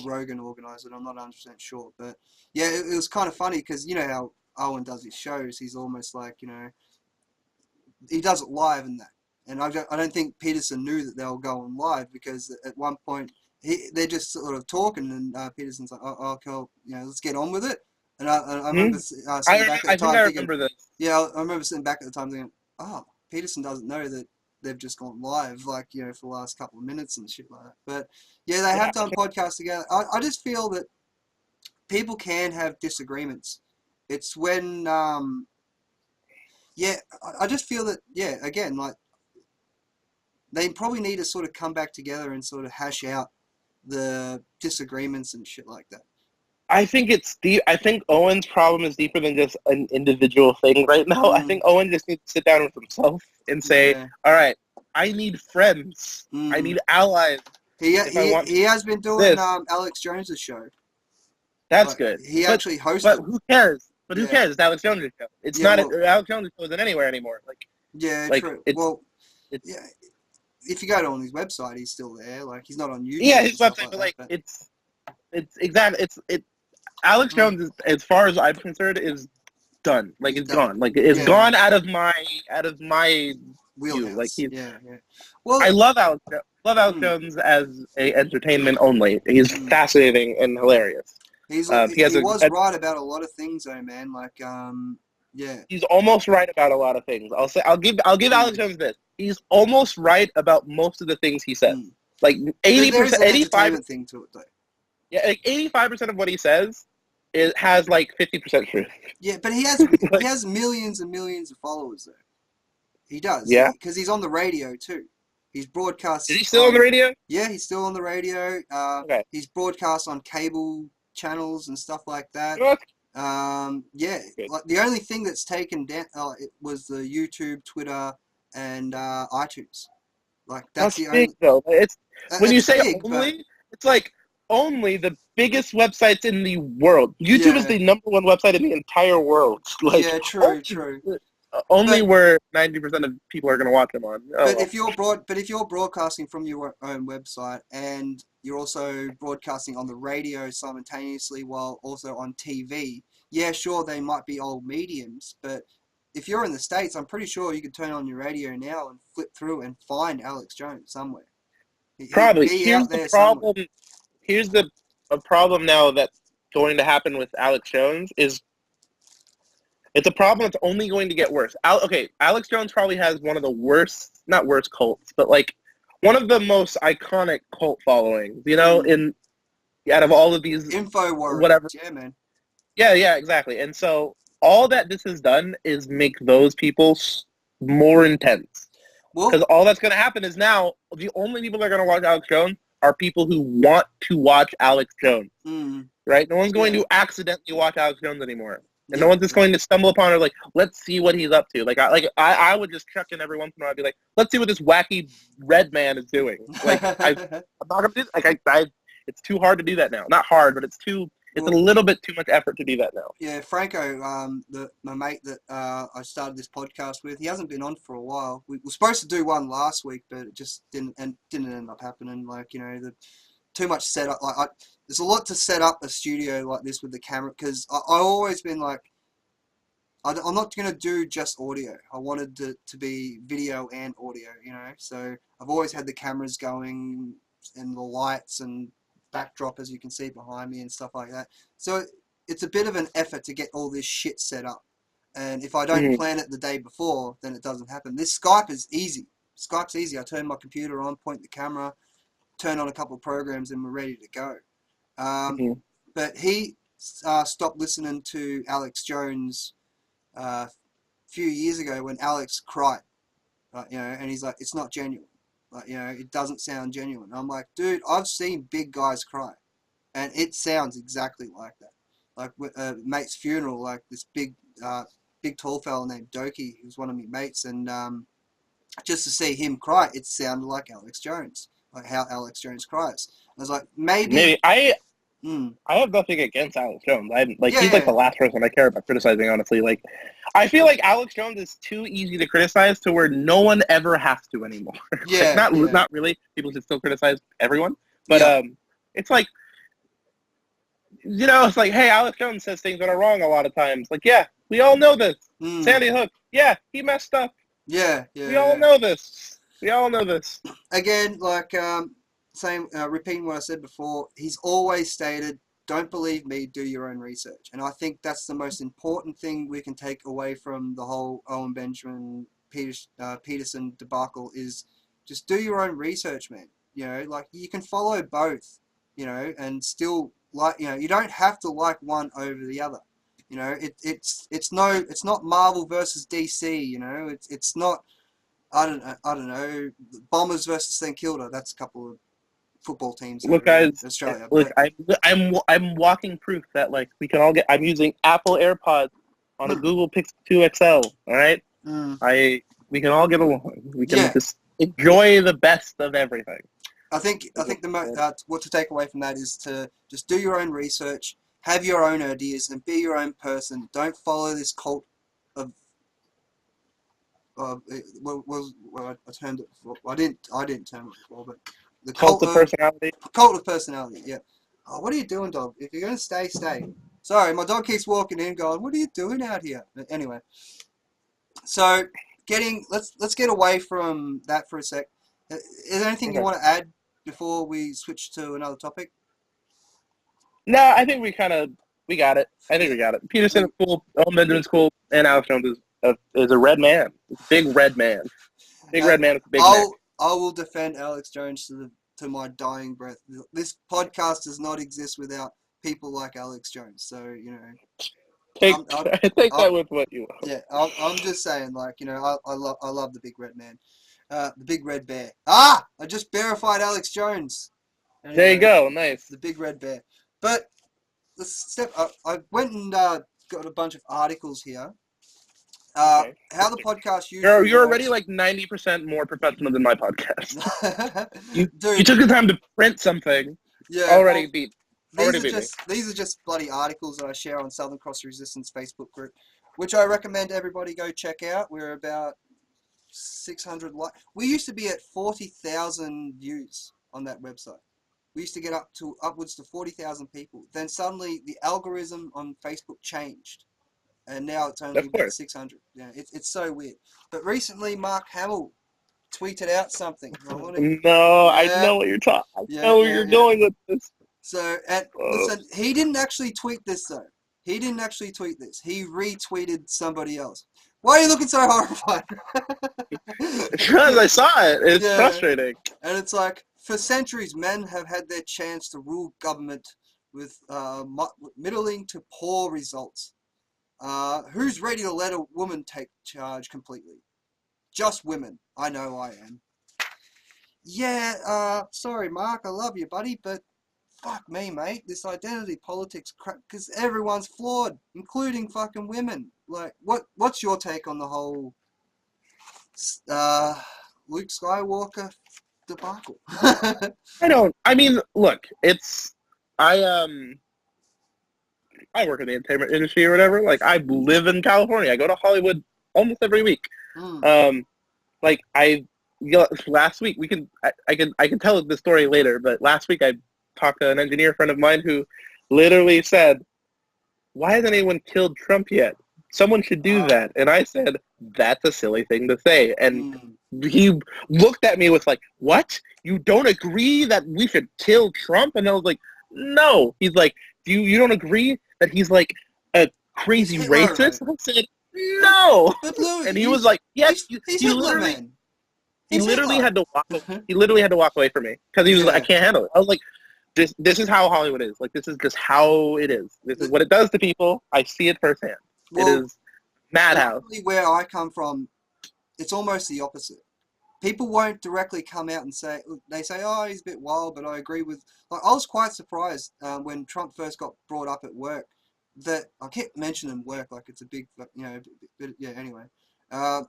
[SPEAKER 1] Rogan organised it. I'm not 100% sure, but yeah, it was kind of funny because you know how Owen does his shows. He's almost like, you know, he does it live and that. And I don't think Peterson knew that they were going live because at one point they're just sort of talking and Peterson's like, oh, cool, you know, let's get on with it. And I remember sitting back at the time thinking, I remember sitting back at the time thinking, oh, Peterson doesn't know that they've just gone live, like, you know, for the last couple of minutes and shit like that. But yeah, they have
[SPEAKER 2] Yeah.
[SPEAKER 1] done podcasts together. I just feel that people can have disagreements. It's when, yeah, I just feel that, yeah, again, like, they probably need to sort of come back together and sort of hash out the disagreements and shit like that.
[SPEAKER 2] I think it's deep. I think Owen's problem is deeper than just an individual thing right now. I think Owen just needs to sit down with himself and say,
[SPEAKER 1] Yeah.
[SPEAKER 2] all right, I need friends. I need allies.
[SPEAKER 1] He has been doing
[SPEAKER 2] this.
[SPEAKER 1] Alex Jones's show.
[SPEAKER 2] That's
[SPEAKER 1] Like,
[SPEAKER 2] good.
[SPEAKER 1] he
[SPEAKER 2] But
[SPEAKER 1] actually hosted.
[SPEAKER 2] But who cares? But who
[SPEAKER 1] Yeah.
[SPEAKER 2] cares? It's Alex Jones' show. It's
[SPEAKER 1] Yeah,
[SPEAKER 2] not.
[SPEAKER 1] well-
[SPEAKER 2] Alex Jones' show isn't anywhere anymore.
[SPEAKER 1] Yeah,
[SPEAKER 2] Like
[SPEAKER 1] true.
[SPEAKER 2] it's
[SPEAKER 1] Well, yeah, if you go on his website, he's still there. Like, he's not on YouTube
[SPEAKER 2] yeah,
[SPEAKER 1] and
[SPEAKER 2] his
[SPEAKER 1] stuff
[SPEAKER 2] website.
[SPEAKER 1] like
[SPEAKER 2] But
[SPEAKER 1] that.
[SPEAKER 2] it's exactly it. Alex Jones is, as far as I'm concerned, is done. Like,
[SPEAKER 1] He's
[SPEAKER 2] it's
[SPEAKER 1] done.
[SPEAKER 2] gone. Like, it's
[SPEAKER 1] Yeah.
[SPEAKER 2] gone out of my
[SPEAKER 1] Wheelhouse.
[SPEAKER 2] view. Like,
[SPEAKER 1] Yeah. Well,
[SPEAKER 2] I love Alex. Jones as a entertainment only. He's fascinating and hilarious.
[SPEAKER 1] he
[SPEAKER 2] He
[SPEAKER 1] was right about a lot of things, though, man. Like, yeah.
[SPEAKER 2] He's almost right about a lot of things. I'll give Alex Jones this. He's almost right about most of the things he says. Like 80%,
[SPEAKER 1] There is an
[SPEAKER 2] 85%
[SPEAKER 1] entertainment thing to it, though.
[SPEAKER 2] Yeah, like 85% of what he says has like 50% truth.
[SPEAKER 1] Yeah, but he has millions and millions of followers, though. He does.
[SPEAKER 2] Yeah,
[SPEAKER 1] because he's on the radio too. He's broadcast.
[SPEAKER 2] Is he still on the radio?
[SPEAKER 1] Yeah, he's still on the radio.
[SPEAKER 2] Okay.
[SPEAKER 1] He's broadcast on cable channels and stuff like that.
[SPEAKER 2] What?
[SPEAKER 1] Yeah, like the only thing that's taken down it was the YouTube, Twitter, and iTunes. Like that's the
[SPEAKER 2] big,
[SPEAKER 1] only.
[SPEAKER 2] though. It's when you say
[SPEAKER 1] big,
[SPEAKER 2] only, it's like only the biggest websites in the world. YouTube is the #1 website in the entire world. Like,
[SPEAKER 1] yeah, true.
[SPEAKER 2] Only where 90% of people are going to watch them on.
[SPEAKER 1] But if you're broadcasting from your own website and you're also broadcasting on the radio simultaneously while also on TV, yeah, sure, they might be old mediums, but if you're in the States, I'm pretty sure you could turn on your radio now and flip through and find Alex Jones somewhere.
[SPEAKER 2] Probably. Here's the problem. Here's a problem now that's going to happen with Alex Jones is it's a problem that's only going to get worse. Alex Jones probably has one of the worst, not worst cults, but like one of the most iconic cult followings, you know, out of all of these
[SPEAKER 1] InfoWars,
[SPEAKER 2] whatever.
[SPEAKER 1] Yeah, man.
[SPEAKER 2] Yeah, exactly. And so all that this has done is make those people more intense. Because all that's going to happen is now the only people that are going to watch Alex Jones are people who want to watch Alex Jones. Right? No one's going to accidentally watch Alex Jones anymore. And no one's just going to stumble upon it like, let's see what he's up to. Like I would just check in every once in a while. I'd be like, let's see what this wacky red man is doing. Like I'm not gonna do it's too hard to do that now. Not hard, but it's a little bit too much effort to do that now.
[SPEAKER 1] Yeah, Franco, my mate that I started this podcast with, he hasn't been on for a while. We were supposed to do one last week, but it just didn't end up happening. Like, you know, too much setup. Like, there's a lot to set up a studio like this with the camera, because I've always been like, I'm not going to do just audio. I wanted to be video and audio, you know. So I've always had the cameras going and the lights and backdrop, as you can see behind me, and stuff like that. So it's a bit of an effort to get all this shit set up. And if I don't plan it the day before, then it doesn't happen. This Skype is easy. Skype's easy. I turn my computer on, point the camera, turn on a couple of programs, and we're ready to go. But he stopped listening to Alex Jones a few years ago when Alex cried, you know, and he's like, it's not genuine. Like, you know, it doesn't sound genuine. I'm like, dude, I've seen big guys cry, and it sounds exactly like that. Like with a mate's funeral, like this big tall fella named Doki, who's one of my mates, and just to see him cry, it sounded like Alex Jones, like how Alex Jones cries. I was like, maybe
[SPEAKER 2] I have nothing against Alex Jones. He's like the last person I care about criticizing, honestly. Like, I feel like Alex Jones is too easy to criticize to where no one ever has to anymore. Not really. People should still criticize everyone, but it's like, you know, it's like, hey, Alex Jones says things that are wrong a lot of times. Like, yeah, we all know this. Sandy Hook, yeah, he messed up.
[SPEAKER 1] Yeah.
[SPEAKER 2] We all know this. We all know this.
[SPEAKER 1] Again, like, repeating what I said before, he's always stated, don't believe me, do your own research. And I think that's the most important thing we can take away from the whole Owen Benjamin Peterson debacle is just do your own research, man. You know, like you can follow both, you know, and still like, you know, you don't have to like one over the other. You know, it's not Marvel versus DC. You know, it's not I don't know Bombers versus St Kilda. That's a couple of football teams
[SPEAKER 2] Look,
[SPEAKER 1] over in
[SPEAKER 2] guys.
[SPEAKER 1] Australia.
[SPEAKER 2] Look,
[SPEAKER 1] But
[SPEAKER 2] I'm walking proof that like we can all get. I'm using Apple AirPods on a Google Pixel 2 XL. All right. We can all get along. We can just enjoy the best of everything.
[SPEAKER 1] I think what to take away from that is to just do your own research, have your own ideas, and be your own person. Don't follow this cult of. I termed it before. I didn't term it before, but the
[SPEAKER 2] Cult of personality.
[SPEAKER 1] Cult of personality. Yeah. Oh, what are you doing, dog? If you're gonna stay, stay. Sorry, my dog keeps walking in, going, "What are you doing out here?" But anyway, so let's get away from that for a sec. Is there anything you want to add before we switch to another topic?
[SPEAKER 2] No, I think we got it. I think we got it. Peterson is cool. Owen Benjamin's cool, and Alex Jones is a red man, big red man, red man with a big neck.
[SPEAKER 1] I will defend Alex Jones to my dying breath. This podcast does not exist without people like Alex Jones. So you know,
[SPEAKER 2] take that with what you want.
[SPEAKER 1] Yeah, I'm just saying, like, you know, I love the big red man, the big red bear. I just verified Alex Jones. Anyway,
[SPEAKER 2] there you go, nice.
[SPEAKER 1] The big red bear. But the step I went and got a bunch of articles here. How the podcast usually
[SPEAKER 2] you're already like 90% more professional than my podcast. you took the time to print something.
[SPEAKER 1] Yeah,
[SPEAKER 2] already beat.
[SPEAKER 1] These are just bloody articles that I share on Southerncross Resistance Facebook group, which I recommend everybody go check out. We're about 600 we used to be at 40,000 views on that website. We used to get upwards to 40,000 people. Then suddenly the algorithm on Facebook changed, and now it's only about 600. Yeah, it's so weird. But recently, Mark Hamill tweeted out something.
[SPEAKER 2] I know what you're talking. I know where you're going with this.
[SPEAKER 1] So, listen, he didn't actually tweet this though. He didn't actually tweet this. He retweeted somebody else. Why are you looking so horrified?
[SPEAKER 2] Because I saw it. It's frustrating. And
[SPEAKER 1] it's like, for centuries, men have had their chance to rule government with middling to poor results. Who's ready to let a woman take charge completely? Just women. I know I am. Yeah, sorry, Mark. I love you, buddy, but fuck me, mate. This identity politics crap, because everyone's flawed, including fucking women. Like, what's your take on the whole Luke Skywalker debacle?
[SPEAKER 2] I mean, look, I work in the entertainment industry or whatever. Like, I live in California. I go to Hollywood almost every week. Last week I can tell the story later, but last week I talked to an engineer friend of mine who literally said, "Why hasn't anyone killed Trump yet? Someone should do that." And I said, "That's a silly thing to say." And he looked at me with like, "What? You don't agree that we should kill Trump?" And I was like, "No." He's like, "You don't agree that he's like a crazy racist?" I said, "No." And he was like, "Yes." He literally had to walk. He literally had to walk away from me because he was like, "I can't handle it." I was like, "This is how Hollywood is. Like, this is just how it is. This is what it does to people. I see it firsthand. It is madhouse."
[SPEAKER 1] Where I come from, it's almost the opposite. People won't directly come out and say, they say, "Oh, he's a bit wild," but I agree with. Like, I was quite surprised when Trump first got brought up at work. That I kept mentioning work like it's a big, anyway. That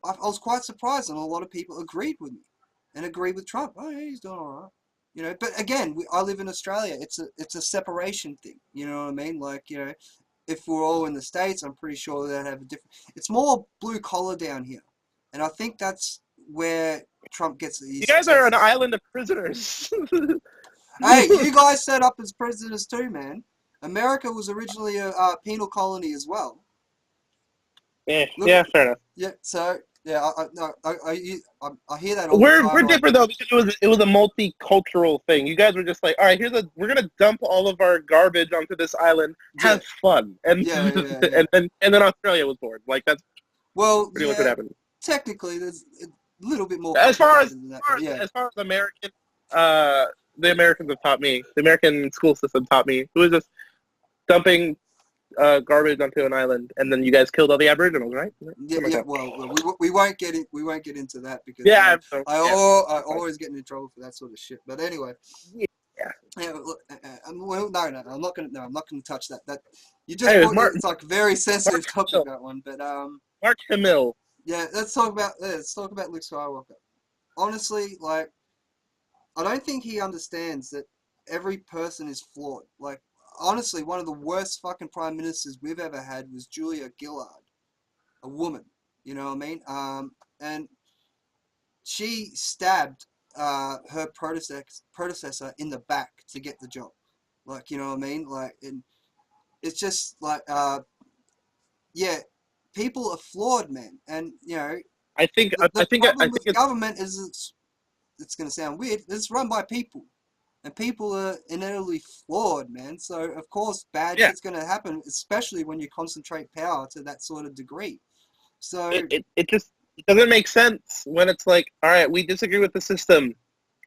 [SPEAKER 1] I was quite surprised, and a lot of people agreed with me and agreed with Trump. Oh, yeah, he's doing all right. You know, but again, I live in Australia. It's a separation thing. You know what I mean? Like, you know, if we're all in the States, I'm pretty sure they'd have a different. It's more blue collar down here, and I think that's where Trump gets these.
[SPEAKER 2] You guys are an island of prisoners.
[SPEAKER 1] Hey, you guys set up as prisoners too, man. America was originally a penal colony as well.
[SPEAKER 2] Yeah, fair enough.
[SPEAKER 1] Yeah, so yeah, I hear that.
[SPEAKER 2] We're different though because it was a multicultural thing. You guys were just like, all right, we're gonna dump all of our garbage onto this island, have fun, and and then Australia was born. Like that's
[SPEAKER 1] Well,
[SPEAKER 2] Pretty much what
[SPEAKER 1] yeah,
[SPEAKER 2] happened.
[SPEAKER 1] technically, there's a little bit more
[SPEAKER 2] As far
[SPEAKER 1] complicated
[SPEAKER 2] as
[SPEAKER 1] than that,
[SPEAKER 2] as far
[SPEAKER 1] but
[SPEAKER 2] as,
[SPEAKER 1] yeah.
[SPEAKER 2] as far as American, the Americans have taught me, the American school system taught me, who is just dumping garbage onto an island, and then you guys killed all the Aboriginals, right?
[SPEAKER 1] Yeah,
[SPEAKER 2] Something like
[SPEAKER 1] yeah.
[SPEAKER 2] that.
[SPEAKER 1] Well, we won't get in, we won't get into that because
[SPEAKER 2] Yeah, so, yeah,
[SPEAKER 1] I
[SPEAKER 2] that's fine.
[SPEAKER 1] always get in trouble for that sort of shit. But anyway,
[SPEAKER 2] Yeah.
[SPEAKER 1] yeah. Look, well, no, I'm not gonna, no, I'm not gonna touch that. That you just
[SPEAKER 2] Anyways,
[SPEAKER 1] brought, it's like a very sensitive topic,
[SPEAKER 2] Hamill,
[SPEAKER 1] that one. But
[SPEAKER 2] Mark Hamill.
[SPEAKER 1] yeah, let's talk about Luke Skywalker. Honestly, like, I don't think he understands that every person is flawed. Like, honestly, one of the worst fucking prime ministers we've ever had was Julia Gillard, a woman. You know what I mean? And she stabbed her predecessor in the back to get the job. Like, you know what I mean? Like, and it's just like, yeah, people are flawed, man. And you know,
[SPEAKER 2] I think
[SPEAKER 1] the
[SPEAKER 2] I
[SPEAKER 1] problem
[SPEAKER 2] think
[SPEAKER 1] with government is it's going to sound weird. It's run by people, and people are inevitably flawed, man. So of course, bad
[SPEAKER 2] yeah.
[SPEAKER 1] shit's going to happen, especially when you concentrate power to that sort of degree. So
[SPEAKER 2] It just it doesn't make sense when it's like, all right, we disagree with the system.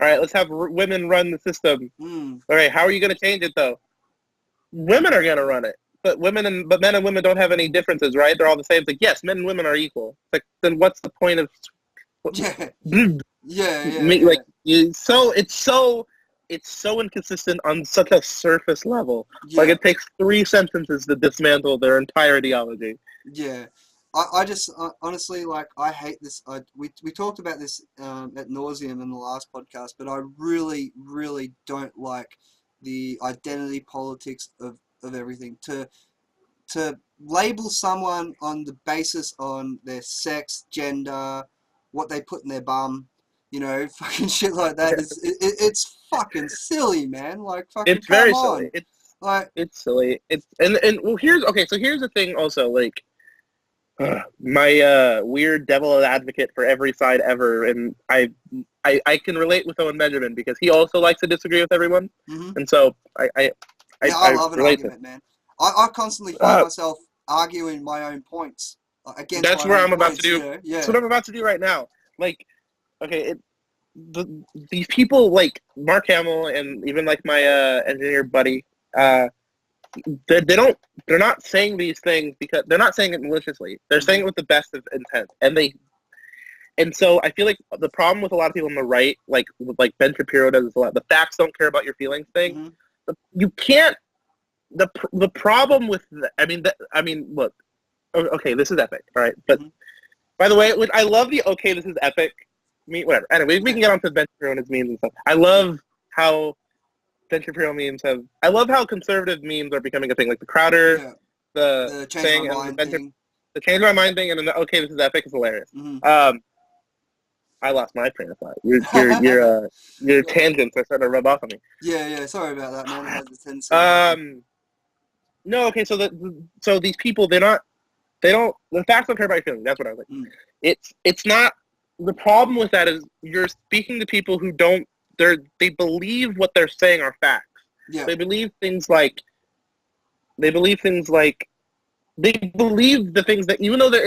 [SPEAKER 2] All right, let's have women run the system.
[SPEAKER 1] mm,
[SPEAKER 2] All right, how are you going to change it though? Women are going to run it, but but men and women don't have any differences, right? They're all the same. It's like, yes, men and women are equal. It's like, then what's the point of
[SPEAKER 1] yeah, yeah,
[SPEAKER 2] like it's so inconsistent on such a surface level.
[SPEAKER 1] yeah,
[SPEAKER 2] Like it takes 3 sentences to dismantle their entire ideology.
[SPEAKER 1] yeah. I just honestly, like, I hate this. We talked about this at nauseum in the last podcast, but I really, really don't like the identity politics of everything. To label someone on the basis on their sex, gender, what they put in their bum, you know, fucking shit like that. It's fucking silly, man. Like, fucking
[SPEAKER 2] It's
[SPEAKER 1] come
[SPEAKER 2] very
[SPEAKER 1] on.
[SPEAKER 2] silly. It's
[SPEAKER 1] Like,
[SPEAKER 2] it's silly. It's and well, here's okay. So here's the thing. Also, like my weird devil advocate for every side ever, and I can relate with Owen Benjamin because he also likes to disagree with everyone,
[SPEAKER 1] mm-hmm.
[SPEAKER 2] and so
[SPEAKER 1] Yeah, I
[SPEAKER 2] I
[SPEAKER 1] love an
[SPEAKER 2] relate to.
[SPEAKER 1] argument, man. I constantly find myself arguing my own points, against
[SPEAKER 2] That's
[SPEAKER 1] my
[SPEAKER 2] where
[SPEAKER 1] own
[SPEAKER 2] I'm about to
[SPEAKER 1] points.
[SPEAKER 2] do.
[SPEAKER 1] You know,
[SPEAKER 2] That's
[SPEAKER 1] yeah,
[SPEAKER 2] what I'm about to do right now. Like, okay, these people like Mark Hamill and even like my engineer buddy, they don't. They're not saying these things because they're not saying it maliciously. They're saying it with the best of intent, and so I feel like the problem with a lot of people on the right, like Ben Shapiro does a lot, the facts don't care about your feelings thing.
[SPEAKER 1] mm-hmm.
[SPEAKER 2] You can't. The problem with I mean look, okay, this is epic, all right, but.
[SPEAKER 1] Mm-hmm.
[SPEAKER 2] By the way, I love the okay, this is epic. Whatever. Anyway, we can get on to Ben Shapiro and his memes and stuff. I love how Ben Shapiro memes have. I love how conservative memes are becoming a thing, like the Crowder,
[SPEAKER 1] Yeah,
[SPEAKER 2] the
[SPEAKER 1] the change my
[SPEAKER 2] thing, and
[SPEAKER 1] mind thing.
[SPEAKER 2] the change my mind thing, and then the okay, this is epic is hilarious.
[SPEAKER 1] Mm-hmm.
[SPEAKER 2] I lost my train of thought. Your tangents are starting to rub off on me.
[SPEAKER 1] Yeah. Sorry about that, man. I had the tendency.
[SPEAKER 2] No, okay. So these people, they don't. The facts don't care about your feelings. That's what I was like.
[SPEAKER 1] Mm.
[SPEAKER 2] It's not. The problem with that is you're speaking to people who don't. They believe what they're saying are facts.
[SPEAKER 1] Yeah.
[SPEAKER 2] They believe things like. They believe the things that even though they're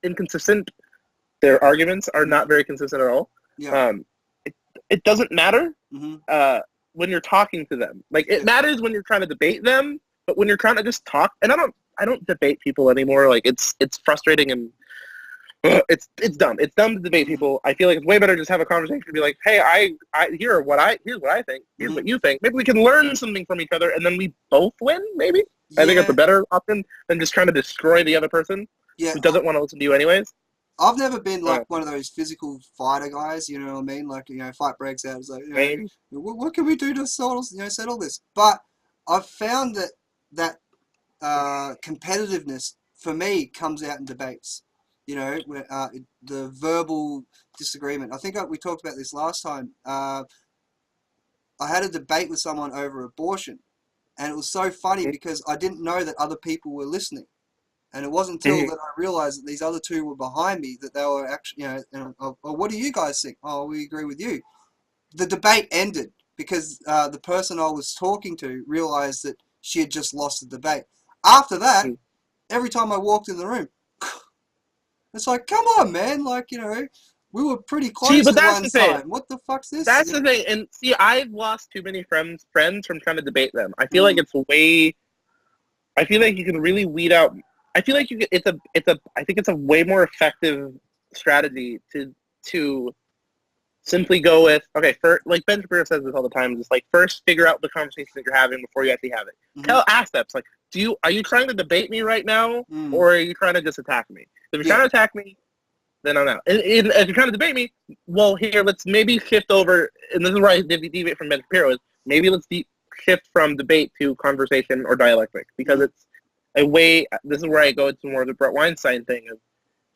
[SPEAKER 2] inconsistent, their arguments are not very consistent at all.
[SPEAKER 1] Yeah.
[SPEAKER 2] It doesn't matter.
[SPEAKER 1] Mm-hmm.
[SPEAKER 2] When you're talking to them. Like it matters when you're trying to debate them, but when you're trying to just talk, and I don't debate people anymore. Like it's frustrating and it's dumb. It's dumb to debate people. I feel like it's way better to just have a conversation and be like, hey, here's what I think. Here's what you think. Maybe we can learn something from each other, and then we both win. Maybe I think it's a better option than just trying to destroy the other person who doesn't want to listen to you anyways.
[SPEAKER 1] I've never been like one of those physical fighter guys, you know what I mean? Like, you know, fight breaks out. It's like, you know, what can we do to settle this? But I've found that competitiveness for me comes out in debates. You know, where, the verbal disagreement. I think we talked about this last time. I had a debate with someone over abortion, and it was so funny because I didn't know that other people were listening. And it wasn't until that I realized that these other two were behind me that they were actually, you know, oh, what do you guys think? Oh, we agree with you. The debate ended because the person I was talking to realized that she had just lost the debate. After that, every time I walked in the room, It's like, come on, man. Like, you know, we were pretty
[SPEAKER 2] See,
[SPEAKER 1] close
[SPEAKER 2] but
[SPEAKER 1] at
[SPEAKER 2] that's
[SPEAKER 1] one
[SPEAKER 2] the thing.
[SPEAKER 1] time. What the fuck's this?
[SPEAKER 2] That's the thing. And see, I've lost too many friends from trying to debate them. I feel like I feel like you can really weed out. I feel like I think it's a way more effective strategy to simply go with, okay, like Ben Shapiro says this all the time, just like first figure out the conversation that you're having before you actually have it. Ask them, like, are you trying to debate me right now, or are you trying to just attack me? If you're trying to attack me, then I'm out. And if you're trying to debate me, well, here, let's maybe shift over, and this is where I deviate from Ben Shapiro, is maybe let's shift from debate to conversation or dialectic, because it's a way, this is where I go into more of the Brett Weinstein thing, of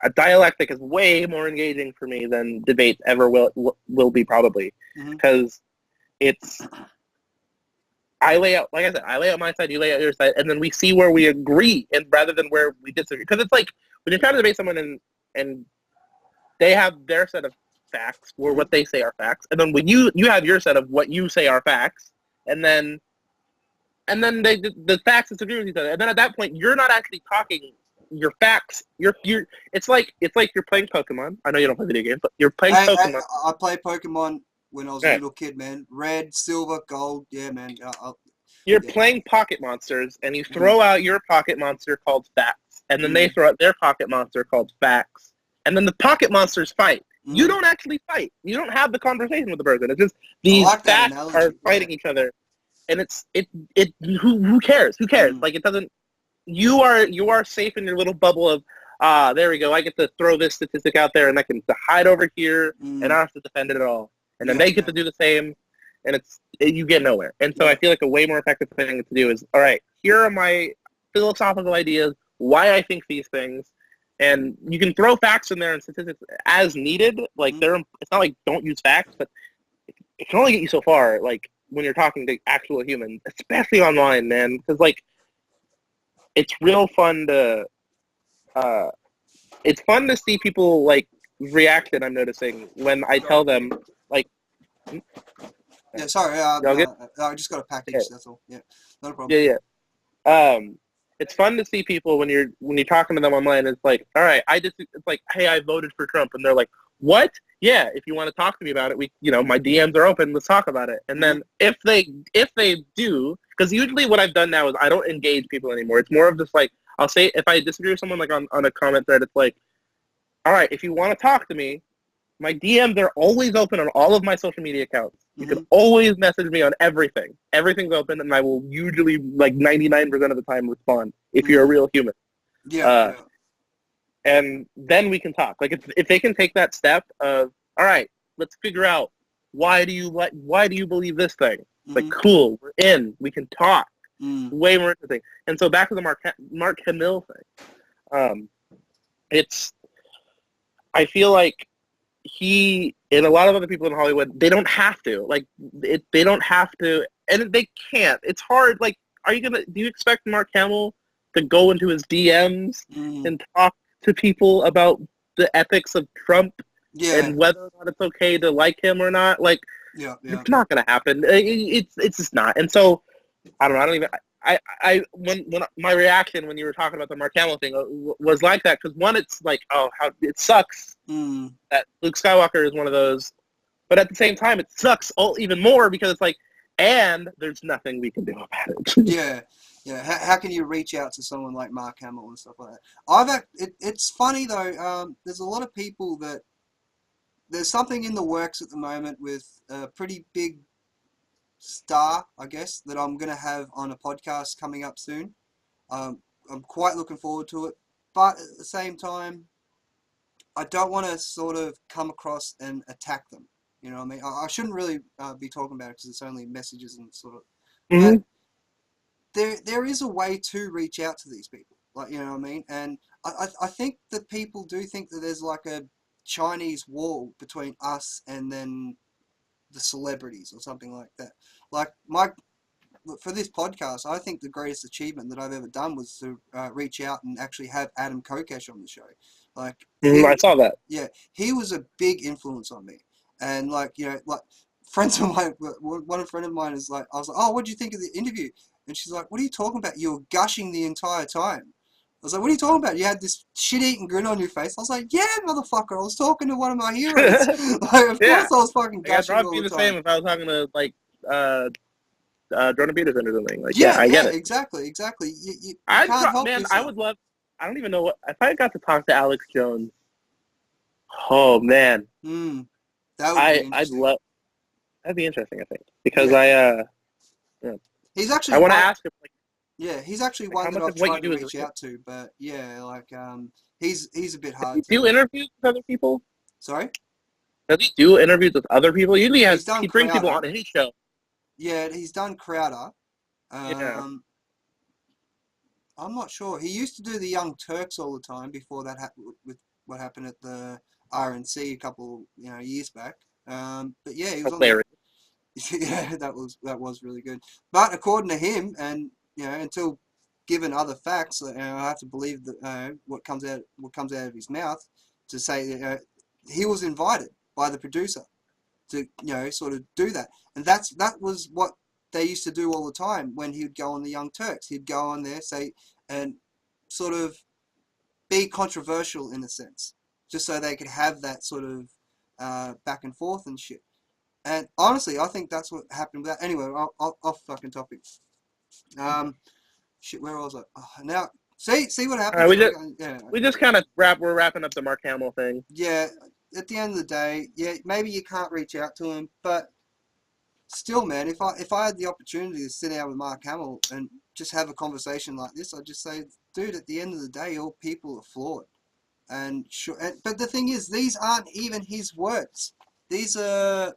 [SPEAKER 2] a dialectic is way more engaging for me than debate ever will be, probably, because it's, I lay out, like I said, I lay out my side, you lay out your side, and then we see where we agree, and rather than where we disagree. Because it's like, when you're trying to debate someone and they have their set of facts, or what they say are facts, and then when you have your set of what you say are facts, and then the facts disagree with each other, and then at that point you're not actually talking your facts. It's like you're playing Pokemon. I know you don't play video games, but you're playing Pokemon.
[SPEAKER 1] I played Pokemon when I was a little kid, man. Red, silver, gold. Yeah, man. You're
[SPEAKER 2] playing Pocket Monsters, and you throw out your Pocket Monster called facts, and then they throw out their Pocket Monster called facts, and then the Pocket Monsters fight. You don't actually fight. You don't have the conversation with the person. It's just these facts are fighting each other, and who cares? Who cares? Like, it doesn't. You are safe in your little bubble of, there we go. I get to throw this statistic out there, and I can hide over here, and I don't have to defend it at all. And then they get to do the same, and you get nowhere. And so I feel like a way more effective thing to do is, all right, here are my philosophical ideas, why I think these things, and you can throw facts in there and statistics as needed. Like, it's not like don't use facts, but it can only get you so far. Like, when you're talking to actual humans, especially online, man, because like, it's real fun to, it's fun to see people, like, reaction, I'm noticing, when I tell them, like...
[SPEAKER 1] Yeah, sorry, I just got a package, that's all. Yeah, not a problem.
[SPEAKER 2] Yeah. It's fun to see people when you're talking to them online, it's like, all right, it's like, hey, I voted for Trump, and they're like, what? Yeah, if you want to talk to me about it, my DMs are open, let's talk about it. And then if they do, because usually what I've done now is I don't engage people anymore. It's more of just like, I'll say, if I disagree with someone, like on a comment thread, it's like, all right, if you want to talk to me, my DMs are always open on all of my social media accounts. You can always message me on everything. Everything's open, and I will usually, like, 99% of the time, respond if you're a real human.
[SPEAKER 1] Yeah.
[SPEAKER 2] And then we can talk. Like, if they can take that step of, all right, let's figure out why do you believe this thing? Like, cool, we're in. We can talk. Way more interesting. And so back to the Mark Hamill thing. I feel like he and a lot of other people in Hollywood, they don't have to. Like, they don't have to, and they can't. It's hard. Like, do you expect Mark Hamill to go into his DMs and talk to people about the ethics of Trump and whether or not it's okay to like him or not? Like, it's not going to happen. It's just not. And so, I don't know. When my reaction when you were talking about the Mark Hamill thing was like that, because one, it's like, oh, how it sucks that Luke Skywalker is one of those, but at the same time, it sucks even more because it's like, and there's nothing we can do about it.
[SPEAKER 1] Yeah. How can you reach out to someone like Mark Hamill and stuff like that? It's funny though. There's a lot of people that there's something in the works at the moment with a pretty big star, I guess, that I'm going to have on a podcast coming up soon. I'm quite looking forward to it, but at the same time, I don't want to sort of come across and attack them. You know what I mean? I shouldn't really be talking about it because it's only messages and sort of... But there is a way to reach out to these people. Like, you know what I mean? And I think that people do think that there's like a Chinese wall between us and then the celebrities or something like that. Like, for this podcast, I think the greatest achievement that I've ever done was to reach out and actually have Adam Kokesh on the show. Like,
[SPEAKER 2] I saw that.
[SPEAKER 1] Yeah, he was a big influence on me. And like, you know, like friends of mine, one friend of mine is like, I was like, oh, what do you think of the interview? And she's like, what are you talking about? You were gushing the entire time. was like, what are you talking about? You had this shit-eating grin on your face. I was like, yeah, motherfucker, I was talking to one of my heroes. Like, of course I was fucking gushing all the
[SPEAKER 2] be the
[SPEAKER 1] time.
[SPEAKER 2] same if I was talking to, like, Jordan Peterson or something. Like,
[SPEAKER 1] Yeah,
[SPEAKER 2] I get it.
[SPEAKER 1] exactly. You can't help yourself.
[SPEAKER 2] I would love, I don't even know what, if I got to talk to Alex Jones, oh, man.
[SPEAKER 1] That would be interesting.
[SPEAKER 2] That'd be interesting, I think. Because
[SPEAKER 1] he's actually
[SPEAKER 2] I want to ask him, like,
[SPEAKER 1] yeah, he's actually one that I've tried to reach out to, but yeah, like, he's a bit hard to...
[SPEAKER 2] Does he do interviews with other people?
[SPEAKER 1] Sorry?
[SPEAKER 2] Does he do interviews with other people? Usually he brings people on his show.
[SPEAKER 1] Yeah, he's done Crowder.
[SPEAKER 2] Yeah.
[SPEAKER 1] I'm not sure. He used to do the Young Turks all the time before that happened with what happened at the RNC a couple years back. But yeah, he was on yeah, that was really good. But according to him, and until given other facts, I have to believe that what comes out of his mouth to say that he was invited by the producer to sort of do that, and that was what they used to do all the time when he would go on the Young Turks. He'd go on there, say, and sort of be controversial in a sense, just so they could have that sort of back and forth and shit. And honestly, I think that's what happened with that. Anyway, off fucking topic. Shit, where was I? Oh, now, see what happens.
[SPEAKER 2] We just kind of we're wrapping up the Mark Hamill thing.
[SPEAKER 1] Yeah, at the end of the day, yeah, maybe you can't reach out to him, but still, man, if I had the opportunity to sit down with Mark Hamill and just have a conversation like this, I'd just say, dude, at the end of the day, all people are flawed. But the thing is, these aren't even his words. These are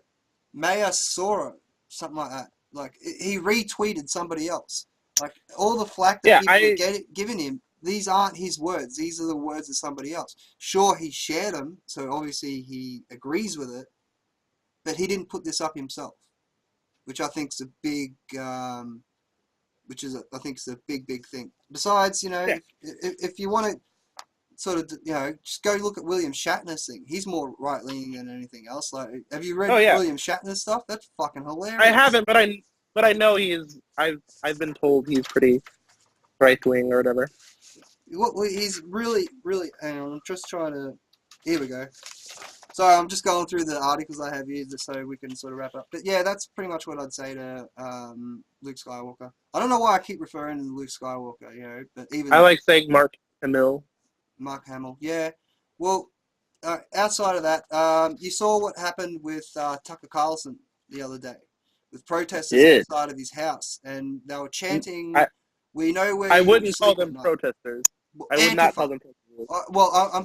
[SPEAKER 1] Maya Sora, something like that. Like, he retweeted somebody else. Like, all the flack that people are giving him, these aren't his words. These are the words of somebody else. Sure, he shared them, so obviously he agrees with it, but he didn't put this up himself, which I think is a big, big thing. Besides, if you want to sort of, just go look at William Shatner's thing. He's more right-leaning than anything else. Like, have you read William Shatner's stuff? That's fucking hilarious.
[SPEAKER 2] I haven't, but I know I've been told he's pretty right-wing or whatever.
[SPEAKER 1] Well, he's really, really, hang on, I'm just trying to, here we go. Sorry, I'm just going through the articles I have here just so we can sort of wrap up. But yeah, that's pretty much what I'd say to Luke Skywalker. I don't know why I keep referring to Luke Skywalker, but even...
[SPEAKER 2] I like saying Mark Hamill.
[SPEAKER 1] Mark Hamill, yeah. Well, outside of that, you saw what happened with Tucker Carlson the other day, with protesters outside of his house, and they were chanting, "We know where."
[SPEAKER 2] I wouldn't call them protesters. I would not call them protesters.
[SPEAKER 1] Well, I'm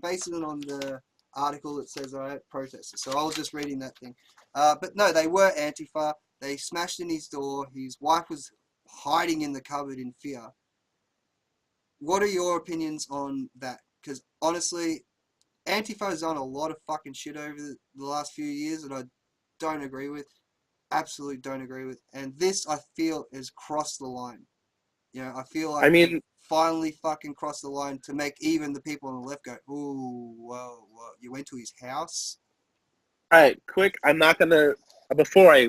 [SPEAKER 1] basing it on the article that says protesters, so I was just reading that thing. But no, they were Antifa. They smashed in his door. His wife was hiding in the cupboard in fear. What are your opinions on that? Because honestly, Antifa's done a lot of fucking shit over the last few years that I don't agree with. Absolutely don't agree with. And this, I feel, has crossed the line. I feel like finally fucking crossed the line to make even the people on the left go, ooh, whoa, you went to his house?
[SPEAKER 2] Alright, quick, I'm not gonna, before I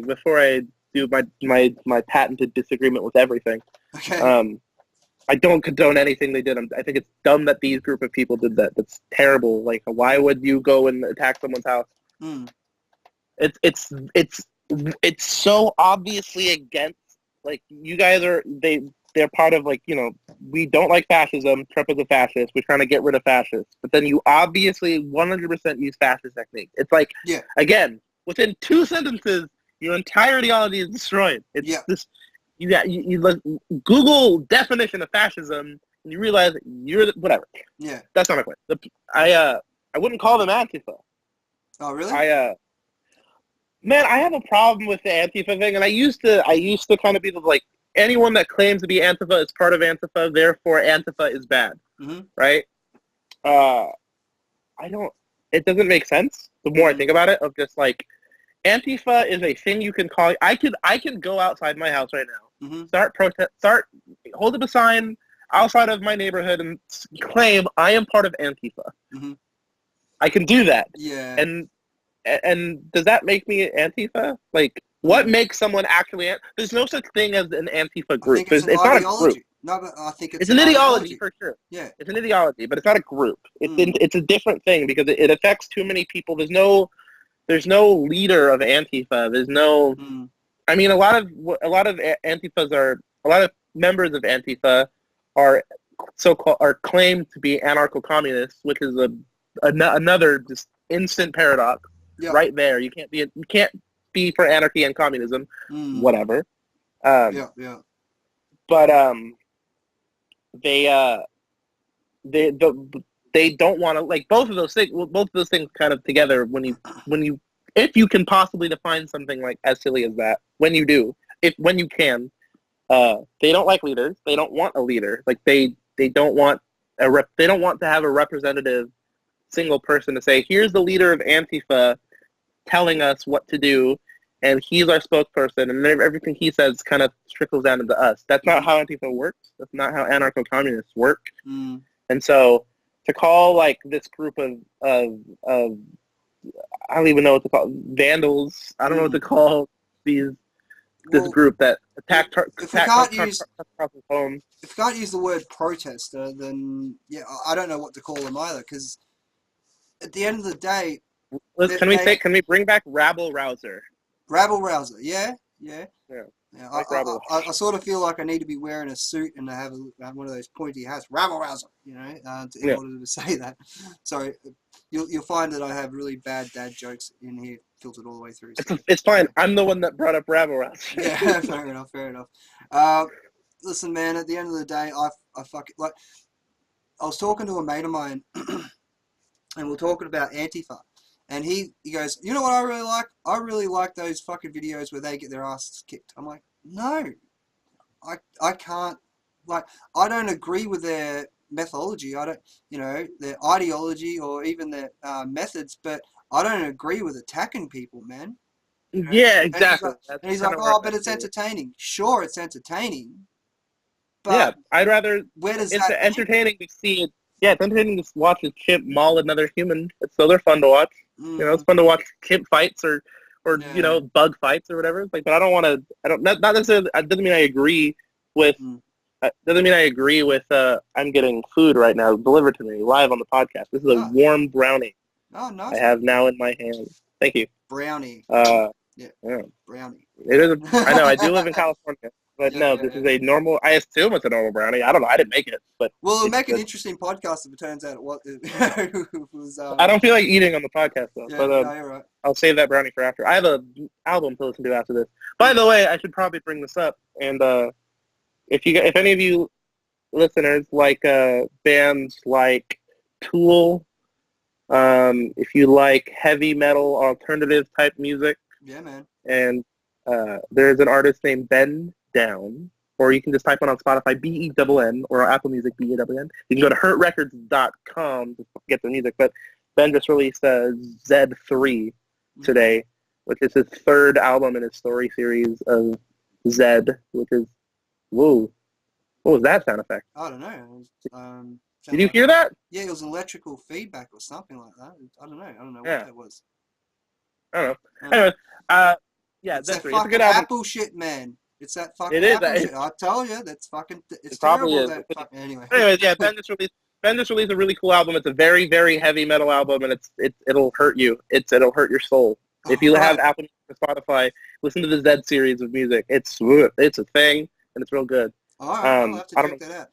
[SPEAKER 2] do my patented disagreement with everything,
[SPEAKER 1] okay.
[SPEAKER 2] I don't condone anything they did. I think it's dumb that these group of people did that. That's terrible. Like, why would you go and attack someone's house? It's so obviously against, like, you guys they're part of, like, we don't like fascism. Trump is a fascist. We're trying to get rid of fascists. But then you obviously 100% use fascist techniques. It's like, again, within 2 sentences, your entire ideology is destroyed. It's this. You look, Google definition of fascism, and you realize you're whatever.
[SPEAKER 1] Yeah,
[SPEAKER 2] that's not my point. I wouldn't call them Antifa.
[SPEAKER 1] Oh, really?
[SPEAKER 2] Man, I have a problem with the Antifa thing, and I used to kind of be like, anyone that claims to be Antifa is part of Antifa, therefore Antifa is bad, right? It doesn't make sense. The more I think about it, of just like, Antifa is a thing you can call. I can go outside my house right now, hold up a sign outside of my neighborhood and claim I am part of Antifa. I can do that.
[SPEAKER 1] Yeah.
[SPEAKER 2] And does that make me Antifa? Like, what makes someone actually? There's no such thing as an Antifa group. It's not a group.
[SPEAKER 1] No, but I think
[SPEAKER 2] It's
[SPEAKER 1] an
[SPEAKER 2] an ideology
[SPEAKER 1] ideology.
[SPEAKER 2] for sure.
[SPEAKER 1] Yeah.
[SPEAKER 2] It's an ideology, but it's not a group. It's a different thing because it affects too many people. There's no leader of Antifa. There's no. I mean, a lot of Antifas are a lot of members of Antifa are claimed to be anarcho-communists, which is another just instant paradox right there. You can't be for anarchy and communism, whatever.
[SPEAKER 1] Yeah.
[SPEAKER 2] But they don't want to, like, both of those things kind of together when you if you can possibly define something like as silly as that, when you can, they don't like leaders. They don't want a leader. Like they don't want they don't want to have a representative single person to say, here's the leader of Antifa telling us what to do, and he's our spokesperson, and everything he says kind of trickles down into us. That's not how Antifa works. That's not how anarcho-communists work. And so to call like this group of I don't even know what to call vandals. I don't know what to call this group that attacked Tucker's home.
[SPEAKER 1] If you can't use the word protester, then yeah, I don't know what to call them either. Because at the end of the day,
[SPEAKER 2] Can we bring back rabble rouser?
[SPEAKER 1] Rabble rouser, yeah. I sort of feel like I need to be wearing a suit and I have one of those pointy hats, rabble rouser, in order to say that. Sorry, you'll find that I have really bad dad jokes in here filtered all the way through. So,
[SPEAKER 2] it's fine. I'm the one that brought up rabble rouser.
[SPEAKER 1] Yeah, fair enough. Listen, man. At the end of the day, I fucking like. I was talking to a mate of mine, and we're talking about Antifa. And he goes, you know what I really like? I really like those fucking videos where they get their asses kicked. I'm like, no, I can't, like, I don't agree with their methodology. I don't, their ideology or even their methods, but I don't agree with attacking people, man.
[SPEAKER 2] Yeah, exactly.
[SPEAKER 1] And he's like, oh, but it's entertaining. Sure, it's entertaining. But
[SPEAKER 2] yeah, I'd rather,
[SPEAKER 1] it's
[SPEAKER 2] entertaining to see it. Yeah, it's entertaining to watch a chimp maul another human. So they're fun to watch. It's fun to watch chimp fights or bug fights or whatever. It's like, but I don't want to. Not necessarily. It doesn't mean I agree with. Doesn't mean I agree with. I'm getting food right now delivered to me live on the podcast. This is a warm brownie.
[SPEAKER 1] Oh, nice.
[SPEAKER 2] I have now in my hand. Thank you.
[SPEAKER 1] Brownie.
[SPEAKER 2] Yeah.
[SPEAKER 1] Brownie.
[SPEAKER 2] It is. I know. I do live in California. But this is a normal. I assume it's a normal brownie. I don't know. I didn't make it, but
[SPEAKER 1] it'll make an interesting podcast if it turns out it was.
[SPEAKER 2] I don't feel like eating on the podcast though.
[SPEAKER 1] Yeah,
[SPEAKER 2] but
[SPEAKER 1] no, you're right.
[SPEAKER 2] I'll save that brownie for after. I have an album to listen to after this. By the way, I should probably bring this up. And if any of you listeners like bands like Tool, if you like heavy metal alternative type music,
[SPEAKER 1] yeah, man.
[SPEAKER 2] And there's an artist named Ben Down, or you can just type on Spotify BENN or Apple Music BENN. You can go to hurtrecords.com to get the music. But Ben just released Z3 today, which is his third album in his story series of Zed, which is whoa. What was that sound effect?
[SPEAKER 1] I don't know.
[SPEAKER 2] Did you hear that?
[SPEAKER 1] Yeah, it was electrical feedback or something like that. I don't know what that was.
[SPEAKER 2] I don't know. Anyway, yeah,
[SPEAKER 1] it's
[SPEAKER 2] Z3. It's a good album.
[SPEAKER 1] Apple shit, man. It's that fucking Apple shit. I tell you, that's fucking. It's terrible. Anyway.
[SPEAKER 2] Anyways, yeah, Ben just released a really cool album. It's a very, very heavy metal album, and it'll hurt you. It'll hurt your soul. If you have Apple Music or Spotify, listen to the Zed series of music. It's a thing, and it's real good.
[SPEAKER 1] All right, I'll have to check that out.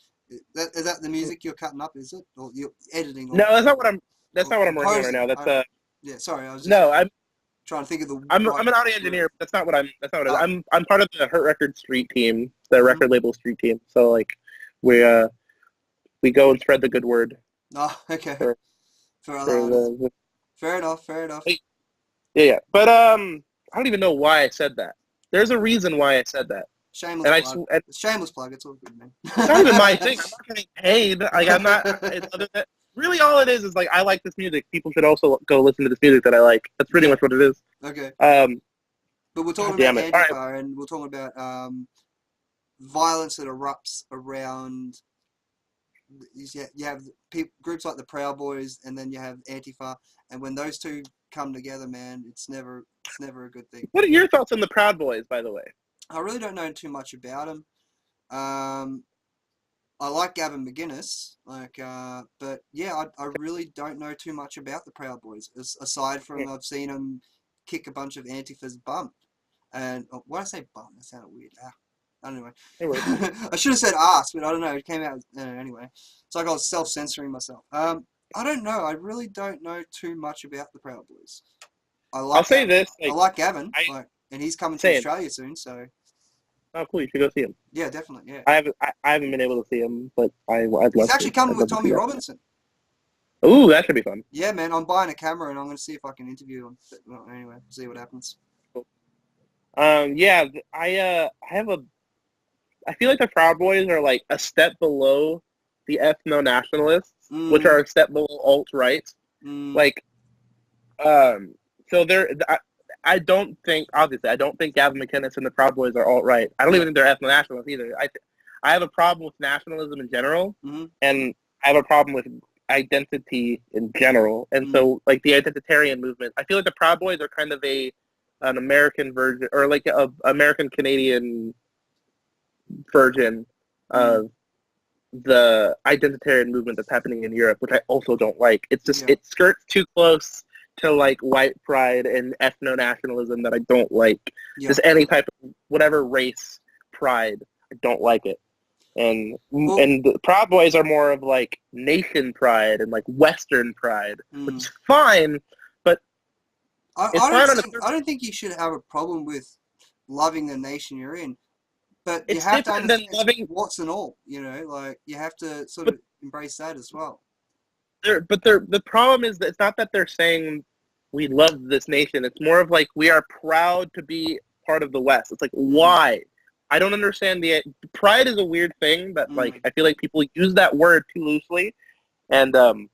[SPEAKER 1] Is that the music you're cutting up? Is it, or you're editing?
[SPEAKER 2] No, that's not what I'm. That's not what I'm working on right now. That's
[SPEAKER 1] Yeah, sorry, I was.
[SPEAKER 2] I'm
[SPEAKER 1] trying to think of the.
[SPEAKER 2] I'm an audio engineer. But that's not what I'm. That's not what it is. I'm part of the Hurt Records Street team, the record label Street team. So like, we go and spread the good word.
[SPEAKER 1] Oh, okay. Fair enough.
[SPEAKER 2] Yeah. But I don't even know why I said that. There's a reason why I said that.
[SPEAKER 1] Shameless plug. Shameless plug. It's all good, man.
[SPEAKER 2] It's not even my thing. I'm not getting paid. Like I'm not. Really, all it is like I like this music. People should also go listen to this music that I like. That's pretty much what it is.
[SPEAKER 1] Okay.
[SPEAKER 2] But
[SPEAKER 1] we're talking about Antifa, and we're talking about violence that erupts around. You have groups like the Proud Boys, and then you have Antifa, and when those two come together, man, it's never a good thing.
[SPEAKER 2] What are your thoughts on the Proud Boys, by the way?
[SPEAKER 1] I really don't know too much about them. I like Gavin McInnes, but yeah, I really don't know too much about the Proud Boys, aside from I've seen them kick a bunch of Antifa's bum. And why did I say bum? That sounded weird. Anyway, I should have said ass, but I don't know. It came out anyway. It's like I was self-censoring myself. I don't know. I really don't know too much about the Proud Boys.
[SPEAKER 2] I'll say
[SPEAKER 1] Gavin.
[SPEAKER 2] this.
[SPEAKER 1] I like Gavin, and he's coming to Australia soon, so.
[SPEAKER 2] Oh, cool! You should go see him.
[SPEAKER 1] Yeah, definitely. Yeah.
[SPEAKER 2] I haven't been able to see him, but I'd love to.
[SPEAKER 1] He's actually coming with Tommy Robinson.
[SPEAKER 2] Ooh, that should be fun.
[SPEAKER 1] Yeah, man. I'm buying a camera, and I'm going to see if I can interview him. But, well, anyway, see what happens.
[SPEAKER 2] Cool. Yeah, I feel like the Proud Boys are like a step below the ethno-nationalists, which are a step below alt-right. Like, so I don't think Gavin McInnes and the Proud Boys are alt-right. I don't even think they're ethno-nationalists either. I have a problem with nationalism in general, and I have a problem with identity in general. And so, like, the identitarian movement, I feel like the Proud Boys are kind of an American version, or like a American-Canadian version of the identitarian movement that's happening in Europe, which I also don't like. It's just, it skirts too close to like white pride and ethno-nationalism that I don't like. Just any type of whatever race pride, I don't like it. And the Proud Boys are more of like nation pride and like Western pride, which is fine, but
[SPEAKER 1] I don't think you should have a problem with loving the nation you're in, but you have to understand what's and all. You know, like you have to sort of embrace that as well.
[SPEAKER 2] The problem is that it's not that they're saying we love this nation. It's more of like we are proud to be part of the West. It's like, why? I don't understand pride is a weird thing that like I feel like people use that word too loosely, and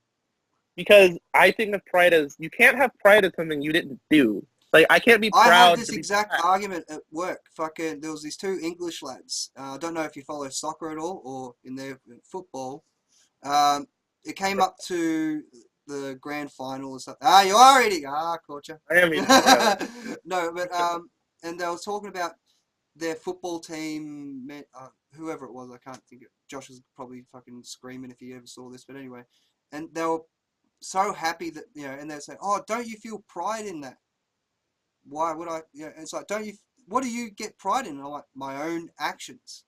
[SPEAKER 2] because I think of pride as you can't have pride as something you didn't do. Like I can't be proud.
[SPEAKER 1] I had this exact argument at work. Fucking, there was these two English lads. I don't know if you follow soccer at all or in their football. It came up to the grand final or something. You already caught you.
[SPEAKER 2] I am.
[SPEAKER 1] No, but and they were talking about their football team, whoever it was, I can't think of. Josh was probably fucking screaming if he ever saw this, but anyway. And they were so happy that, you know, and they say, oh, don't you feel pride in that? Why would I, you know, it's like, what do you get pride in? And I'm like, my own actions.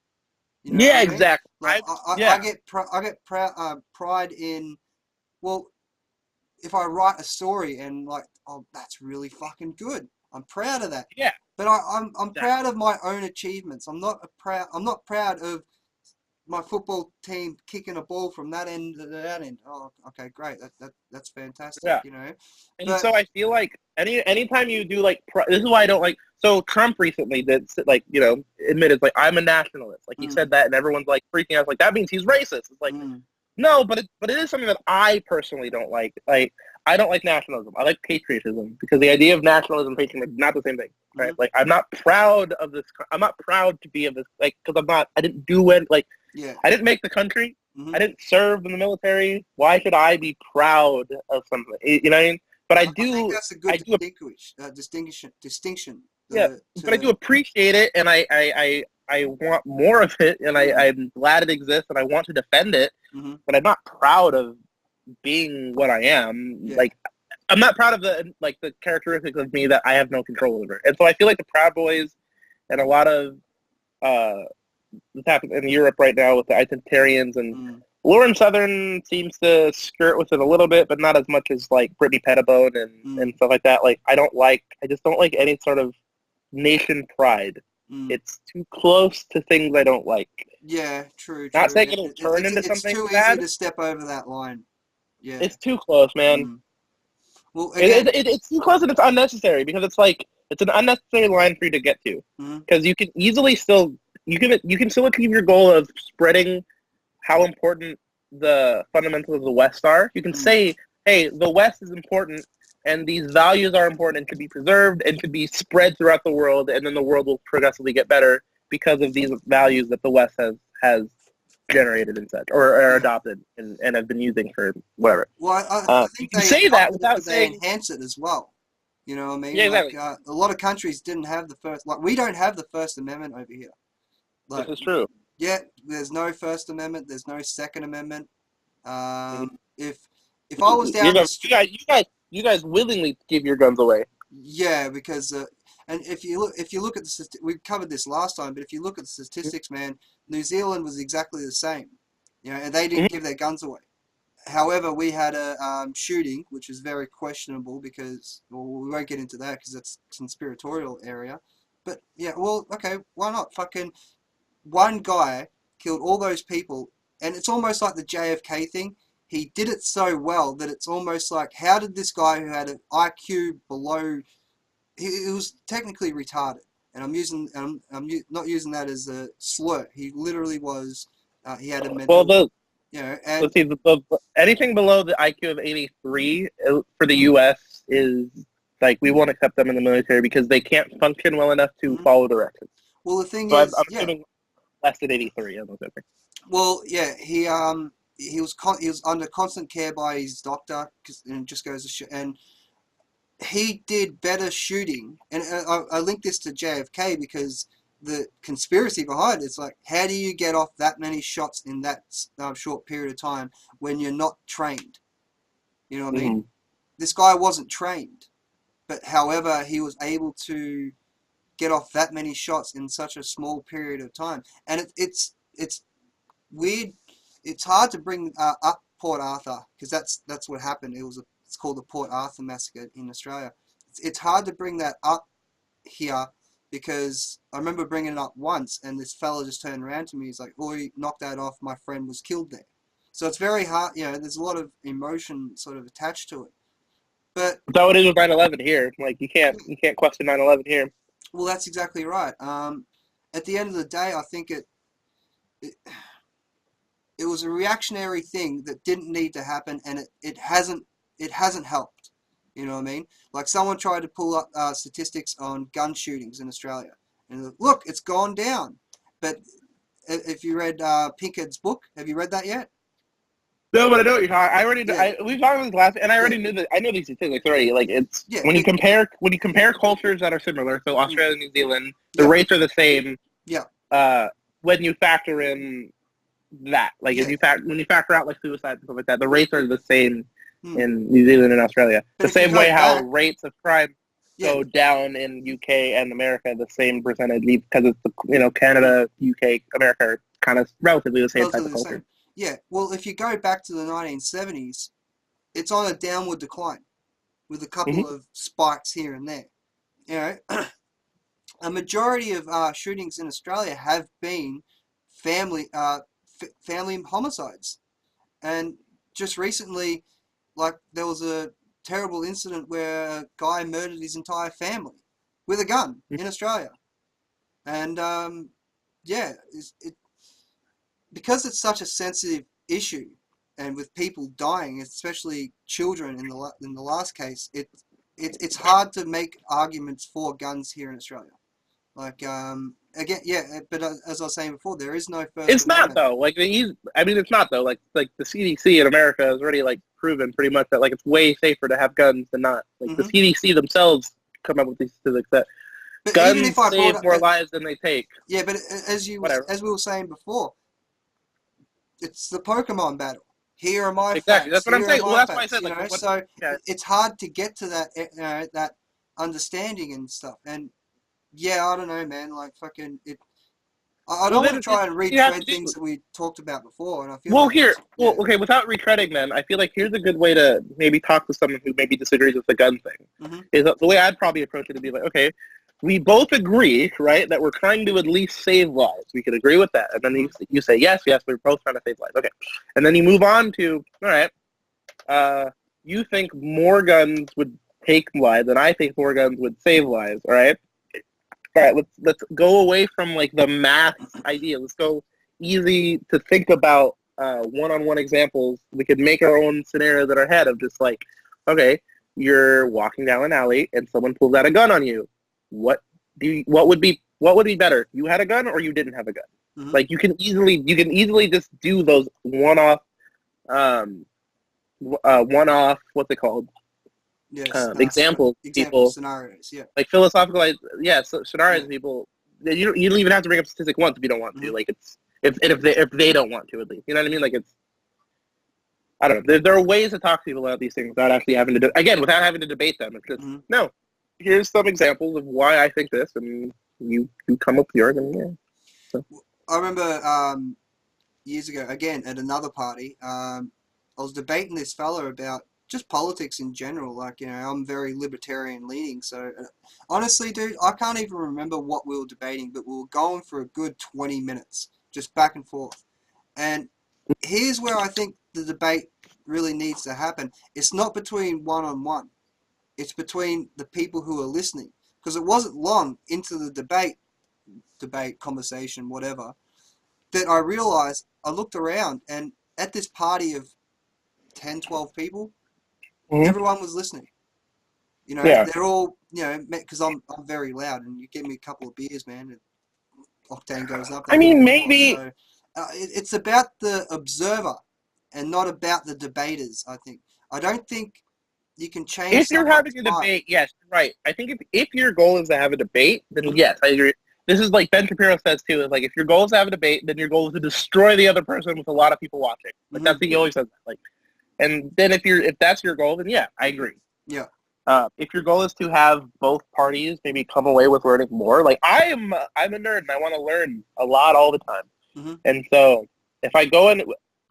[SPEAKER 2] You know what I mean? Exactly.
[SPEAKER 1] Like, I get pride in, well, if I write a story and like, oh, that's really fucking good. I'm proud of that.
[SPEAKER 2] Yeah.
[SPEAKER 1] But I'm proud of my own achievements. I'm not proud of my football team kicking a ball from that end to that end. Oh, okay, great. That's fantastic.
[SPEAKER 2] Yeah.
[SPEAKER 1] You know.
[SPEAKER 2] And so I feel like anytime you do like this is why I don't like. So Trump recently did like, you know, admitted like I'm a nationalist. Like he said that, and everyone's like freaking out. Like that means he's racist. It's like no, but it is something that I personally don't like. Like I don't like nationalism. I like patriotism because the idea of nationalism and patriotism are not the same thing, right? Like I'm not proud of this. I'm not proud to be of this. Like because I didn't do it. Like I didn't make the country. I didn't serve in the military. Why should I be proud of something? You know what I mean? But I do.
[SPEAKER 1] I think that's a good distinction.
[SPEAKER 2] But I do appreciate it, and I want more of it, and I'm glad it exists, and I want to defend it. But I'm not proud of being what I am. Like I'm not proud of the characteristics of me that I have no control over. And so I feel like the Proud Boys and a lot of what's happening in Europe right now with the identitarians and Lauren Southern seems to skirt with it a little bit, but not as much as like Brittany Pettibone and stuff like that. Like I just don't like any sort of nation pride. It's too close to things I don't like.
[SPEAKER 1] Yeah, true.
[SPEAKER 2] Not saying it'll turn into something bad.
[SPEAKER 1] It's too easy to step over that line. Yeah,
[SPEAKER 2] it's too close, man.
[SPEAKER 1] Well, again,
[SPEAKER 2] it's too close and it's unnecessary because it's like it's an unnecessary line for you to get to because you can easily still you can still achieve your goal of spreading how important the fundamentals of the West are. You can say, hey, the West is important and these values are important and should be preserved and should be spread throughout the world, and then the world will progressively get better because of these values that the West has generated and such, or adopted and have been using for whatever.
[SPEAKER 1] Well, I think
[SPEAKER 2] you can say that without saying
[SPEAKER 1] they enhance it as well. You know what I mean?
[SPEAKER 2] Yeah, exactly.
[SPEAKER 1] A lot of countries didn't have the first. Like we don't have the First Amendment over here.
[SPEAKER 2] This is true.
[SPEAKER 1] Yeah, there's no First Amendment. There's no Second Amendment. If I was down the street,
[SPEAKER 2] You guys willingly give your guns away.
[SPEAKER 1] yeah, because and if you look at we covered this last time, but if you look at the statistics, man, New Zealand was exactly the same, you know, and they didn't give their guns away. However, we had a shooting, which is very questionable because, well, we won't get into that because that's conspiratorial area. But yeah, well, okay, why not? Fucking one guy killed all those people, and it's almost like the JFK thing. He did it so well that it's almost like, how did this guy who had an IQ below, he was technically retarded, and I'm not using that as a slur. He literally was. He had a mental.
[SPEAKER 2] Well,
[SPEAKER 1] You know, and
[SPEAKER 2] let's see, anything below the IQ of 83 for the U.S. is like, we won't accept them in the military because they can't function well enough to follow directions.
[SPEAKER 1] Well, the thing
[SPEAKER 2] So
[SPEAKER 1] is,
[SPEAKER 2] I'm assuming less than 83. I'm assuming.
[SPEAKER 1] Well, yeah, he was under constant care by his doctor, and it just goes to show, and he did better shooting. And I link this to JFK because the conspiracy behind it's like, how do you get off that many shots in that short period of time when you're not trained? You know what I mean? This guy wasn't trained, but however, he was able to get off that many shots in such a small period of time. And it's weird. It's hard to bring up Port Arthur because that's what happened. It's called the Port Arthur Massacre in Australia. It's hard to bring that up here because I remember bringing it up once, and this fella just turned around to me. He's like, "Oi, knock that off. My friend was killed there." So it's very hard. You know, there's a lot of emotion sort of attached to it. But
[SPEAKER 2] that's how it is with 9/11 here. Like, you can't question 9/11 here.
[SPEAKER 1] Well, that's exactly right. At the end of the day, I think it was a reactionary thing that didn't need to happen, and it hasn't helped. You know what I mean? Like, someone tried to pull up statistics on gun shootings in Australia, and look, it's gone down. But if you read Pinkett's book, have you read that yet?
[SPEAKER 2] No, but I know what you're talking. I already we've talked about this last, and I already knew that. I know these statistics already. Like, it's when you compare cultures that are similar, so Australia and New Zealand, the rates are the same.
[SPEAKER 1] Yeah.
[SPEAKER 2] When you factor in that, like, when you factor out like suicide and stuff like that, the rates are the same in New Zealand and Australia. But the same way how rates of crime go down in UK and America, the same percentage, because it's Canada, UK, America are kind of relatively the same type of culture.
[SPEAKER 1] Yeah, well, if you go back to the 1970s, it's on a downward decline with a couple of spikes here and there. You know, a majority of shootings in Australia have been family homicides. And just recently, like, there was a terrible incident where a guy murdered his entire family with a gun in Australia. And, because it's such a sensitive issue, and with people dying, especially children in the last case, it's hard to make arguments for guns here in Australia. Like, again, but as I was saying before, there is no First
[SPEAKER 2] It's
[SPEAKER 1] Amendment.
[SPEAKER 2] not though. Like, it's not though. Like the CDC in America has already like proven pretty much that, like, it's way safer to have guns than not. Like, the CDC themselves come up with these statistics that guns save more lives than they take.
[SPEAKER 1] Yeah, but as we were saying before, it's the Pokemon battle. Here are my
[SPEAKER 2] exactly.
[SPEAKER 1] facts.
[SPEAKER 2] That's what I'm saying. Well, that's
[SPEAKER 1] facts,
[SPEAKER 2] why I said,
[SPEAKER 1] so it's hard to get to that that understanding and stuff. And yeah, I don't know, man. Like, fucking it. I don't want to try and retread things that we talked about before. And I feel
[SPEAKER 2] okay, without retreading, then I feel like here's a good way to maybe talk to someone who maybe disagrees with the gun thing. Is the way I'd probably approach it to be like, okay, we both agree, right, that we're trying to at least save lives. We could agree with that. And then you say, yes, we're both trying to save lives. Okay. And then you move on to, all right, you think more guns would take lives, and I think more guns would save lives, all right? All right, let's go away from, like, the math idea. Let's go easy to think about one-on-one examples. We could make our own scenarios in our head of just like, okay, you're walking down an alley and someone pulls out a gun on you. What would be better? You had a gun or you didn't have a gun? Like, you can easily just do those one-off what's it called?
[SPEAKER 1] Yes,
[SPEAKER 2] example people
[SPEAKER 1] scenarios,
[SPEAKER 2] like philosophical, scenarios. People, you don't even have to bring up statistic once if you don't want to. Like, if they don't want to, at least, you know what I mean? Like, it's, I don't know. There are ways to talk to people about these things without actually having to without having to debate them. It's just no. Here's some examples of why I think this, and you come up with yours, and yeah. So.
[SPEAKER 1] I remember years ago, again at another party, I was debating this fella about just politics in general. Like, you know, I'm very libertarian leaning, so honestly, dude, I can't even remember what we were debating, but we were going for a good 20 minutes, just back and forth. And here's where I think the debate really needs to happen. It's not between one-on-one. It's between the people who are listening. Because it wasn't long into the debate, conversation, whatever, that I realized, I looked around, and at this party of 10, 12 people, everyone was listening. You know, they're all, you know, because I'm very loud, and you give me a couple of beers, man, and octane goes up.
[SPEAKER 2] I mean, maybe...
[SPEAKER 1] So, it's about the observer and not about the debaters, I think. I don't think you can change...
[SPEAKER 2] If you're having a debate, yes, right. I think if your goal is to have a debate, then yes, I agree. This is like Ben Shapiro says, too, is like, if your goal is to have a debate, then your goal is to destroy the other person with a lot of people watching. Like, that's what he always says. Like, and then if that's your goal, then yeah, I agree.
[SPEAKER 1] Yeah.
[SPEAKER 2] If your goal is to have both parties maybe come away with learning more, like I'm a nerd and I want to learn a lot all the time. And so if I go in,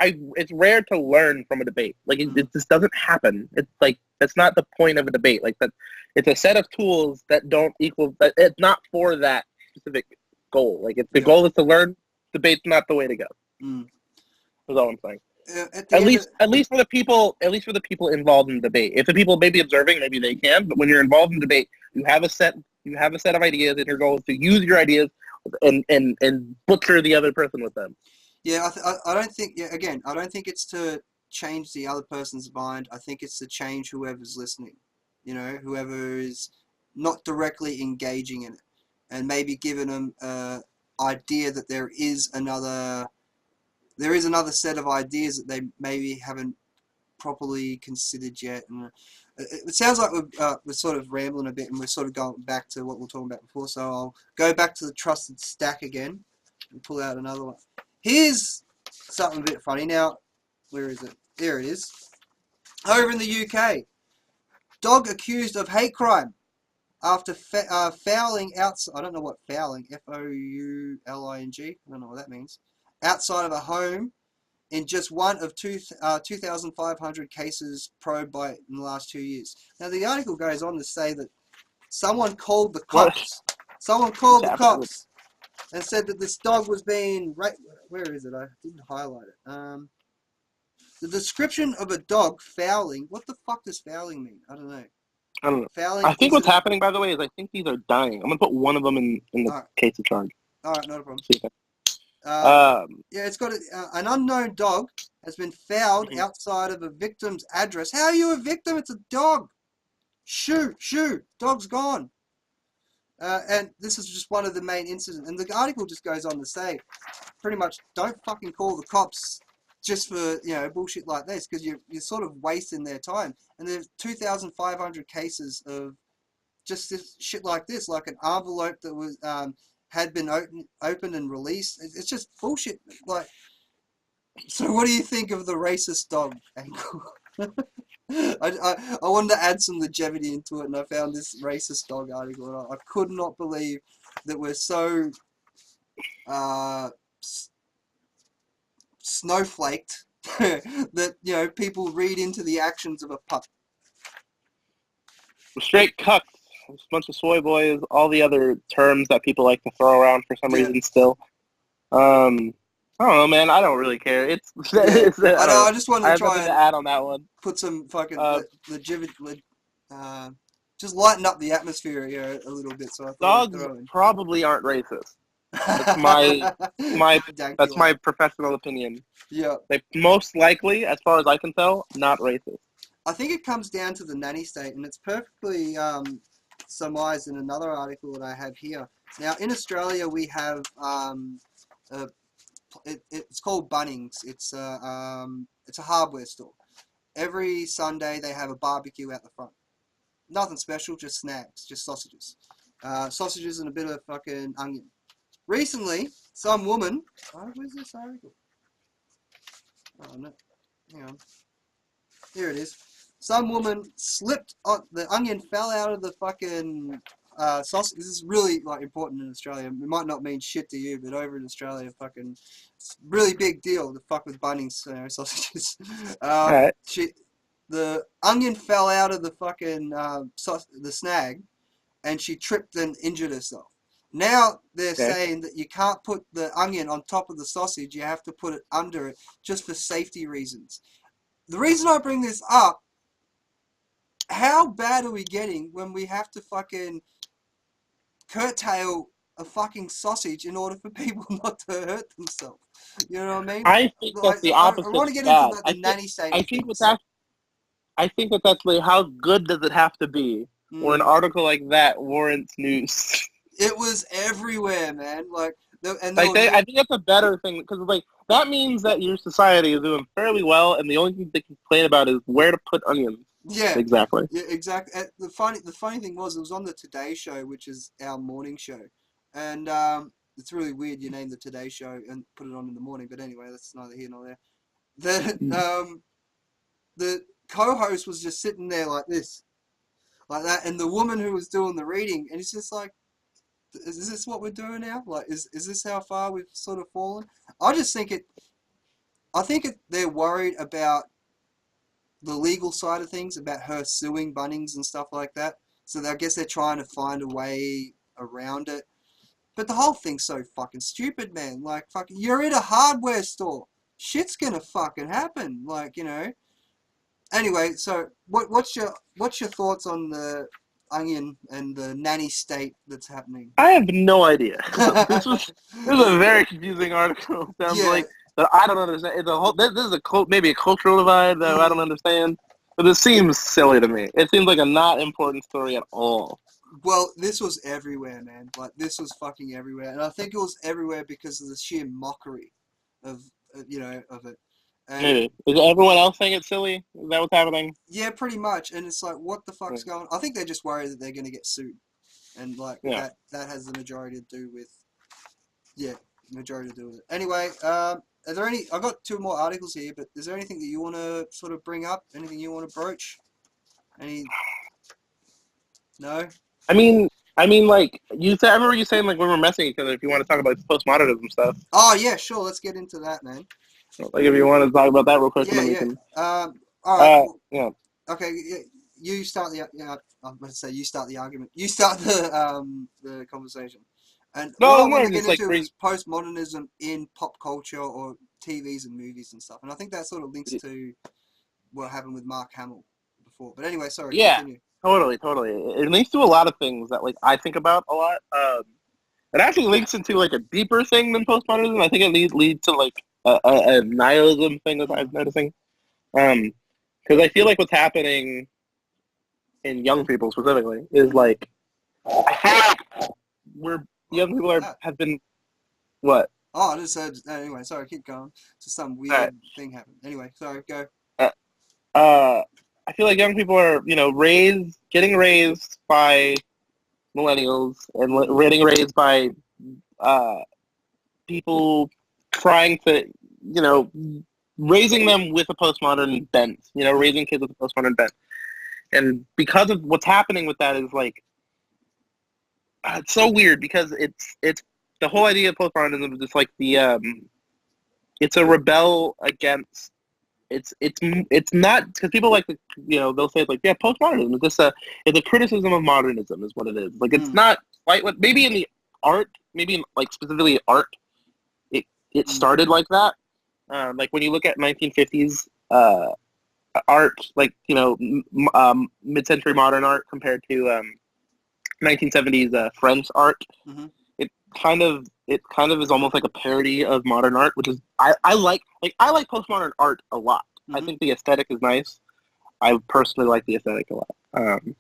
[SPEAKER 2] it's rare to learn from a debate. Like it just doesn't happen. It's like, that's not the point of a debate. Like that, it's a set of tools that don't equal, it's not for that specific goal. Like if the goal is to learn, debate's not the way to go. That's all I'm saying. At least for the people involved in the debate. If the people may be observing, maybe they can. But when you're involved in debate, you have a set of ideas, and your goal is to use your ideas and butcher the other person with them.
[SPEAKER 1] Yeah, I don't think. Yeah, again, I don't think it's to change the other person's mind. I think it's to change whoever's listening. You know, whoever is not directly engaging in it, and maybe giving them an idea that there is another set of ideas that they maybe haven't properly considered yet. And it sounds like we're sort of rambling a bit, and we're sort of going back to what we were talking about before. So I'll go back to the trusted stack again and pull out another one. Here's something a bit funny. Now, where is it? There it is. Over in the UK, dog accused of hate crime after fouling outside. I don't know what fouling, Fouling. I don't know what that means. Outside of a home in just one of 2,500 cases probed in the last 2 years. Now, the article goes on to say that someone called the cops. Someone called the cops and said that this dog was being raped. Where is it? I didn't highlight it. The description of a dog fouling. What the fuck does fouling mean? I don't know. Fouling.
[SPEAKER 2] I think what's happening, by the way, is I think these are dying. I'm going to put one of them in the case of charge.
[SPEAKER 1] All right, not a problem. Yeah, it's got an unknown dog has been fouled outside of a victim's address. How are you a victim? It's a dog. Shoo, dog's gone. And this is just one of the main incidents. And the article just goes on to say, pretty much, don't fucking call the cops just for, you know, bullshit like this, because you're sort of wasting their time. And there's 2,500 cases of just this shit like this, like an envelope that was had been opened and released. It's just bullshit. Like, so what do you think of the racist dog angle? I wanted to add some longevity into it, and I found this racist dog article, and I could not believe that we're so snowflaked that, you know, people read into the actions of a pup.
[SPEAKER 2] Straight cucks, a bunch of soy boys, all the other terms that people like to throw around for some reason still. I don't know, man. I don't really care. I
[SPEAKER 1] just wanted to try and
[SPEAKER 2] add on that one.
[SPEAKER 1] Put some fucking just lighten up the atmosphere here a little bit. So I thought
[SPEAKER 2] dogs probably aren't racist. That's my professional opinion.
[SPEAKER 1] Yeah.
[SPEAKER 2] They most likely, as far as I can tell, not racist.
[SPEAKER 1] I think it comes down to the nanny state, and it's perfectly surmised in another article that I have here. Now, in Australia, we have it's called Bunnings. It's a hardware store. Every Sunday, they have a barbecue out the front. Nothing special, just snacks, just sausages. Sausages and a bit of fucking onion. recently, some woman. Oh, where's this article? Oh no, hang on. Here it is. Some woman slipped on the onion, fell out of the fucking sausage. This is really like important in Australia. It might not mean shit to you, but over in Australia, fucking it's a really big deal to fuck with Bunnings sausages.
[SPEAKER 2] All right.
[SPEAKER 1] The onion fell out of the fucking the snag, and she tripped and injured herself. Now they're saying that you can't put the onion on top of the sausage. You have to put it under it just for safety reasons. The reason I bring this up, how bad are we getting when we have to fucking curtail a fucking sausage in order for people not to hurt themselves? You know what I mean?
[SPEAKER 2] I think that's the opposite.
[SPEAKER 1] I want to get into like the nanny state.
[SPEAKER 2] I think that's actually how good does it have to be where an article like that warrants news.
[SPEAKER 1] It was everywhere, man. I
[SPEAKER 2] think that's a better thing because that means that your society is doing fairly well, and the only thing they complain about is where to put onions.
[SPEAKER 1] Yeah,
[SPEAKER 2] exactly.
[SPEAKER 1] Yeah, exactly. The funny thing was, it was on the Today Show, which is our morning show, and it's really weird. You name the Today Show and put it on in the morning, but anyway, that's neither here nor there. The co-host was just sitting there like this, like that, and the woman who was doing the reading, and it's just like, is this what we're doing now? Like, is this how far we've sort of fallen? I just think they're worried about the legal side of things, about her suing Bunnings and stuff like that. So I guess they're trying to find a way around it. But the whole thing's so fucking stupid, man. Like, fucking, you're in a hardware store. Shit's gonna fucking happen. Like, you know. Anyway, so what's your thoughts on the onion and the nanny state that's happening?
[SPEAKER 2] I have no idea. This was a very confusing article. Sounds like that I don't understand. This is maybe a cultural divide that I don't understand. But it seems silly to me. It seems like a not important story at all.
[SPEAKER 1] Well, this was everywhere, man. Like, this was fucking everywhere, and I think it was everywhere because of the sheer mockery of it. And
[SPEAKER 2] maybe. Is everyone else saying it's silly? Is that what's happening?
[SPEAKER 1] Yeah, pretty much. And it's like, what the fuck's going on? I think they're just worried that they're going to get sued. And, that has the majority to do with... Yeah, majority to do with it. Anyway, are there any... I've got 2 more articles here, but is there anything that you want to sort of bring up? Anything you want to broach? No?
[SPEAKER 2] I mean, like, I remember you saying, like, when we were messing each other, if you want to talk about post-modernism stuff.
[SPEAKER 1] Oh, yeah, sure. Let's get into that, man.
[SPEAKER 2] Like, if you want to talk about that real quick.
[SPEAKER 1] All right.
[SPEAKER 2] Yeah.
[SPEAKER 1] Okay, you start the... Yeah, I'm going to say you start the argument. You start the conversation. And what I want to get into is postmodernism in pop culture or TVs and movies and stuff. And I think that sort of links to what happened with Mark Hamill before. But anyway, sorry.
[SPEAKER 2] Yeah,
[SPEAKER 1] continue.
[SPEAKER 2] Totally. It links to a lot of things that, like, I think about a lot. It actually links into, like, a deeper thing than postmodernism. I think it leads to, like, a nihilism thing that I'm noticing. Because I feel like what's happening in young people specifically is, like, I feel like young people have been... What?
[SPEAKER 1] Oh, I just heard... Anyway, sorry, keep going. Just some weird thing happened. Anyway, sorry, go.
[SPEAKER 2] I feel like young people are, getting raised by millennials and getting raised by people trying to, raising them with a postmodern bent, raising kids with a postmodern bent. And because of what's happening with that is, like, it's so weird because it's the whole idea of postmodernism is just like it's a rebel against. It's not because people like to, they'll say it's like, yeah, postmodernism is just it's a criticism of modernism is what it is. Like, it's not quite what maybe in the art, maybe in, like, specifically art, it started like that. Like when you look at 1950s art, like, mid-century modern art compared to 1970s French art, it kind of is almost like a parody of modern art, which is I like postmodern art a lot. I think the aesthetic is nice. I personally like the aesthetic a lot, and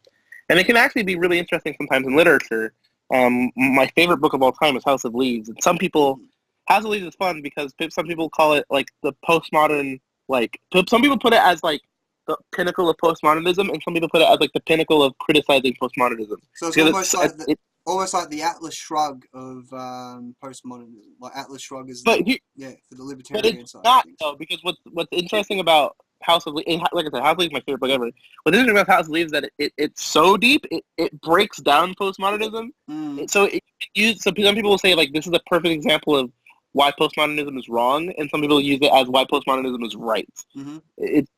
[SPEAKER 2] it can actually be really interesting sometimes in literature. My favorite book of all time is House of Leaves, and House of Leaves is fun because some people call it like the postmodern. Like, some people put it as like the pinnacle of postmodernism, and some people put it as like the pinnacle of criticizing postmodernism.
[SPEAKER 1] So it's almost like almost like the Atlas Shrug of postmodernism. Like Atlas Shrug is
[SPEAKER 2] But
[SPEAKER 1] for the
[SPEAKER 2] but
[SPEAKER 1] libertarian
[SPEAKER 2] it's
[SPEAKER 1] side of
[SPEAKER 2] not
[SPEAKER 1] things.
[SPEAKER 2] though, because what's interesting about House of Leaves, like I said, House of Leaves is my favorite book ever. What's interesting about House of Leaves is that it's so deep, it breaks down postmodernism. So some people will say like this is a perfect example of why postmodernism is wrong, and some people use it as why postmodernism is right.
[SPEAKER 1] Mm-hmm.
[SPEAKER 2] It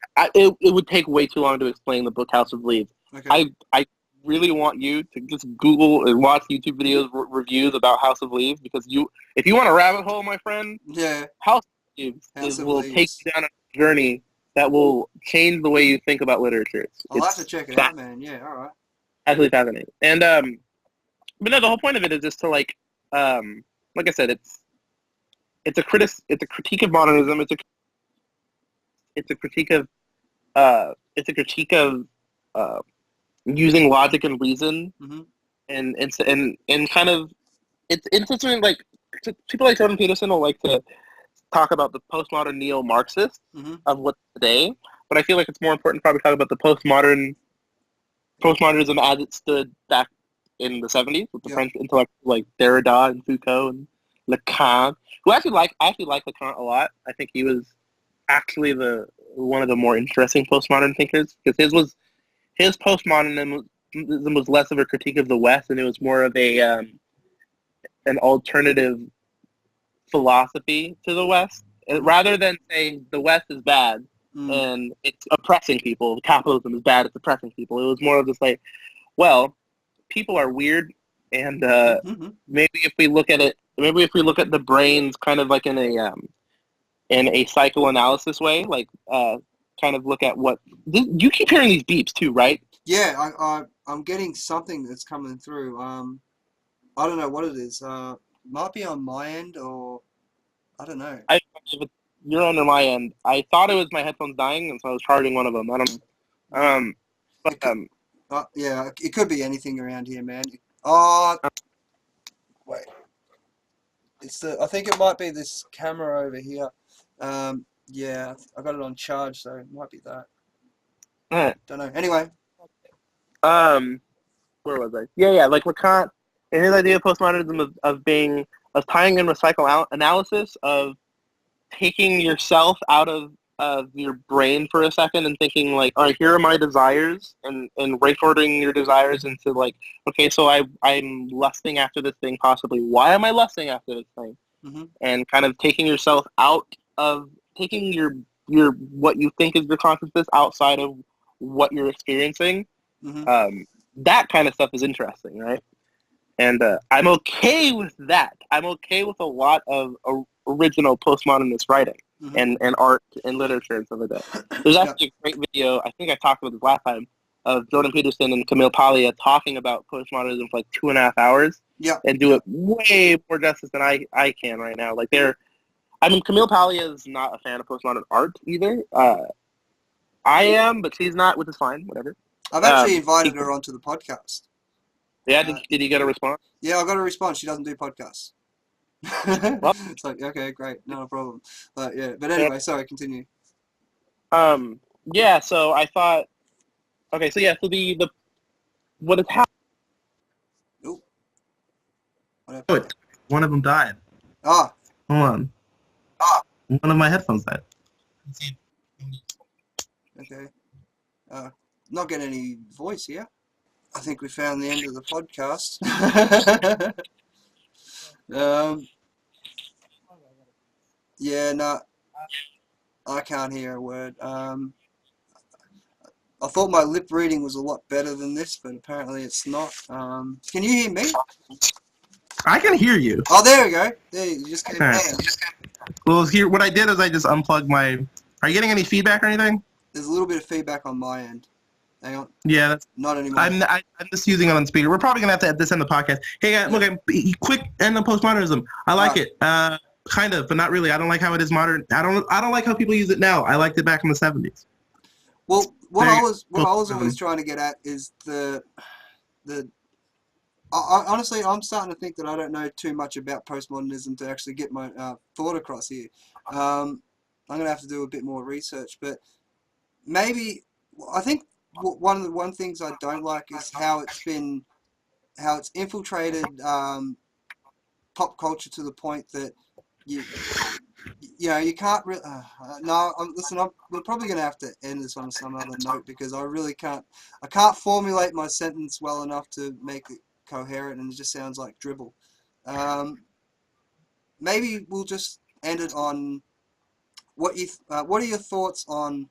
[SPEAKER 2] would take way too long to explain the book House of Leaves.
[SPEAKER 1] Okay.
[SPEAKER 2] I really want you to just Google and watch YouTube videos reviews about House of Leaves, because if you want a rabbit hole, my friend,
[SPEAKER 1] Yeah.
[SPEAKER 2] House of Leaves will take you down a journey that will change the way you think about literature.
[SPEAKER 1] I'll have to check it out, man. Yeah, all right.
[SPEAKER 2] Absolutely fascinating. And but no, the whole point of it is just to like I said, it's a critique of modernism. It's a critique of using logic and reason,
[SPEAKER 1] Mm-hmm.
[SPEAKER 2] and kind of it's interesting. Like people like Jordan Peterson will like to talk about the postmodern neo-Marxist of what's today, but I feel like it's more important to probably talk about the postmodernism as it stood back in the 70s with the French intellectuals like Derrida and Foucault and Lacan. I actually like Lacan a lot. I think he was actually one of the more interesting postmodern thinkers, because his postmodernism was less of a critique of the West, and it was more of an alternative philosophy to the West, rather than saying the West is bad and it's oppressing people. Capitalism is bad; it's oppressing people. It was more of just like, well, people are weird, and maybe if we look at the brains kind of like in a psychoanalysis way, like kind of look at what you keep hearing these beeps too, right?
[SPEAKER 1] Yeah, I'm getting something that's coming through. I don't know what it is. Might be on my end, or I don't know.
[SPEAKER 2] You're under my end. I thought it was my headphones dying, and so I was charging one of them. I don't know.
[SPEAKER 1] Yeah, it could be anything around here, man. Oh, wait. I think it might be this camera over here. Yeah, I got it on charge, so it might be that. Don't know. Anyway.
[SPEAKER 2] Where was I? Yeah. Like Lacan and his idea of postmodernism of tying in with psychoanalysis, of taking yourself out of your brain for a second and thinking like, all right, here are my desires, and rank ordering your desires into like, okay, so I'm lusting after this thing possibly. Why am I lusting after this thing? And kind of taking yourself out of taking your what you think is your consciousness outside of what you're experiencing. That kind of stuff is interesting, right? And I'm okay with that. I'm okay with a lot of original postmodernist writing and art and literature and stuff like that. There's actually a great video, I think I talked about this last time, of Jordan Peterson and Camille Paglia talking about postmodernism for like 2.5 hours, and do it way more justice than I can right now. Like Camille Paglia is not a fan of postmodern art either. I am, but she's not, which is fine, whatever.
[SPEAKER 1] I've actually invited her onto the podcast.
[SPEAKER 2] Yeah, did you get a response?
[SPEAKER 1] Yeah, I got a response. She doesn't do podcasts.
[SPEAKER 2] Well,
[SPEAKER 1] it's like, okay, great, not a problem. But anyway, sorry, continue.
[SPEAKER 2] Yeah, so I thought, okay, so yeah, so the what has happened?
[SPEAKER 1] Oh,
[SPEAKER 3] one of them died.
[SPEAKER 1] Hold
[SPEAKER 3] on. One of my headphones died.
[SPEAKER 1] Okay. Not getting any voice here. I think we found the end of the podcast. Yeah, no, I can't hear a word. I thought my lip reading was a lot better than this, but apparently it's not. Can you hear me?
[SPEAKER 3] I can hear you.
[SPEAKER 1] Oh, there we go. There, you just came down.
[SPEAKER 3] Well, here, what I did is I just unplugged my... Are you getting any feedback or anything?
[SPEAKER 1] There's a little bit of feedback on my end. Hang on.
[SPEAKER 3] Yeah, that's
[SPEAKER 1] not anymore.
[SPEAKER 3] I'm just using it on speaker. We're probably gonna have to end this in the podcast. Hey guys, look, quick end of postmodernism. I like it, kind of, but not really. I don't like how it is modern. I don't like how people use it now. I liked it back in the 70s.
[SPEAKER 1] Well, what I was always trying to get at is honestly, I'm starting to think that I don't know too much about postmodernism to actually get my thought across here. I'm going to have to do a bit more research, but maybe I think one things I don't like is how it's been how it's infiltrated pop culture to the point that you you can't really. No, listen. We're probably going to have to end this on some other note because I really can't. I can't formulate my sentence well enough to make it coherent, and it just sounds like dribble. Maybe we'll just end it on what are your thoughts on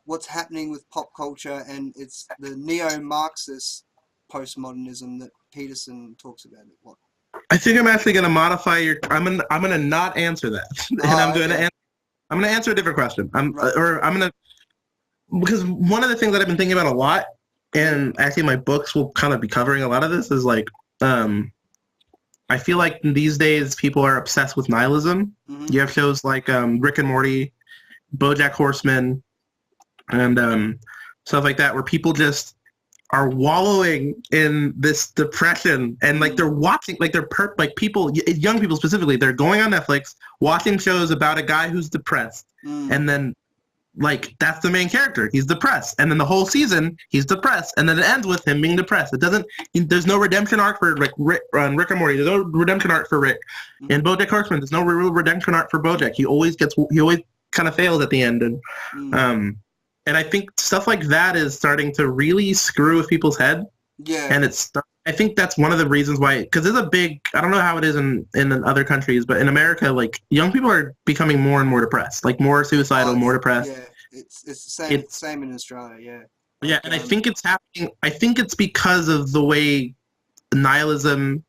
[SPEAKER 1] what's happening with pop culture and it's the neo-Marxist postmodernism that Peterson talks about. What?
[SPEAKER 3] I think I'm actually going to modify your. I'm gonna not answer that, and I'm going to. I'm going to answer a different question. Because one of the things that I've been thinking about a lot, and actually my books will kind of be covering a lot of this, is like, I feel like these days people are obsessed with nihilism. Mm-hmm. You have shows like Rick and Morty, BoJack Horseman, and stuff like that, where people just are wallowing in this depression, and like they're watching, like people, young people specifically, they're going on Netflix watching shows about a guy who's depressed, and then like that's the main character, he's depressed, and then the whole season he's depressed, and then it ends with him being depressed. There's no redemption arc for Rick and Morty. There's no redemption arc for Rick. In BoJack Horseman, there's no real redemption arc for BoJack. He always kind of fails at the end, and I think stuff like that is starting to really screw with people's head. Yeah. And I think that's one of the reasons why, because there's a big, I don't know how it is in other countries, but in America, like, young people are becoming more and more depressed, like more suicidal, more depressed.
[SPEAKER 1] Yeah, it's the same in Australia, yeah.
[SPEAKER 3] Yeah, and I think it's happening, I think it's because of the way nihilism,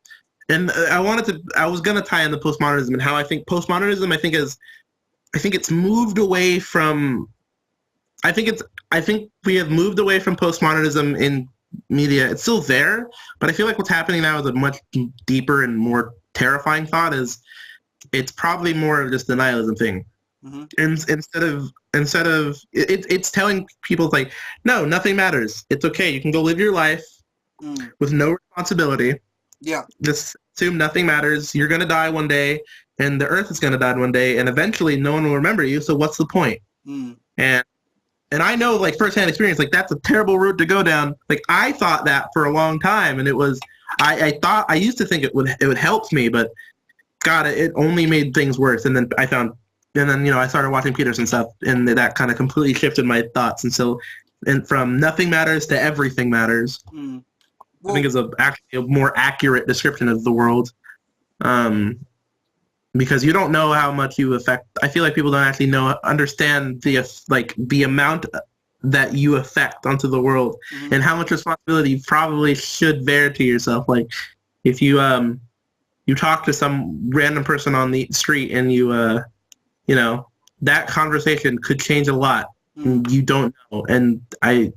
[SPEAKER 3] and I was going to tie in the postmodernism and how I think postmodernism, I think it's moved away from, I think we have moved away from postmodernism in media. It's still there, but I feel like what's happening now is a much deeper and more terrifying thought. It's probably more of just the nihilism thing. Mm-hmm. Instead of it's telling people like, no, nothing matters. It's okay. You can go live your life with no responsibility. Yeah. Just assume nothing matters. You're gonna die one day, and the Earth is gonna die one day, and eventually no one will remember you. So what's the point? And I know, like, firsthand experience, like, that's a terrible route to go down. Like, I thought that for a long time, and it was, I used to think it would help me, but, God, it only made things worse. And then I started watching Peterson stuff, and that kind of completely shifted my thoughts. And from nothing matters to everything matters, well, I think is actually a more accurate description of the world. Because you don't know how much you affect. I feel like people don't actually understand the amount that you affect onto the world, and how much responsibility you probably should bear to yourself. Like, if you talk to some random person on the street, and that conversation could change a lot. You don't know, and I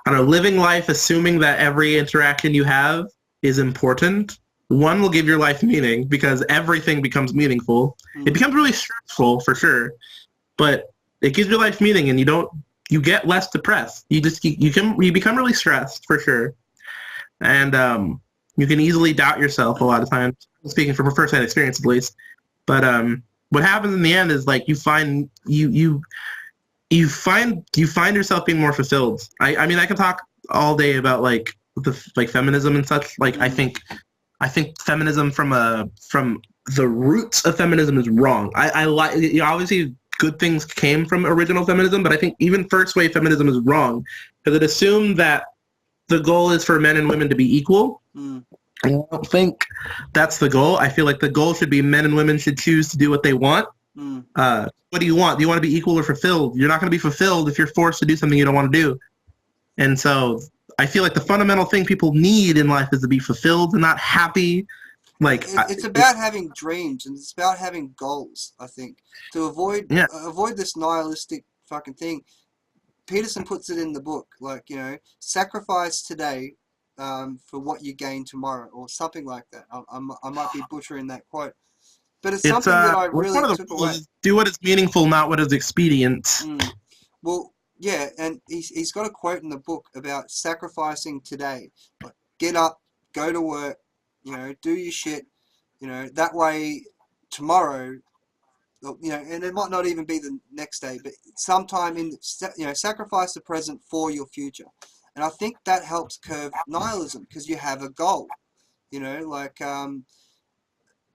[SPEAKER 3] don't know. Living life assuming that every interaction you have is important. One will give your life meaning because everything becomes meaningful. It becomes really stressful for sure, but it gives your life meaning, and you get less depressed. You become really stressed for sure, and you can easily doubt yourself a lot of times. Speaking from a first-hand experience, at least. But what happens in the end is like you find yourself being more fulfilled. I mean, I can talk all day about like feminism and such. Like I think feminism from the roots of feminism is wrong. I like, obviously good things came from original feminism, but I think even first wave feminism is wrong because it assumed that the goal is for men and women to be equal. I don't think that's the goal. I feel like the goal should be men and women should choose to do what they want. What do you want? Do you want to be equal or fulfilled? You're not going to be fulfilled if you're forced to do something you don't want to do. And so I feel like the fundamental thing people need in life is to be fulfilled and not happy. Like
[SPEAKER 1] it's about having dreams, and it's about having goals. I think to avoid this nihilistic fucking thing. Peterson puts it in the book, like, sacrifice today for what you gain tomorrow, or something like that. I might be butchering that quote, but it's something that I really took away.
[SPEAKER 3] Do what is meaningful, not what is expedient.
[SPEAKER 1] Well. Yeah, and he's got a quote in the book about sacrificing today. Like, get up, go to work, do your shit, that way tomorrow, and it might not even be the next day, but sometime sacrifice the present for your future. And I think that helps curb nihilism because you have a goal. You know, like a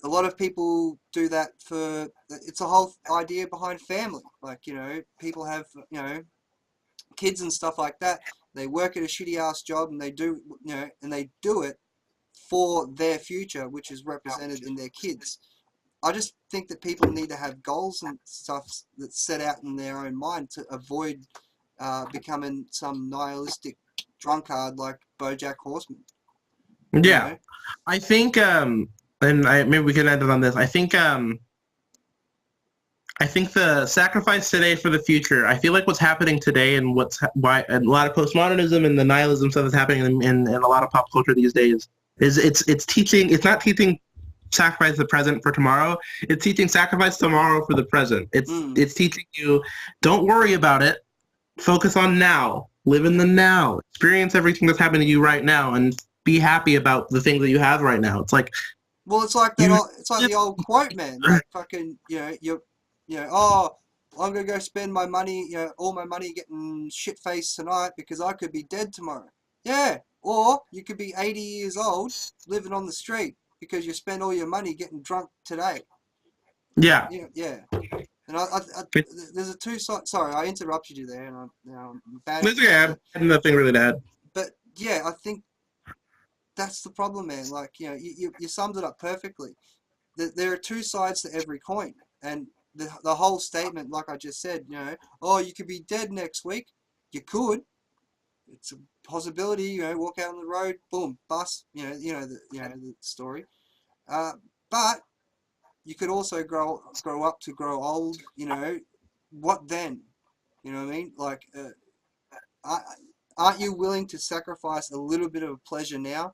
[SPEAKER 1] lot of people do that for. It's a whole idea behind family. Like, you know, people have, you know, kids and stuff like that. They work at a shitty ass job and they do, you know, and they do it for their future, which is represented in their kids. I just think that people need to have goals and stuff that's set out in their own mind to avoid becoming some nihilistic drunkard like BoJack Horseman.
[SPEAKER 3] Yeah,
[SPEAKER 1] know?
[SPEAKER 3] I think, maybe we can end it on this. I think the sacrifice today for the future. I feel like what's happening today, and why a lot of postmodernism and the nihilism stuff that's happening in a lot of pop culture these days is it's teaching. It's not teaching sacrifice the present for tomorrow. It's teaching sacrifice tomorrow for the present. It's teaching you, don't worry about it. Focus on now. Live in the now. Experience everything that's happening to you right now, and be happy about the things that you have right now. It's like,
[SPEAKER 1] well, it's like that. It's like the old quote, man. Like fucking, oh, I'm gonna go spend my money, all my money getting shit faced tonight because I could be dead tomorrow. Yeah, or you could be 80 years old living on the street because you spend all your money getting drunk today.
[SPEAKER 3] Yeah.
[SPEAKER 1] Yeah. And there's a two side. Sorry, I interrupted you there, and I'm bad.
[SPEAKER 3] That's okay. I had nothing really to add.
[SPEAKER 1] But yeah, I think that's the problem, man. Like, you summed it up perfectly. There are two sides to every coin, and the whole statement, like I just said, oh, you could be dead next week. You could. It's a possibility. Walk out on the road, boom, bust. The story. But you could also grow up to grow old. What then? You know what I mean? Like, aren't you willing to sacrifice a little bit of pleasure now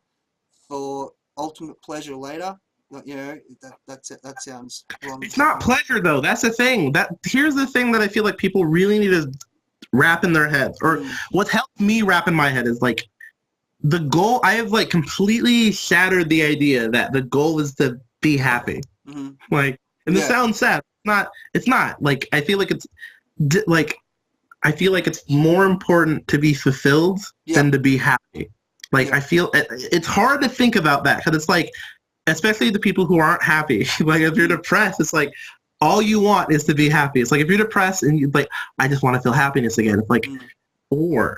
[SPEAKER 1] for ultimate pleasure later? That sounds wrong.
[SPEAKER 3] It's not pleasure though. That's the thing. Here's the thing that I feel like people really need to wrap in their heads, or what helped me wrap in my head is like the goal. I have like completely shattered the idea that the goal is to be happy. Mm-hmm. Like, and this sounds sad. It's not. Like, I feel like it's more important to be fulfilled than to be happy. Like, I feel it's hard to think about that because it's like, especially the people who aren't happy. Like, if you're depressed, it's like all you want is to be happy. It's like if you're depressed and you're like, I just want to feel happiness again. It's like, or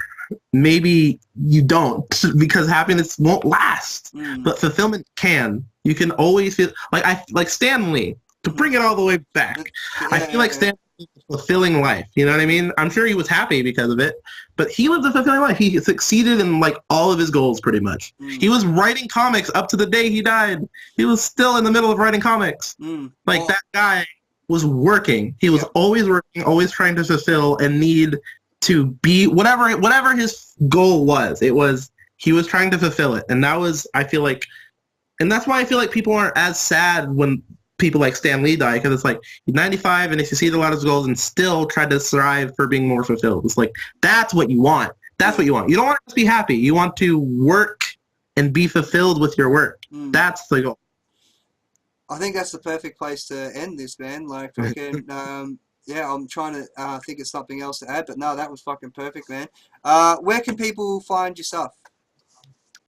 [SPEAKER 3] maybe you don't, because happiness won't last, but fulfillment can. You can always feel like Stanley, to bring it all the way back. I feel like Stanley lived a fulfilling life. You know what I mean? I'm sure he was happy because of it, but he lived a fulfilling life. He succeeded in like all of his goals pretty much. He was writing comics up to the day he died. He was still in the middle of writing comics. That guy was working. He was always working, always trying to fulfill and need to be whatever his goal was. He was trying to fulfill it. And that was, I feel like, and that's why I feel like people aren't as sad when people like Stan Lee die, because it's like he's 95 and he succeeded a lot of his goals and still tried to strive for being more fulfilled. It's like, that's what you want. That's what you want. You don't want to just be happy. You want to work and be fulfilled with your work. That's the goal.
[SPEAKER 1] I think that's the perfect place to end this, man. Like, fucking, I'm trying to think of something else to add, but no, that was fucking perfect, man. Where can people find your stuff?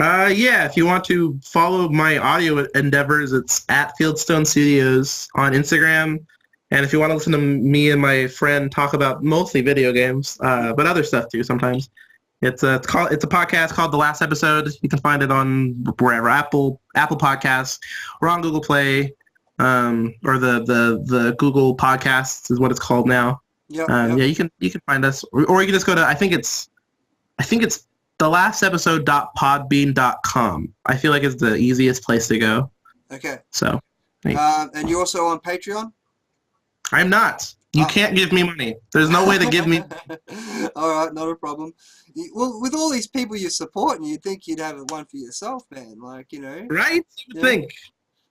[SPEAKER 3] If you want to follow my audio endeavors, it's at Fieldstone Studios on Instagram. And if you want to listen to me and my friend talk about mostly video games, but other stuff too sometimes, it's a podcast called The Last Episode. You can find it on wherever, Apple Podcasts, or on Google Play, or the Google Podcasts is what it's called now. Yeah, you can find us, or you can just go to I think it's thelastepisode.podbean.com. I feel like it's the easiest place to go.
[SPEAKER 1] Okay.
[SPEAKER 3] So.
[SPEAKER 1] And you're also on Patreon?
[SPEAKER 3] I'm not. You can't give me money. There's no way to give me.
[SPEAKER 1] All right, not a problem. Well, with all these people you're supporting, you'd think you'd have one for yourself, man. Like,
[SPEAKER 3] Right? You think.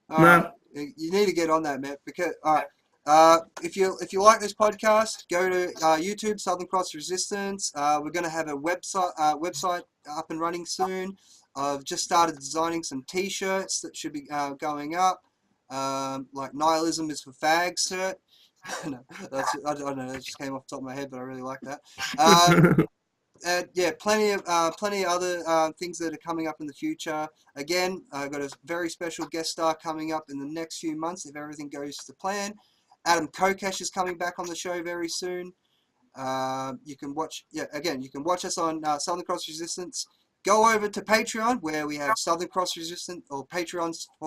[SPEAKER 1] No. You need to get on that, man. Because, if you like this podcast, go to YouTube, Southerncross Resistance. We're going to have a website up and running soon. I've just started designing some T-shirts that should be going up. Like Nihilism is for fags shirt. No, I don't know. That just came off the top of my head, but I really like that. yeah, plenty of other things that are coming up in the future. Again, I've got a very special guest star coming up in the next few months if everything goes to plan. Adam Kokesh is coming back on the show very soon. You can watch, you can watch us on Southern Cross Resistance. Go over to Patreon where we have Southern Cross Resistance, or Patreon /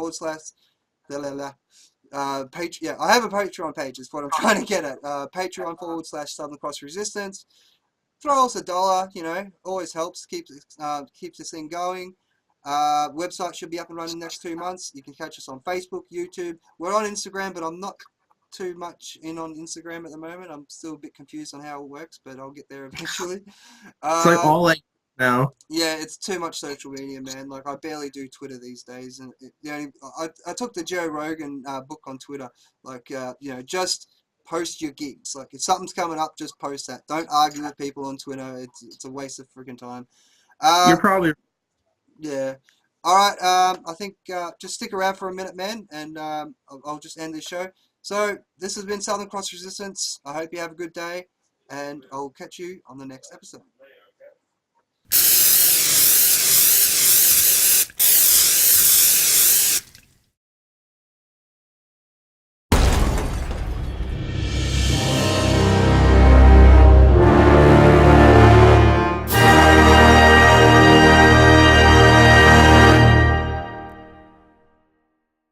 [SPEAKER 1] I have a Patreon page, is what I'm trying to get at. Patreon / Southern Cross Resistance. Throw us $1, you know, always helps, keeps this thing going. Website should be up and running next 2 months. You can catch us on Facebook, YouTube. We're on Instagram, but I'm not too much in on Instagram at the moment. I'm still a bit confused on how it works, but I'll get there eventually.
[SPEAKER 3] It's like all like now.
[SPEAKER 1] Yeah, it's too much social media, man. Like, I barely do Twitter these days, and I took the Joe Rogan book on Twitter. Like, you know, just post your gigs. Like, if something's coming up, just post that. Don't argue with people on Twitter. It's a waste of freaking time.
[SPEAKER 3] You're probably
[SPEAKER 1] yeah. All right. I think just stick around for a minute, man, and I'll just end this show. So this has been Southern Cross Resistance. I hope you have a good day, and I'll catch you on the next episode.